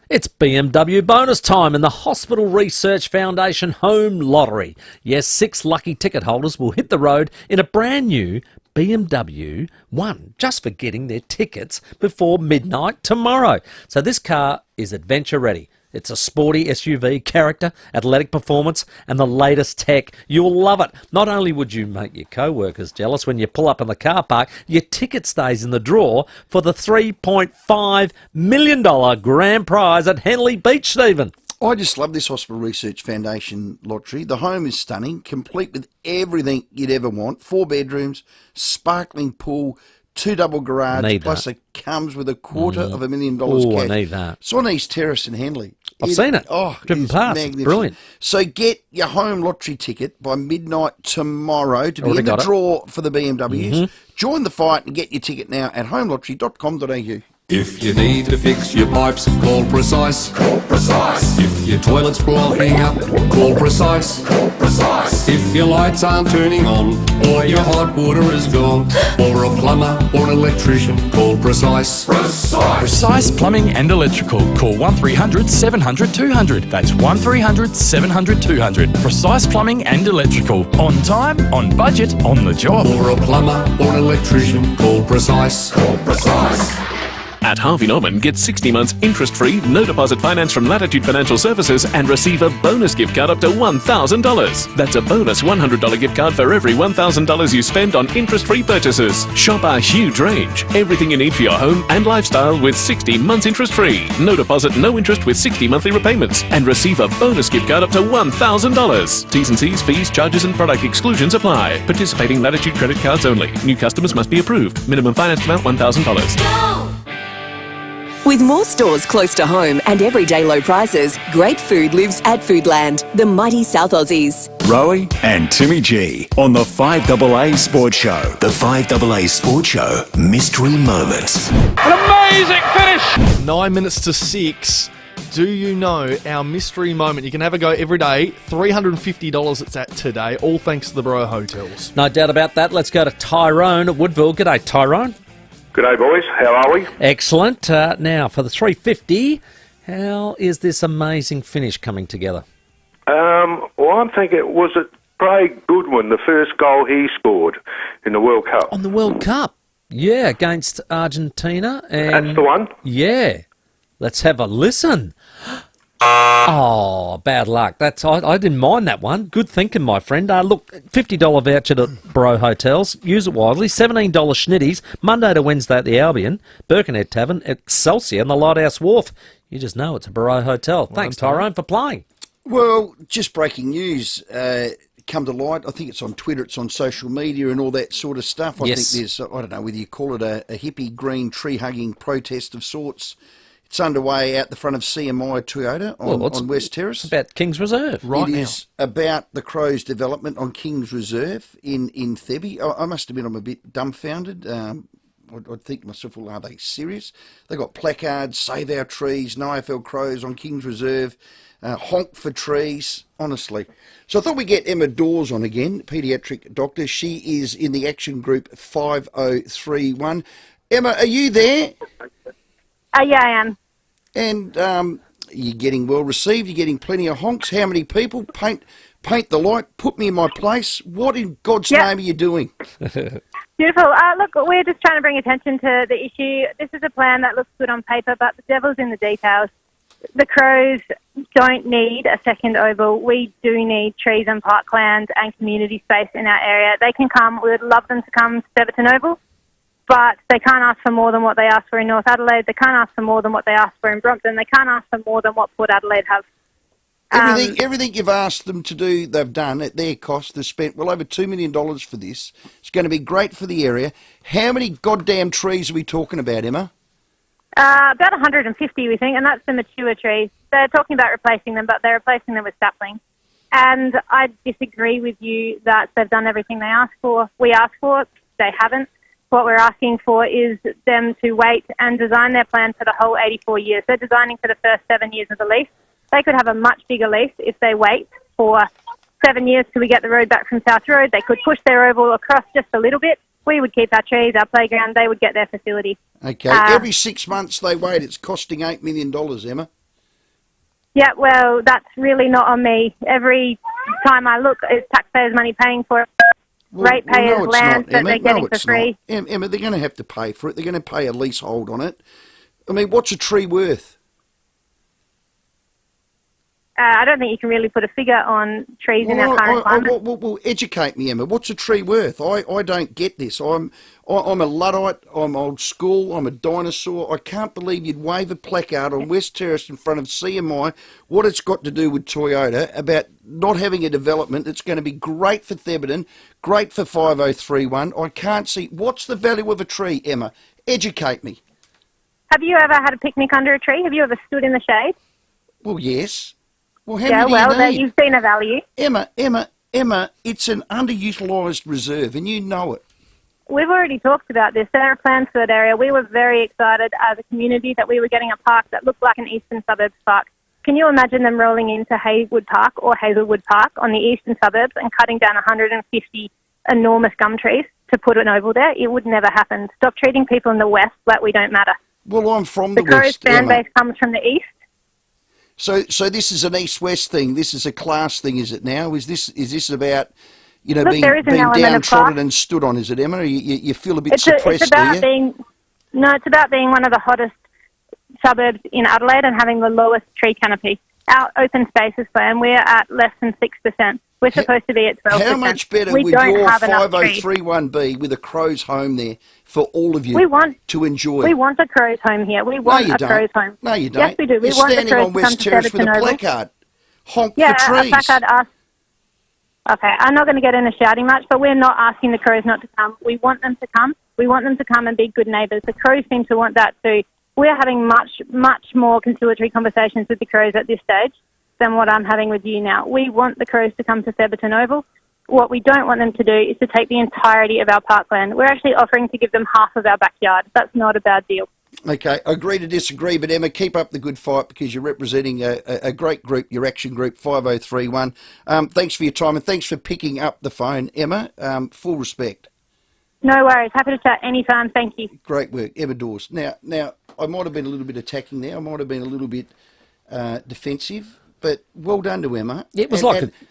It's BMW bonus time in the Hospital Research Foundation Home Lottery. Yes, 6 lucky ticket holders will hit the road in a brand new BMW 1 just for getting their tickets before midnight tomorrow. So this car is adventure ready. It's a sporty SUV, character, athletic performance and the latest tech. You'll love it. Not only would you make your co-workers jealous when you pull up in the car park, your ticket stays in the drawer for the $3.5 million grand prize at Henley Beach, Stephen. I just love this Hospital Research Foundation lottery. The home is stunning, complete with everything you'd ever want. 4 bedrooms, sparkling pool, 2 double garage, plus it comes with $250,000 cash. I need that. It's on East Terrace in Henley. I've seen it. Driven past. Magnificent. Brilliant. So get your home lottery ticket by midnight tomorrow to be in the draw for the BMWs. Join the fight and get your ticket now at homelottery.com.au. If you need to fix your pipes, call Precise. Call Precise. If your toilet's blocking up, call Precise. Call Precise. If your lights aren't turning on, or your hot water is gone, or a plumber or an electrician, call Precise. Precise. Precise Plumbing and Electrical. Call 1300 700 200. That's 1300 700 200. Precise Plumbing and Electrical. On time, on budget, on the job. Or a plumber or an electrician, call Precise. Call Precise. At Harvey Norman, get 60 months interest-free, no deposit finance from Latitude Financial Services and receive a bonus gift card up to $1,000. That's a bonus $100 gift card for every $1,000 you spend on interest-free purchases. Shop our huge range. Everything you need for your home and lifestyle with 60 months interest-free. No deposit, no interest with 60 monthly repayments. And receive a bonus gift card up to $1,000. T's and C's, fees, charges and product exclusions apply. Participating Latitude credit cards only. New customers must be approved. Minimum finance amount $1,000. With more stores close to home and everyday low prices, great food lives at Foodland, the mighty South Aussies. Rowey and Timmy G on the 5AA Sports Show. The 5AA Sports Show Mystery Moments. An amazing finish! 9 minutes to 6. Do you know our mystery moment? You can have a go every day. $350 it's at today, all thanks to the Bro Hotels. No doubt about that. Let's go to Tyrone at Woodville. G'day, Tyrone. G'day, boys. How are we? Excellent. Now, for the 350, how is this amazing finish coming together? Well, I'm thinking, was it Craig Goodwin, the first goal he scored in the World Cup? On the World Cup? Yeah, against Argentina. And that's the one? Yeah. Let's have a listen. Oh, bad luck. I didn't mind that one. Good thinking, my friend. Look, $50 voucher to Bro Hotels. Use it wisely. $17 schnitties, Monday to Wednesday at the Albion, Birkenhead Tavern, Excelsior and the Lighthouse Wharf. You just know it's a Bro Hotel. Thanks, Tyrone, for playing. Well, just breaking news come to light. I think it's on Twitter, it's on social media and all that sort of stuff. I think there's, I don't know whether you call it a hippie green tree-hugging protest of sorts. It's underway out the front of CMI Toyota on West Terrace. It's about Kings Reserve right now. It is about the Crows development on Kings Reserve in FIVEAA. I must admit I'm a bit dumbfounded. I'd think to myself, well, are they serious? They've got placards, Save Our Trees, no AFL Crows on Kings Reserve, honk for trees, honestly. So I thought we'd get Emma Dawes on again, paediatric doctor. She is in the action group 5031. Emma, are you there? Yeah, I am. And you're getting well received. You're getting plenty of honks. How many people? Paint the light. Put me in my place. What in God's name are you doing? Beautiful. Look, we're just trying to bring attention to the issue. This is a plan that looks good on paper, but the devil's in the details. The Crows don't need a second oval. We do need trees and parkland and community space in our area. They can come. We would love them to come to Beaverton Oval. But they can't ask for more than what they asked for in North Adelaide. They can't ask for more than what they asked for in Brompton. They can't ask for more than what Port Adelaide have. Everything you've asked them to do, they've done at their cost. They've spent well over $2 million for this. It's going to be great for the area. How many goddamn trees are we talking about, Emma? About 150, we think, and that's the mature trees. They're talking about replacing them, but they're replacing them with saplings. And I disagree with you that they've done everything they asked for. We asked for it. They haven't. What we're asking for is them to wait and design their plan for the whole 84 years. They're designing for the first 7 years of the lease. They could have a much bigger lease if they wait for 7 years till we get the road back from South Road. They could push their oval across just a little bit. We would keep our trees, our playground. They would get their facility. Okay. Every 6 months they wait. It's costing $8 million, Emma. Yeah, well, that's really not on me. Every time I look, it's taxpayers' money paying for it. Ratepayers' land that they're getting for free. Emma, they're going to have to pay for it. They're going to pay a leasehold on it. I mean, what's a tree worth? I don't think you can really put a figure on trees in our current climate. Well, educate me, Emma. What's a tree worth? I don't get this. I'm a Luddite. I'm old school. I'm a dinosaur. I can't believe you'd wave a placard on West Terrace in front of CMI. What it's got to do with Toyota about not having a development that's going to be great for Theberton, great for 5031. I can't see. What's the value of a tree, Emma? Educate me. Have you ever had a picnic under a tree? Have you ever stood in the shade? Well, yes. Well, there you've seen a value. Emma, it's an underutilised reserve, and you know it. We've already talked about this. There are plans for that area. We were very excited as a community that we were getting a park that looked like an eastern suburbs park. Can you imagine them rolling into Haywood Park or Hazelwood Park on the eastern suburbs and cutting down 150 enormous gum trees to put an oval there? It would never happen. Stop treating people in the west like we don't matter. Well, I'm from the west, The Crows fan Emma. base comes from the east. So this is an east-west thing. This is a class thing, is it now? Is this about, being downtrodden and stood on? Is it, Emma? You feel a bit suppressed, it's about being. No, it's about being one of the hottest suburbs in Adelaide and having the lowest tree canopy. Our open spaces plan, we're at less than 6%. We're supposed to be at 12%. How much better we would don't your have enough trees. 5031 be with a crow's home there for all of you to enjoy? We want a crow's home here. We want a crow's home. No, you don't. Yes, we do. We You're want the standing crows on to come West to Terrace with a Surbiton Oval. placard. Honk Yeah, for trees. a placard asks. Okay, I'm not going to get into shouting much, but we're not asking the crows not to come. We want them to come. We want them to come and be good neighbours. The crows seem to want that too. We're having much more conciliatory conversations with the crows at this stage than what I'm having with you now. We want the crows to come to Surbiton Oval. What we don't want them to do is to take the entirety of our parkland. We're actually offering to give them half of our backyard. That's not a bad deal. Okay, I agree to disagree, but Emma, keep up the good fight because you're representing a great group, your action group, 5031. Thanks for your time and thanks for picking up the phone, Emma. Full respect. No worries. Happy to chat anytime. Thank you. Great work, Emma Dawes. Now, I might have been a little bit attacking there. I might have been a little bit defensive. But well done to Emma. It was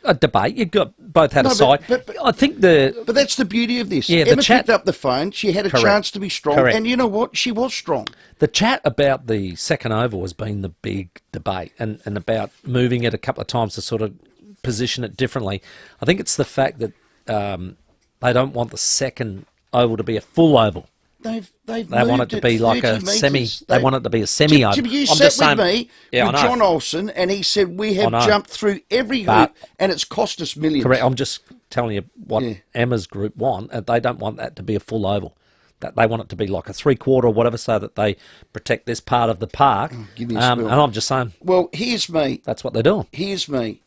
a debate. You both had a side. But I think But that's the beauty of this. Yeah, Emma picked up the phone. She had a chance to be strong. Correct. And you know what? She was strong. The chat about the second oval has been the big debate and about moving it a couple of times to sort of position it differently. I think it's the fact that they don't want the second oval to be a full oval. They want it to be like a semi. They want it to be a semi oval. Jimmy, you sat with me with John Olsen, and he said we have jumped through every hoop, and it's cost us millions. Correct. I'm just telling you what Emma's group want. They don't want that to be a full oval. That they want it to be like a 3/4 or whatever, so that they protect this part of the park. Give me a and I'm just saying. Well, here's me. That's what they're doing. Here's me.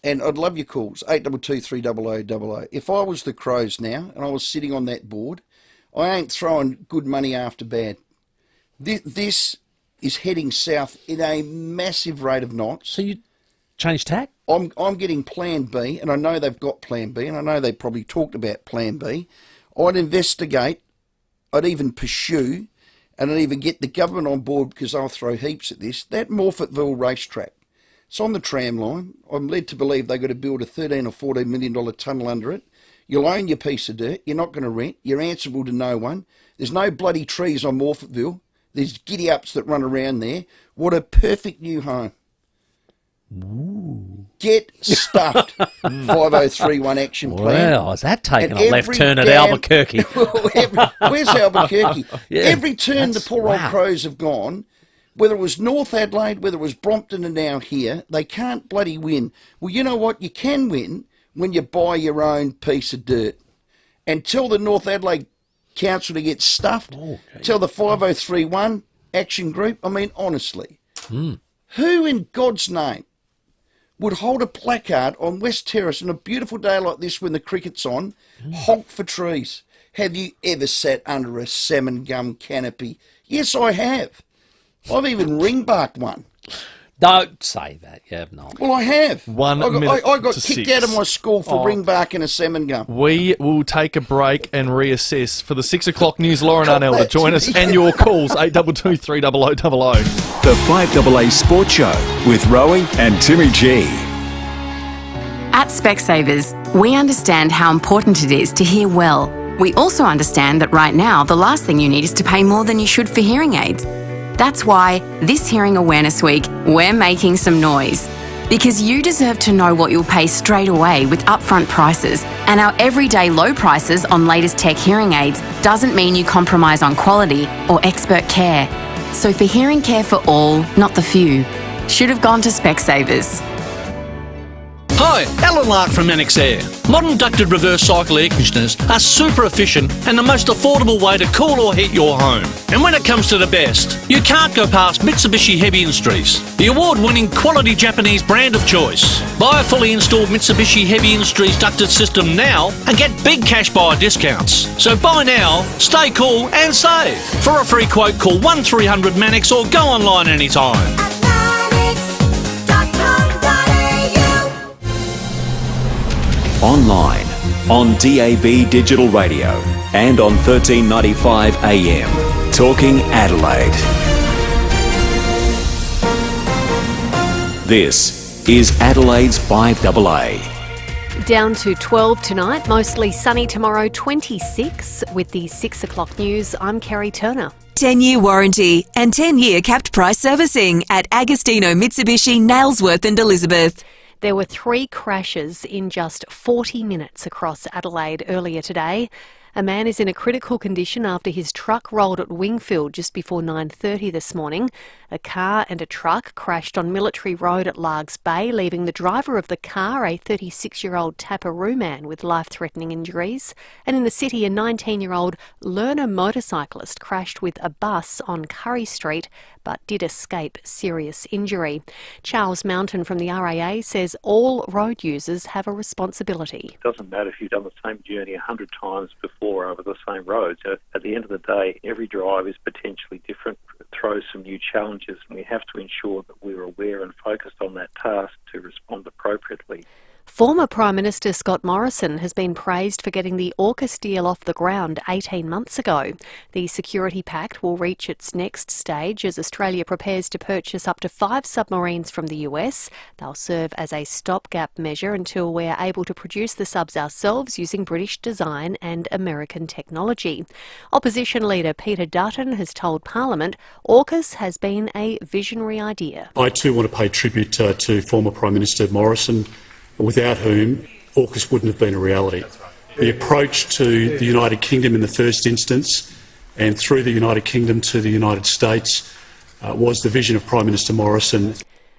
And I'd love your calls, 822 300 00. If I was the Crows now, and I was sitting on that board, I ain't throwing good money after bad. This is heading south in a massive rate of knots. So you change tack? I'm getting Plan B, and I know they've got Plan B, and I know they probably talked about Plan B. I'd investigate, I'd even pursue, and I'd even get the government on board because they'll throw heaps at this. That Morphettville racetrack, it's on the tram line. I'm led to believe they've got to build a $13 or $14 million tunnel under it. You'll own your piece of dirt. You're not going to rent. You're answerable to no one. There's no bloody trees on Morphettville. There's giddy-ups that run around there. What a perfect new home. Ooh. Get stuffed. 5031 action plan. Wow, is that taking a left turn at Albuquerque? Where's Albuquerque? Yeah, every turn the poor old Crows have gone, whether it was North Adelaide, whether it was Brompton and now here, they can't bloody win. Well, you know what? You can win when you buy your own piece of dirt. And tell the North Adelaide Council to get stuffed. Tell the 5031 action group. I mean, honestly, who in God's name would hold a placard on West Terrace on a beautiful day like this when the cricket's on, honk for trees? Have you ever sat under a salmon gum canopy? Yes, I have. I've even ring-barked one. Don't say that. You have not. Well, I have. I got to kicked 6. out of my school for ring-bark and a salmon gum. We will take a break and reassess. For the 6 o'clock news, Lauren Arnell to join us and your calls, 822 300 00. The 5AA Sports Show with Rowey and Timmy G. At Specsavers, we understand how important it is to hear well. We also understand that right now, the last thing you need is to pay more than you should for hearing aids. That's why this Hearing Awareness Week, we're making some noise. Because you deserve to know what you'll pay straight away with upfront prices. And our everyday low prices on latest tech hearing aids doesn't mean you compromise on quality or expert care. So for hearing care for all, not the few, should have gone to Specsavers. Hi, Alan Lark from Annex Air. Modern ducted reverse cycle air conditioners are super efficient and the most affordable way to cool or heat your home. And when it comes to the best, you can't go past Mitsubishi Heavy Industries, the award-winning quality Japanese brand of choice. Buy a fully installed Mitsubishi Heavy Industries ducted system now and get big cash buyer discounts. So buy now, stay cool and save. For a free quote, call 1300 Manix or go online anytime. Online, on DAB Digital Radio, and on 1395 AM. Talking Adelaide. This is Adelaide's 5AA. Down to 12 tonight, mostly sunny tomorrow, 26. With the 6 o'clock news, I'm Kerry Turner. 10-year warranty and 10-year capped price servicing at Agostino Mitsubishi, Nailsworth and Elizabeth. There were 3 crashes in just 40 minutes across Adelaide earlier today. A man is in a critical condition after his truck rolled at Wingfield just before 9:30 this morning. A car and a truck crashed on Military Road at Largs Bay, leaving the driver of the car, a 36-year-old Taparoo man, with life-threatening injuries. And in the city, a 19-year-old learner motorcyclist crashed with a bus on Curry Street but did escape serious injury. Charles Mountain from the RAA says all road users have a responsibility. It doesn't matter if you've done the same journey 100 times before over the same road. So at the end of the day, every drive is potentially different. It throws some new challenges, and we have to ensure that we're aware and focused on that task to respond appropriately. Former Prime Minister Scott Morrison has been praised for getting the AUKUS deal off the ground 18 months ago. The security pact will reach its next stage as Australia prepares to purchase up to 5 submarines from the US. They'll serve as a stopgap measure until we're able to produce the subs ourselves using British design and American technology. Opposition leader Peter Dutton has told Parliament AUKUS has been a visionary idea. I too want to pay tribute to former Prime Minister Morrison, without whom AUKUS wouldn't have been a reality. The approach to the United Kingdom in the first instance and through the United Kingdom to the United States was the vision of Prime Minister Morrison.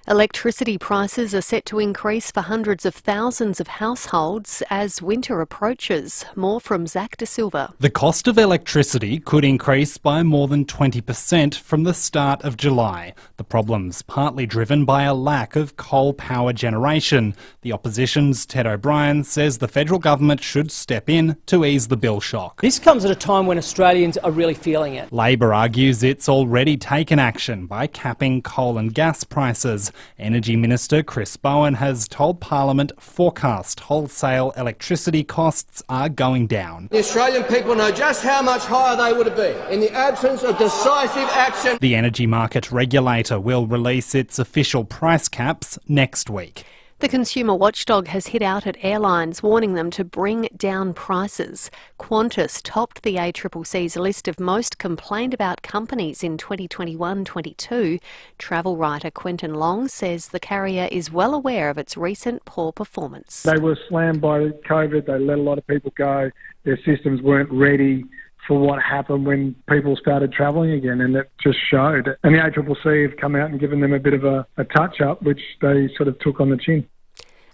Electricity prices are set to increase for hundreds of thousands of households as winter approaches. More from Zach De Silva. The cost of electricity could increase by more than 20% from the start of July. The problem's partly driven by a lack of coal power generation. The opposition's Ted O'Brien says the federal government should step in to ease the bill shock. This comes at a time when Australians are really feeling it. Labor argues it's already taken action by capping coal and gas prices. Energy Minister Chris Bowen has told Parliament forecast wholesale electricity costs are going down. The Australian people know just how much higher they would have been in the absence of decisive action. The energy market regulator will release its official price caps next week. The consumer watchdog has hit out at airlines, warning them to bring down prices. Qantas topped the ACCC's list of most complained about companies in 2021-22. Travel writer Quentin Long says the carrier is well aware of its recent poor performance. They were slammed by COVID. They let a lot of people go. Their systems weren't ready for what happened when people started travelling again, and it just showed. And the ACCC have come out and given them a bit of a touch-up, which they sort of took on the chin.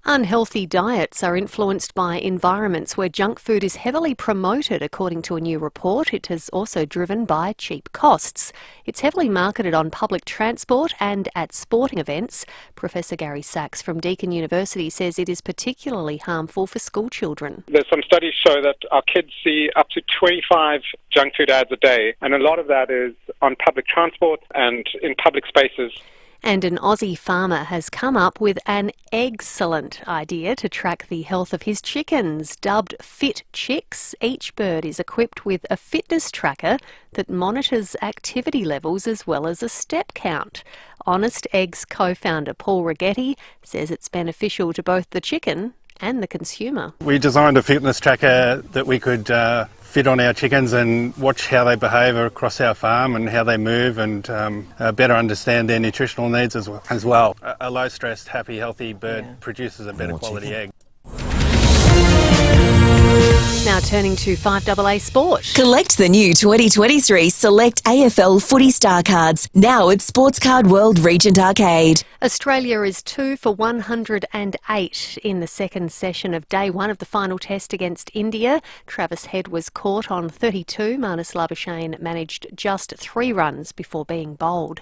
Unhealthy diets are influenced by environments where junk food is heavily promoted, according to a new report. It is also driven by cheap costs. It's heavily marketed on public transport and at sporting events. Professor Gary Sachs from Deakin University says it is particularly harmful for school children. There's some studies show that our kids see up to 25 junk food ads a day, and a lot of that is on public transport and in public spaces. And an Aussie farmer has come up with an excellent idea to track the health of his chickens. Dubbed Fit Chicks, each bird is equipped with a fitness tracker that monitors activity levels as well as a step count. Honest Eggs co-founder Paul Righetti says it's beneficial to both the chicken and the consumer. We designed a fitness tracker that we could fit on our chickens and watch how they behave across our farm and how they move, and better understand their nutritional needs as well. A low-stressed, happy, healthy bird produces a better quality egg. Now turning to 5AA Sport. Collect the new 2023 Select AFL Footy Star Cards, now at Sports Card World Regent Arcade. Australia is 2 for 108 in the second session of day one of the final test against India. Travis Head was caught on 32. Marnus Labuschagne managed just 3 runs before being bowled.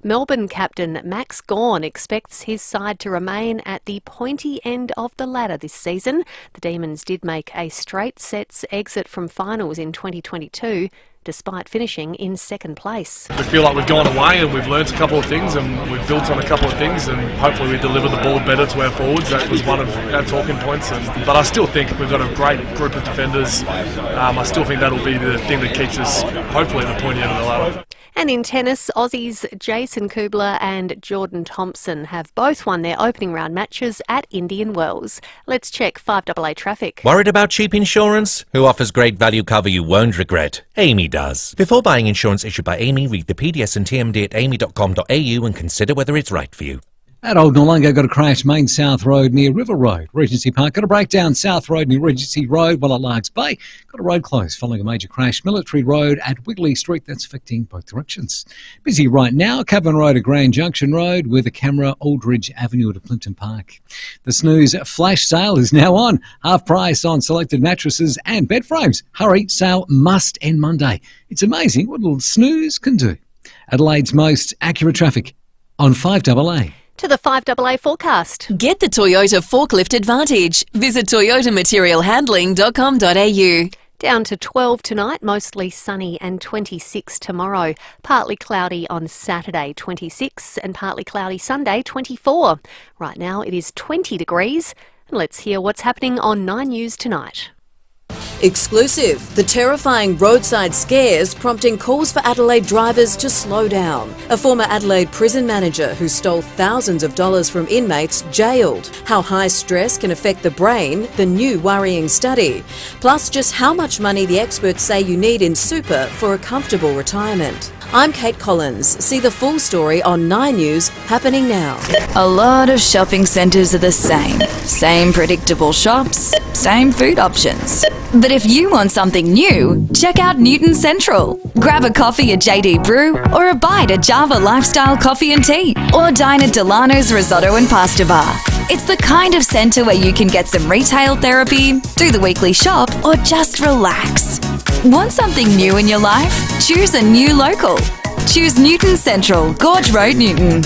Melbourne captain Max Gawn expects his side to remain at the pointy end of the ladder this season. The Demons did make a straight sets exit from finals in 2022, despite finishing in second place. We feel like we've gone away and we've learnt a couple of things and we've built on a couple of things, and hopefully we deliver the ball better to our forwards. That was one of our talking points. But I still think we've got a great group of defenders. I still think that'll be the thing that keeps us hopefully at the pointy end of the ladder. And in tennis, Aussies Jason Kubler and Jordan Thompson have both won their opening round matches at Indian Wells. Let's check 5AA traffic. Worried about cheap insurance? Who offers great value cover you won't regret? Amy does. Before buying insurance issued by Amy, read the PDS and TMD at amy.com.au and consider whether it's right for you. At Old Noarlunga, got a crash, Main South Road near River Road. Regency Park, got a breakdown, South Road near Regency Road, while at Largs Bay, got a road closed following a major crash. Military Road at Wigley Street, that's affecting both directions. Busy right now, Cavan Road to Grand Junction Road with a camera, Aldridge Avenue to Plimpton Park. The Snooze flash sale is now on. Half price on selected mattresses and bed frames. Hurry, sale must end Monday. It's amazing what little Snooze can do. Adelaide's most accurate traffic on 5AA. To the 5AA forecast. Get the Toyota Forklift Advantage. Visit toyotamaterialhandling.com.au. Down to 12 tonight, mostly sunny, and 26 tomorrow. Partly cloudy on Saturday, 26, and partly cloudy Sunday, 24. Right now it is 20 degrees. And let's hear what's happening on 9 News tonight. Exclusive. The terrifying roadside scares prompting calls for Adelaide drivers to slow down. A former Adelaide prison manager who stole thousands of dollars from inmates jailed. How high stress can affect the brain, the new worrying study. Plus just how much money the experts say you need in super for a comfortable retirement. I'm Kate Collins. See the full story on 9 News happening now. A lot of shopping centres are the same. Same predictable shops, same food options. But if you want something new, check out Newton Central. Grab a coffee at JD Brew or a bite at Java Lifestyle Coffee and Tea or dine at Delano's Risotto and Pasta Bar. It's the kind of centre where you can get some retail therapy, do the weekly shop or just relax. Want something new in your life? Choose a new local. Choose Newton Central, Gorge Road, Newton.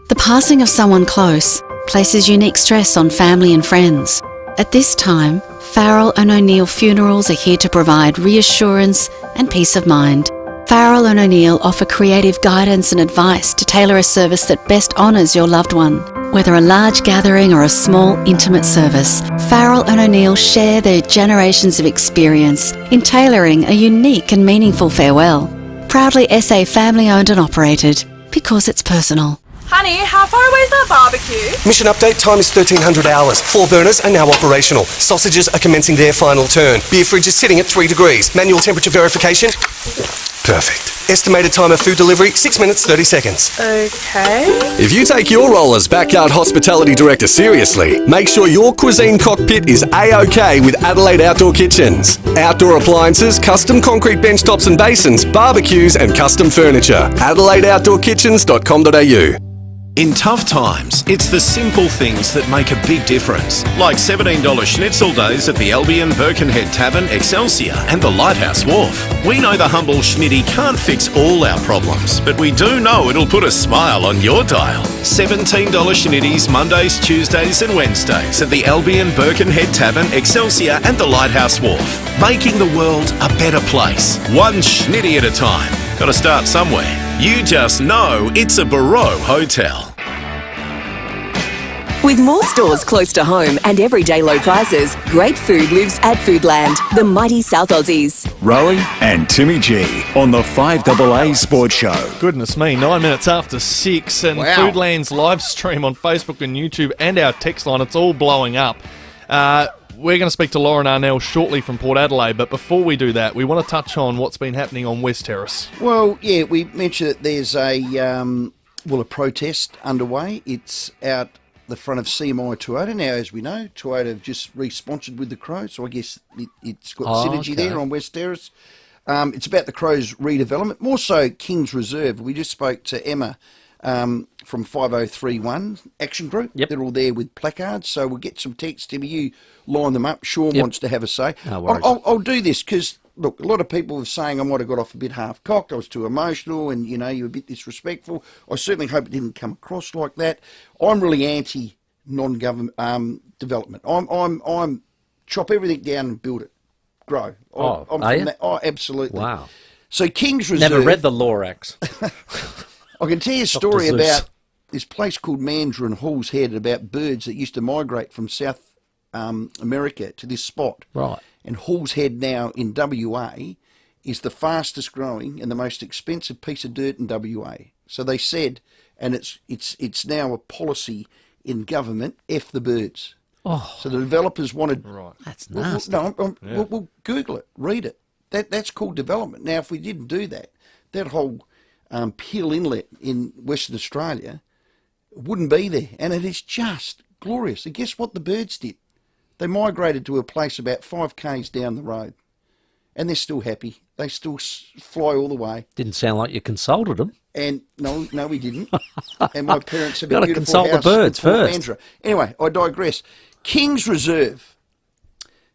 The passing of someone close places unique stress on family and friends. At this time, Farrell and O'Neill Funerals are here to provide reassurance and peace of mind. Farrell and O'Neill offer creative guidance and advice to tailor a service that best honours your loved one. Whether a large gathering or a small, intimate service, Farrell and O'Neill share their generations of experience in tailoring a unique and meaningful farewell. Proudly SA family-owned and operated, because it's personal. Honey, how far away is that barbecue? Mission update, time is 1300 hours. 4 burners are now operational. Sausages are commencing their final turn. Beer fridge is sitting at 3 degrees. Manual temperature verification. Perfect. Estimated time of food delivery, 6 minutes, 30 seconds. Okay. If you take your role as Backyard Hospitality Director seriously, make sure your cuisine cockpit is A-OK with Adelaide Outdoor Kitchens. Outdoor appliances, custom concrete bench tops and basins, barbecues and custom furniture. AdelaideOutdoorKitchens.com.au. In tough times, it's the simple things that make a big difference. Like $17 schnitzel days at the Albion Birkenhead Tavern, Excelsior and the Lighthouse Wharf. We know the humble schnitty can't fix all our problems, but we do know it'll put a smile on your dial. $17 schnitties Mondays, Tuesdays and Wednesdays at the Albion Birkenhead Tavern, Excelsior and the Lighthouse Wharf. Making the world a better place. One schnitty at a time. Got to start somewhere. You just know it's a Barreau Hotel. With more stores close to home and everyday low prices, great food lives at Foodland, the mighty South Aussies. Rowey and Timmy G on the 5AA Sports Show. Goodness me, 9 minutes after 6, and Wow. Foodland's live stream on Facebook and YouTube and our text line, it's all blowing up. We're going to speak to Lauren Arnell shortly from Port Adelaide, but before we do that, we want to touch on what's been happening on West Terrace. Well, yeah, we mentioned that there's a protest underway. It's out the front of CMI Toyota. Now, as we know, Toyota have just re-sponsored with the Crow, so I guess it's got synergy there on West Terrace. It's about the Crow's redevelopment, more so King's Reserve. We just spoke to Emma from 5031 Action Group. Yep. They're all there with placards, so we'll get some text. Timmy, you line them up. Sean wants to have a say. No worries. I'll do this because, look, a lot of people are saying I might have got off a bit half-cocked, I was too emotional, and, you know, you were a bit disrespectful. I certainly hope it didn't come across like that. I'm really anti non-government development. I'm chop everything down and build it. Grow. I'm from that. Oh, absolutely. Wow. So King's Reserve... Never read the Lorax. I can tell you a story about this place called Mandurah and Hall's Head, about birds that used to migrate from South America to this spot. Right. And Hall's Head now in WA is the fastest growing and the most expensive piece of dirt in WA. So they said, and it's now a policy in government, F the birds. Oh. So the developers wanted... Right. That's nasty. We'll Google it, read it. That's called development. Now, if we didn't do that, that whole Peel Inlet in Western Australia wouldn't be there. And it is just glorious. And guess what the birds did? They migrated to a place about 5 k's down the road. And they're still happy. They still fly all the way. Didn't sound like you consulted them. And no, we didn't. And my parents have a Gotta beautiful consult house the birds in Port first. Mandurah. Anyway, I digress. King's Reserve.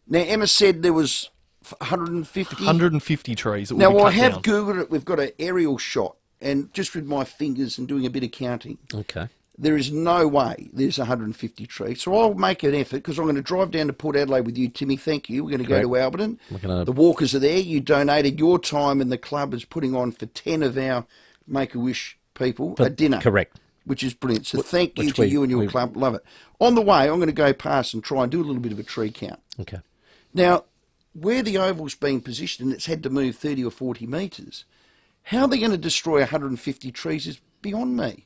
Now, Emma said there was 150. 150 trees. That will Now, be cut I have down. Googled it. We've got an aerial shot. And just with my fingers and doing a bit of counting, Okay. there is no way there's 150 trees. So I'll make an effort because I'm going to drive down to Port Adelaide with you, Timmy. Thank you. We're going to go to Alberton. The walkers are there. You donated your time and the club is putting on for 10 of our Make-A-Wish people a dinner. Correct. Which is brilliant. So thank you to you and your club. Love it. On the way, I'm going to go past and try and do a little bit of a tree count. Okay. Now, where the oval's been positioned and it's had to move 30 or 40 metres, how they're going to destroy 150 trees is beyond me.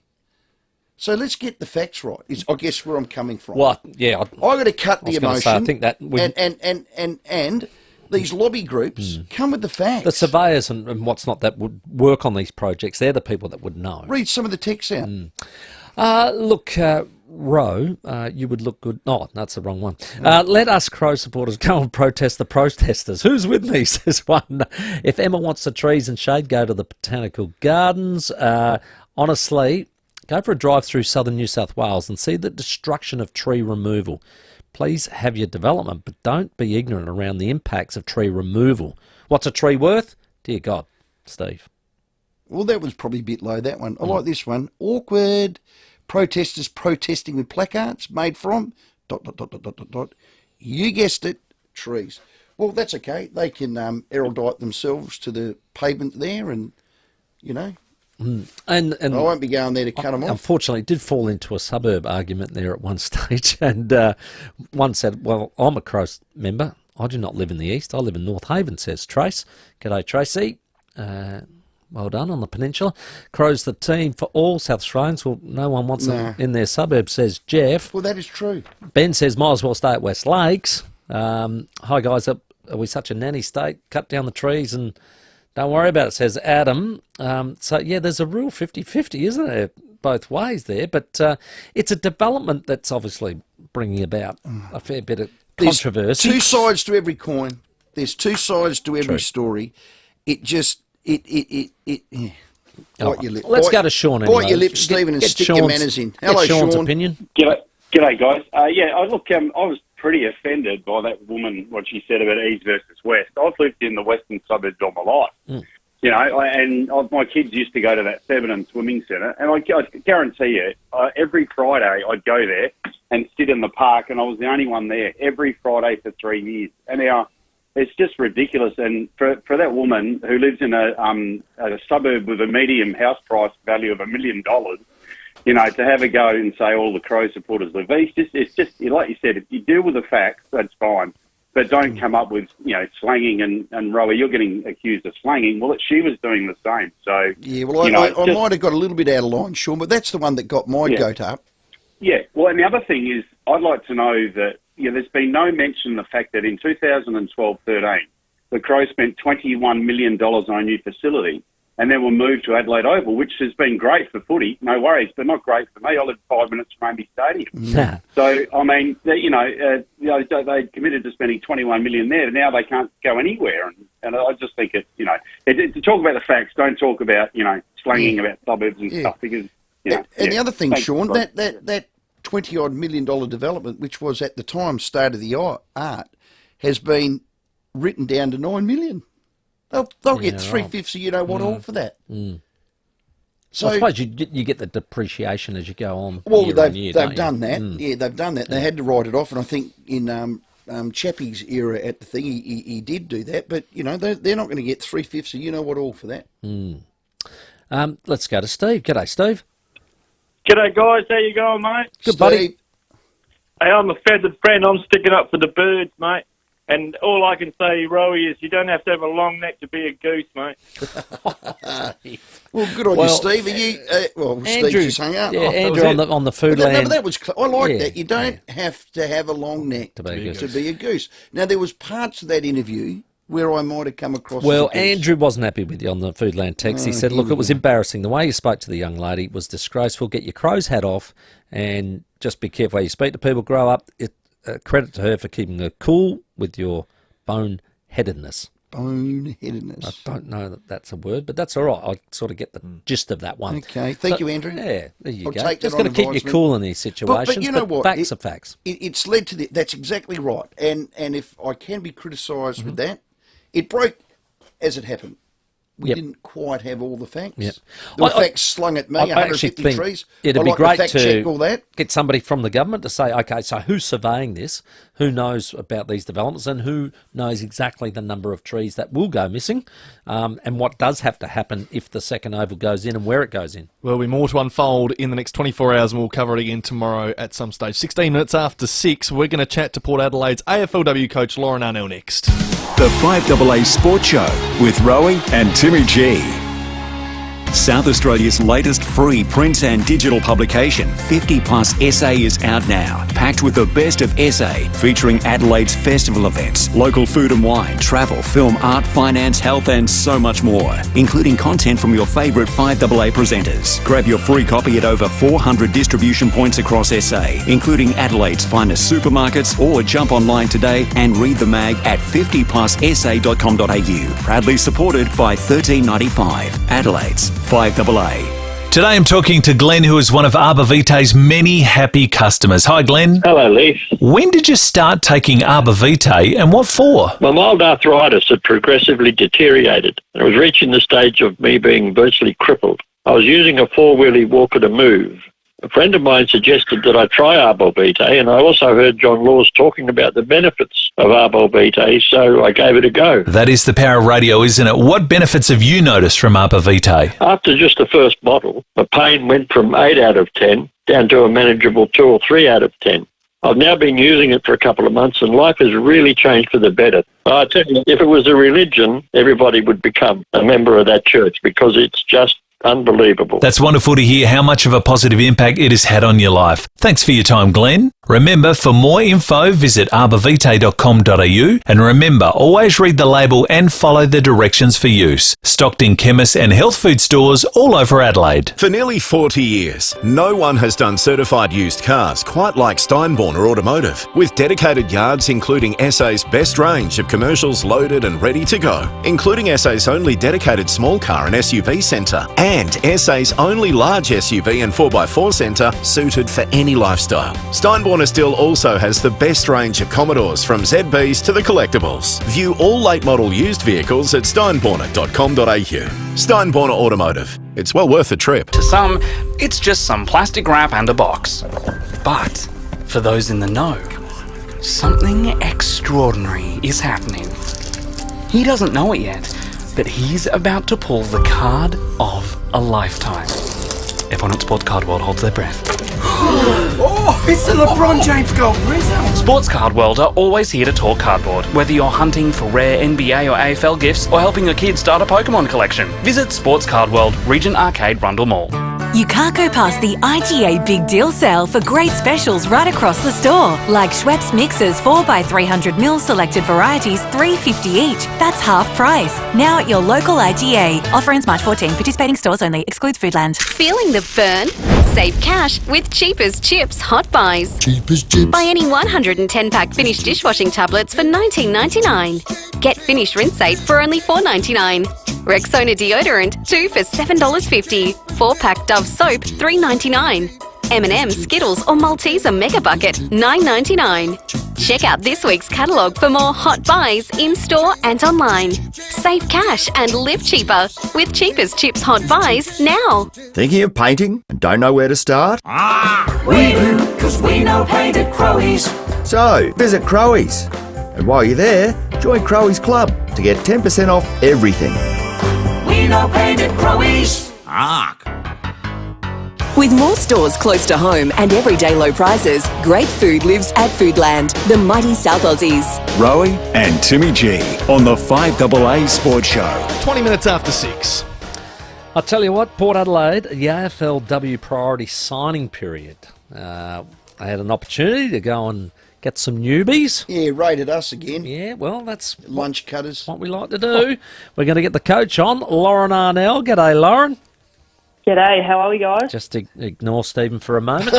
So let's get the facts right, is I guess where I'm coming from. Well, yeah. I've got to cut the emotion. I think that and these lobby groups come with the facts. the surveyors and what's not that would work on these projects, they're the people that would know. Read some of the text out. Look, Row, you would look good. Oh, that's the wrong one. Let us Crow supporters go and protest the protesters. Who's with me, says one. If Emma wants the trees and shade, go to the Botanical Gardens. Honestly, go for a drive through southern New South Wales and see the destruction of tree removal. Please have your development, but don't be ignorant around the impacts of tree removal. What's a tree worth? Dear God, Steve. Well, that was probably a bit low, that one. I like this one. Awkward. Protesters protesting with placards made from ... You guessed it, trees. Well, that's okay. They can erudite themselves to the pavement there and, you know. And I won't be going there to cut them off. Unfortunately, it did fall into a suburb argument there at one stage. And one said, well, I'm a Crow member. I do not live in the east. I live in North Haven, says Trace. G'day, Tracy. Well done on the peninsula. Crow's the team for all South Australians. Well, no one wants them in their suburbs, says Jeff. Well, that is true. Ben says, might as well stay at West Lakes. Hi, guys. Are we such a nanny state? Cut down the trees and don't worry about it, says Adam. So, yeah, there's a real 50-50, isn't there, both ways there. But it's a development that's obviously bringing about a fair bit of controversy. There's two sides to every coin. There's two sides to every story. It just... Bite your lip. Let's go to Sean anyway. Bite your lips, Stephen, and stick your manners in. Hello, Sean's Sean. opinion. G'day, guys. I was pretty offended by that woman, what she said about East versus West. I've lived in the western suburbs all my life. You know, and my kids used to go to that Seven Swimming Centre, and I guarantee you, every Friday I'd go there and sit in the park, and I was the only one there every Friday for 3 years. And now, it's just ridiculous, and for that woman who lives in a suburb with a medium house price value of $1 million, you know, to have a go and say all the Crow supporters live east, it's just like you said, if you deal with the facts, that's fine, but don't come up with, you know, slanging and Rowey, you're getting accused of slanging. Well, she was doing the same, so yeah. Well, I might have got a little bit out of line, Sean, but that's the one that got my goat up. Yeah. Well, and the other thing is, I'd like to know that. Yeah, there's been no mention of the fact that in 2012-13, the Crows spent $21 million on a new facility and then were moved to Adelaide Oval, which has been great for footy, no worries, but not great for me. I live 5 minutes from Amby Stadium. So, I mean, they committed to spending $21 million there. Now they can't go anywhere. And I just think it's, you know, to talk about the facts, don't talk about, you know, slanging about suburbs and stuff because, you know. And the other thing, Sean, that $20-odd million development, which was at the time state of the art, has been written down to $9 million. They'll get 3/5 of you know what all for that. So I suppose you get the depreciation as you go on. Well, they've done that. Yeah, they've done that. They had to write it off, and I think in Chappie's era at the thing, he did do that. But you know, they're not going to get 3/5 of you know what all for that. Let's go to Steve. G'day, Steve. G'day, guys. How you going, mate? Good, buddy. Hey, I'm a feathered friend. I'm sticking up for the birds, mate. And all I can say, Rowey, is you don't have to have a long neck to be a goose, mate. Well, good on you, Steve. Are you? Andrew, Steve just hung up. Yeah, Andrew on the Foodland. But that was. I like that. You don't have to have a long neck to be a goose. Now, there was parts of that interview where I might have come across. Well, as a goose. Andrew wasn't happy with you on the Foodland text. He said, "Look, it was embarrassing. The way you spoke to the young lady was disgraceful. Get your crow's hat off, and just be careful how you speak to people. Grow up." Credit to her for keeping her cool with your boneheadedness. Boneheadedness. I don't know that that's a word, but that's all right. I sort of get the gist of that one. Okay, thank you, Andrew. Yeah, there you I'll go. take that Just got to on keep you advisement. cool in these situations. But you know what? Facts are facts. It's led to that's exactly right. And if I can be criticised with that, it broke as it happened. We didn't quite have all the facts. Yep. There were facts slung at me, I 150 actually think trees. it'd I be like great fact check all that. get somebody from the government to say, okay, so who's surveying this? Who knows about these developments? And who knows exactly the number of trees that will go missing? And what does have to happen if the second oval goes in and where it goes in? Well, there'll be more to unfold in the next 24 hours, and we'll cover it again tomorrow at some stage. 16 minutes after 6, we're going to chat to Port Adelaide's AFLW coach Lauren Arnell next. The 5AA Sports Show with Rowey and Timmy G. South Australia's latest free print and digital publication, 50 Plus SA, is out now. Packed with the best of SA, featuring Adelaide's festival events, local food and wine, travel, film, art, finance, health, and so much more, including content from your favourite 5AA presenters. Grab your free copy at over 400 distribution points across SA, including Adelaide's finest supermarkets, or jump online today and read the mag at 50plussa.com.au. Proudly supported by $13.95. Adelaide's 5AA. Today I'm talking to Glenn, who is one of Arbor Vitae's many happy customers. Hi, Glenn. Hello, Leaf. When did you start taking Arbor Vitae and what for? My mild arthritis had progressively deteriorated. It was reaching the stage of me being virtually crippled. I was using a four-wheelie walker to move. A friend of mine suggested that I try Arbor Vitae, and I also heard John Laws talking about the benefits of Arbor Vitae, so I gave it a go. That is the power of radio, isn't it? What benefits have you noticed from Arbor Vitae? After just the first bottle, the pain went from 8 out of 10 down to a manageable 2 or 3 out of 10. I've now been using it for a couple of months, and life has really changed for the better. I tell you, if it was a religion, everybody would become a member of that church, because it's just unbelievable. That's wonderful to hear how much of a positive impact it has had on your life. Thanks for your time, Glenn. Remember, for more info, visit arborvitae.com.au, and remember, always read the label and follow the directions for use. Stocked in chemists and health food stores all over Adelaide. For nearly 40 years, no one has done certified used cars quite like Steinborner Automotive, with dedicated yards including SA's best range of commercials loaded and ready to go, including SA's only dedicated small car and SUV centre, and SA's only large SUV and 4x4 centre suited for any lifestyle. Steinborner still also has the best range of Commodores, from ZBs to the collectibles. View all late model used vehicles at steinborner.com.au. Steinborner Automotive. It's well worth the trip. To some, it's just some plastic wrap and a box. But for those in the know, something extraordinary is happening. He doesn't know it yet, but he's about to pull the card of a lifetime. Everyone at Sports Card World holds their breath. Oh, it's the LeBron James Gold Prism! Sports Card World are always here to talk cardboard. Whether you're hunting for rare NBA or AFL gifts or helping your kids start a Pokemon collection, visit Sports Card World, Regent Arcade, Brundle Mall. You can't go past the IGA Big Deal Sale for great specials right across the store. Like Schweppes mixers 4x300ml selected varieties, $3.50 each. That's half price. Now at your local IGA. Offer ends March 14. Participating stores only. Excludes Foodland. Feeling the burn? Save cash with Cheapers Chips Hot Buys. Cheapers Chips. Buy any 110-pack Finish dishwashing tablets for $19.99. Get Finish Rinse Aid for only $4.99. Rexona deodorant, 2 for $7.50. 4-pack Dove soap, $3.99. M&M, Skittles or Malteser Mega Bucket, $9.99. Check out this week's catalogue for more hot buys in-store and online. Save cash and live cheaper with Cheapers Chips Hot Buys now. Thinking of painting and don't know where to start? We do, because we know paint at Crowey's. So, visit Crowey's. And while you're there, join Crowey's Club to get 10% off everything. We know paint at Crowey's. With more stores close to home and everyday low prices, great food lives at Foodland, the mighty South Aussies. Rowey and Timmy G on the 5AA Sports Show. 20 minutes after 6. I'll tell you what, Port Adelaide, the AFLW priority signing period. I had an opportunity to go and get some newbies. Yeah, rated us again. Yeah, well, that's lunch cutters. What we like to do. We're going to get the coach on, Lauren Arnell. G'day, Lauren. G'day, how are we, guys? Just ignore Stephen for a moment.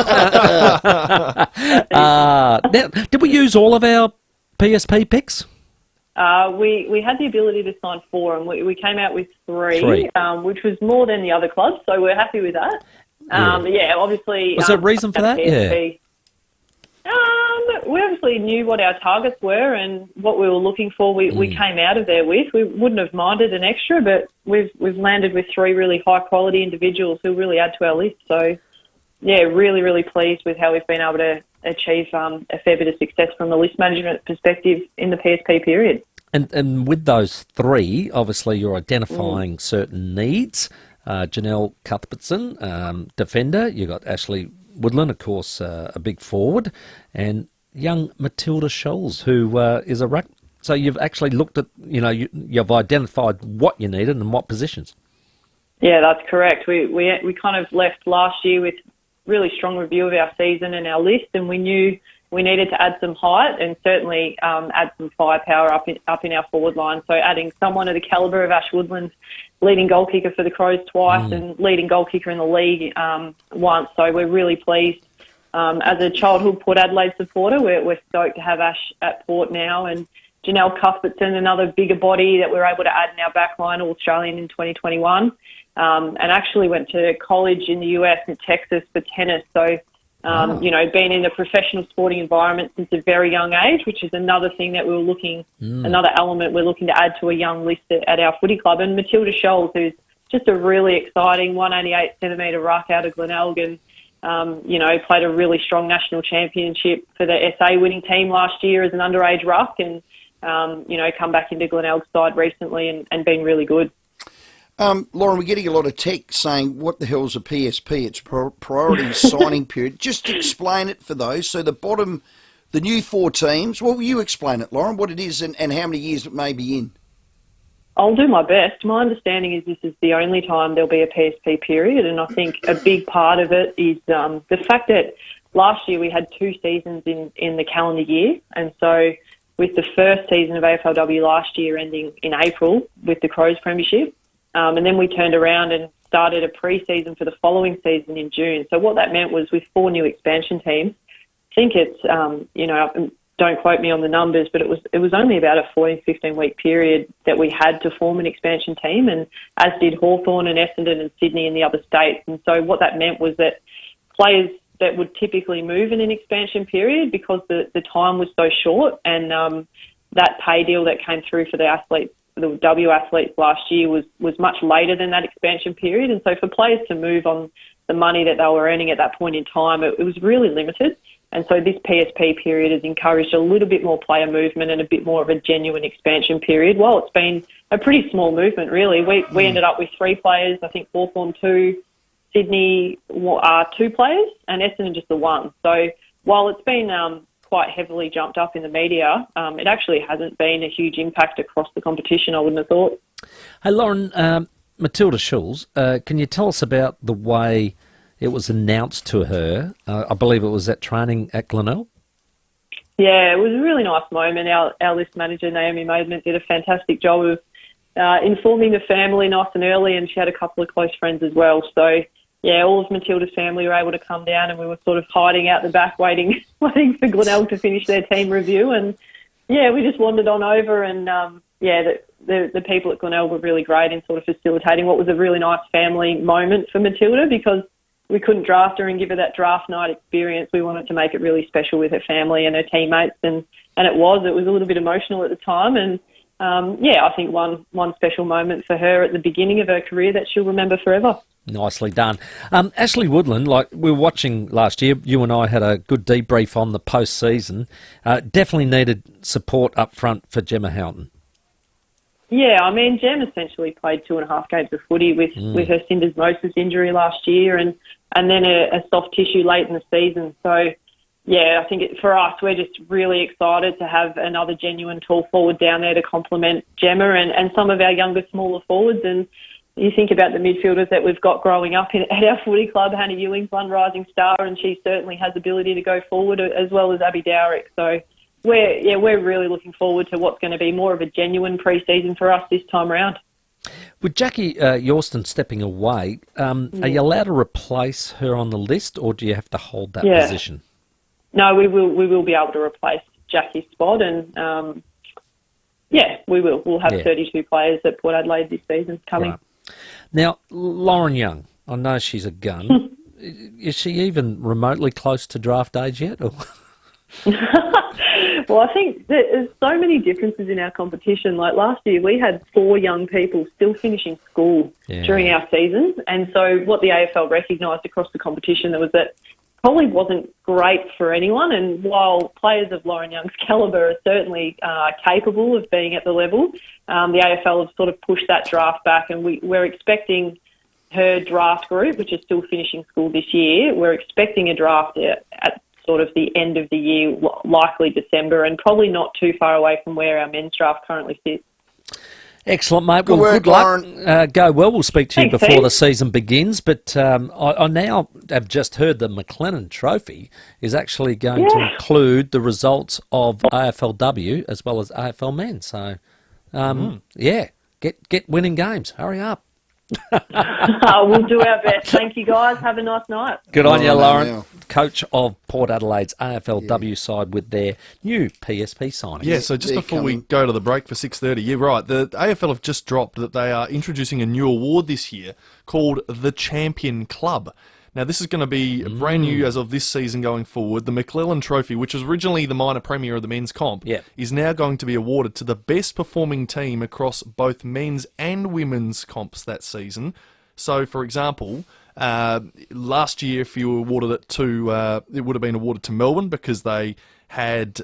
Now, did we use all of our PSP picks? We had the ability to sign 4, and we came out with 3. Which was more than the other clubs, so we're happy with that. Yeah, obviously... Was there a reason for that? PSP, we obviously knew what our targets were and what we were looking for. We came out of there with. We wouldn't have minded an extra, but we've landed with 3 really high-quality individuals who really add to our list. So, yeah, really, really pleased with how we've been able to achieve a fair bit of success from the list management perspective in the PSP period. And with those 3, obviously you're identifying certain needs. Janelle Cuthbertson, defender. You've got Ashley Woodland, of course, a big forward. And young Matilda Scholes, who is a ruck. So you've actually looked at, you've identified what you needed and what positions. Yeah, that's correct. We kind of left last year with really strong review of our season and our list, and we knew we needed to add some height and certainly add some firepower up in our forward line. So adding someone of the calibre of Ash Woodland, leading goal kicker for the Crows twice and leading goal kicker in the league once. So we're really pleased. As a childhood Port Adelaide supporter, we're stoked to have Ash at Port now, and Janelle Cuthbertson, another bigger body that we're able to add in our back line, all Australian in 2021. And actually went to college in the US and Texas for tennis. So, been in a professional sporting environment since a very young age, which is another thing that we were looking, another element we're looking to add to a young list at our footy club. And Matilda Scholes, who's just a really exciting 188-centimetre ruck out of Glenelg, and, played a really strong national championship for the SA winning team last year as an underage ruck and, come back into Glenelg's side recently and been really good. Lauren, we're getting a lot of text saying, what the hell's a PSP? It's priority signing period. Just explain it for those. So the new 4 teams, well, you explain it, Lauren, what it is and how many years it may be in. I'll do my best. My understanding is this is the only time there'll be a PSP period, and I think a big part of it is the fact that last year we had 2 seasons in the calendar year, and so with the first season of AFLW last year ending in April with the Crows Premiership, and then we turned around and started a pre-season for the following season in June. So what that meant was with 4 new expansion teams, I think it's, don't quote me on the numbers, but it was only about a 14, 15-week period that we had to form an expansion team, and as did Hawthorn and Essendon and Sydney and the other states. And so what that meant was that players that would typically move in an expansion period, because the time was so short, and that pay deal that came through for the athletes, the W athletes last year was much later than that expansion period. And so for players to move on the money that they were earning at that point in time, it was really limited. And so this PSP period has encouraged a little bit more player movement and a bit more of a genuine expansion period. While it's been a pretty small movement, really, we ended up with 3 players, I think Hawthorn 2, Sydney 2 players, and Essendon just the 1. So while it's been quite heavily jumped up in the media, it actually hasn't been a huge impact across the competition, I wouldn't have thought. Hey, Lauren, Matilda Scholes, can you tell us about the way it was announced to her? I believe it was at training at Glenelg. Yeah, it was a really nice moment. Our list manager, Naomi Maidment, did a fantastic job of informing the family nice and early, and she had a couple of close friends as well. So, yeah, all of Matilda's family were able to come down, and we were sort of hiding out the back waiting for Glenelg to finish their team review. And, yeah, we just wandered on over, and, the people at Glenelg were really great in sort of facilitating what was a really nice family moment for Matilda, because we couldn't draft her and give her that draft night experience. We wanted to make it really special with her family and her teammates, and it was a little bit emotional at the time. And, I think one special moment for her at the beginning of her career that she'll remember forever. Nicely done. Ashley Woodland, like we were watching last year, you and I had a good debrief on the post-season. Definitely needed support up front for Gemma Houghton. Yeah, I mean, Gem essentially played 2.5 games of footy with her syndesmosis injury last year and then a soft tissue late in the season. So, yeah, I think for us, we're just really excited to have another genuine tall forward down there to complement Gemma and some of our younger, smaller forwards. And you think about the midfielders that we've got growing up at our footy club. Hannah Ewing's one rising star, and she certainly has ability to go forward, as well as Abby Dowrick. So we're really looking forward to what's going to be more of a genuine pre-season for us this time round. With Jackie Yorston stepping away, are you allowed to replace her on the list, or do you have to hold that position? No, we will be able to replace Jackie's spot, and we will. We'll have 32 players at Port Adelaide this season coming. Right. Now, Lauren Young, I know she's a gun. Is she even remotely close to draft age yet? Or? Well, I think there's so many differences in our competition. Like last year, we had 4 young people still finishing school during our season. And so what the AFL recognised across the competition was that probably wasn't great for anyone. And while players of Lauren Young's calibre are certainly capable of being at the level, the AFL have sort of pushed that draft back, and we're expecting her draft group, which is still finishing school this year, we're expecting a draft at sort of the end of the year, likely December, and probably not too far away from where our men's draft currently sits. Excellent, mate. Good work, luck. Go well. We'll speak to you Thanks, before Steve. the season begins. But I now have just heard the McLennan Trophy is actually going to include the results of AFLW as well as AFL men. So, get winning games. Hurry up. We'll do our best. Thank you, guys. Have a nice night. Good on you, Lauren. Coach of Port Adelaide's AFLW side with their new PSP signing. Yeah, so just before we go to the break for 6:30, you're right. The AFL have just dropped that they are introducing a new award this year called the Champion Club. Now, this is going to be brand new as of this season going forward. The McClellan Trophy, which was originally the minor premier of the men's comp, is now going to be awarded to the best performing team across both men's and women's comps that season. So, for example, last year, if you awarded it to, it would have been awarded to Melbourne because they had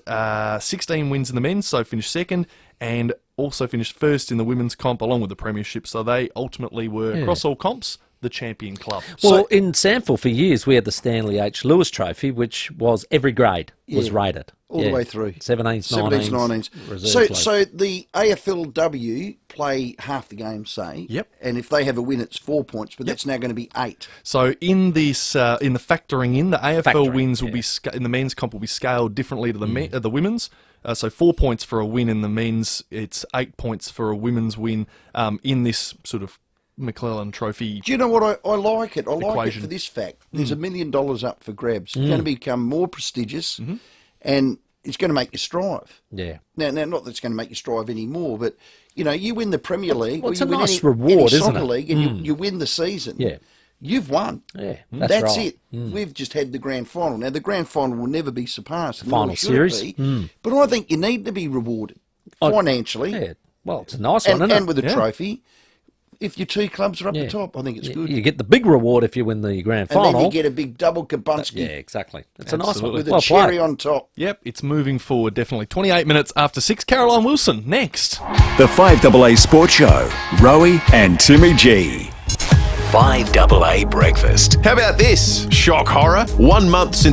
16 wins in the men's, so finished second, and also finished first in the women's comp along with the premiership. So they ultimately were, across all comps, the champion club. Well, in Sandford for years, we had the Stanley H. Lewis Trophy, which was every grade was rated. All the way through. 17s, 19s. 19s. So the AFLW play half the game, say. Yep. And if they have a win, it's 4 points, but that's now going to be 8. So in this, in the factoring in, the AFL wins will be in the men's comp will be scaled differently to the women's. So 4 points for a win in the men's. It's 8 points for a women's win in this sort of McClellan Trophy. Do you know what? I like it. I like equation. it for this fact. There's $1 million up for grabs. It's going to become more prestigious, and it's going to make you strive. Yeah. Now, not that it's going to make you strive anymore, but you win the Premier League, well, it's or you a win nice any reward, isn't soccer it? league, and you win the season. Yeah. You've won. Yeah, that's right. it. We've just had the grand final. Now, the grand final will never be surpassed. The final series. But I think you need to be rewarded financially. Yeah. Well, it's a nice one, isn't it? And with a trophy. If your 2 clubs are up the top, I think it's good. You get the big reward if you win the grand final. And then you get a big double Kabunski. Yeah, exactly. It's a nice one. With a cherry on top. Yep, it's moving forward, definitely. 28 minutes after 6, Caroline Wilson, next. The 5AA Sports Show, Rowey and Timmy G. 5AA Breakfast. How about this? Shock horror. 1 month since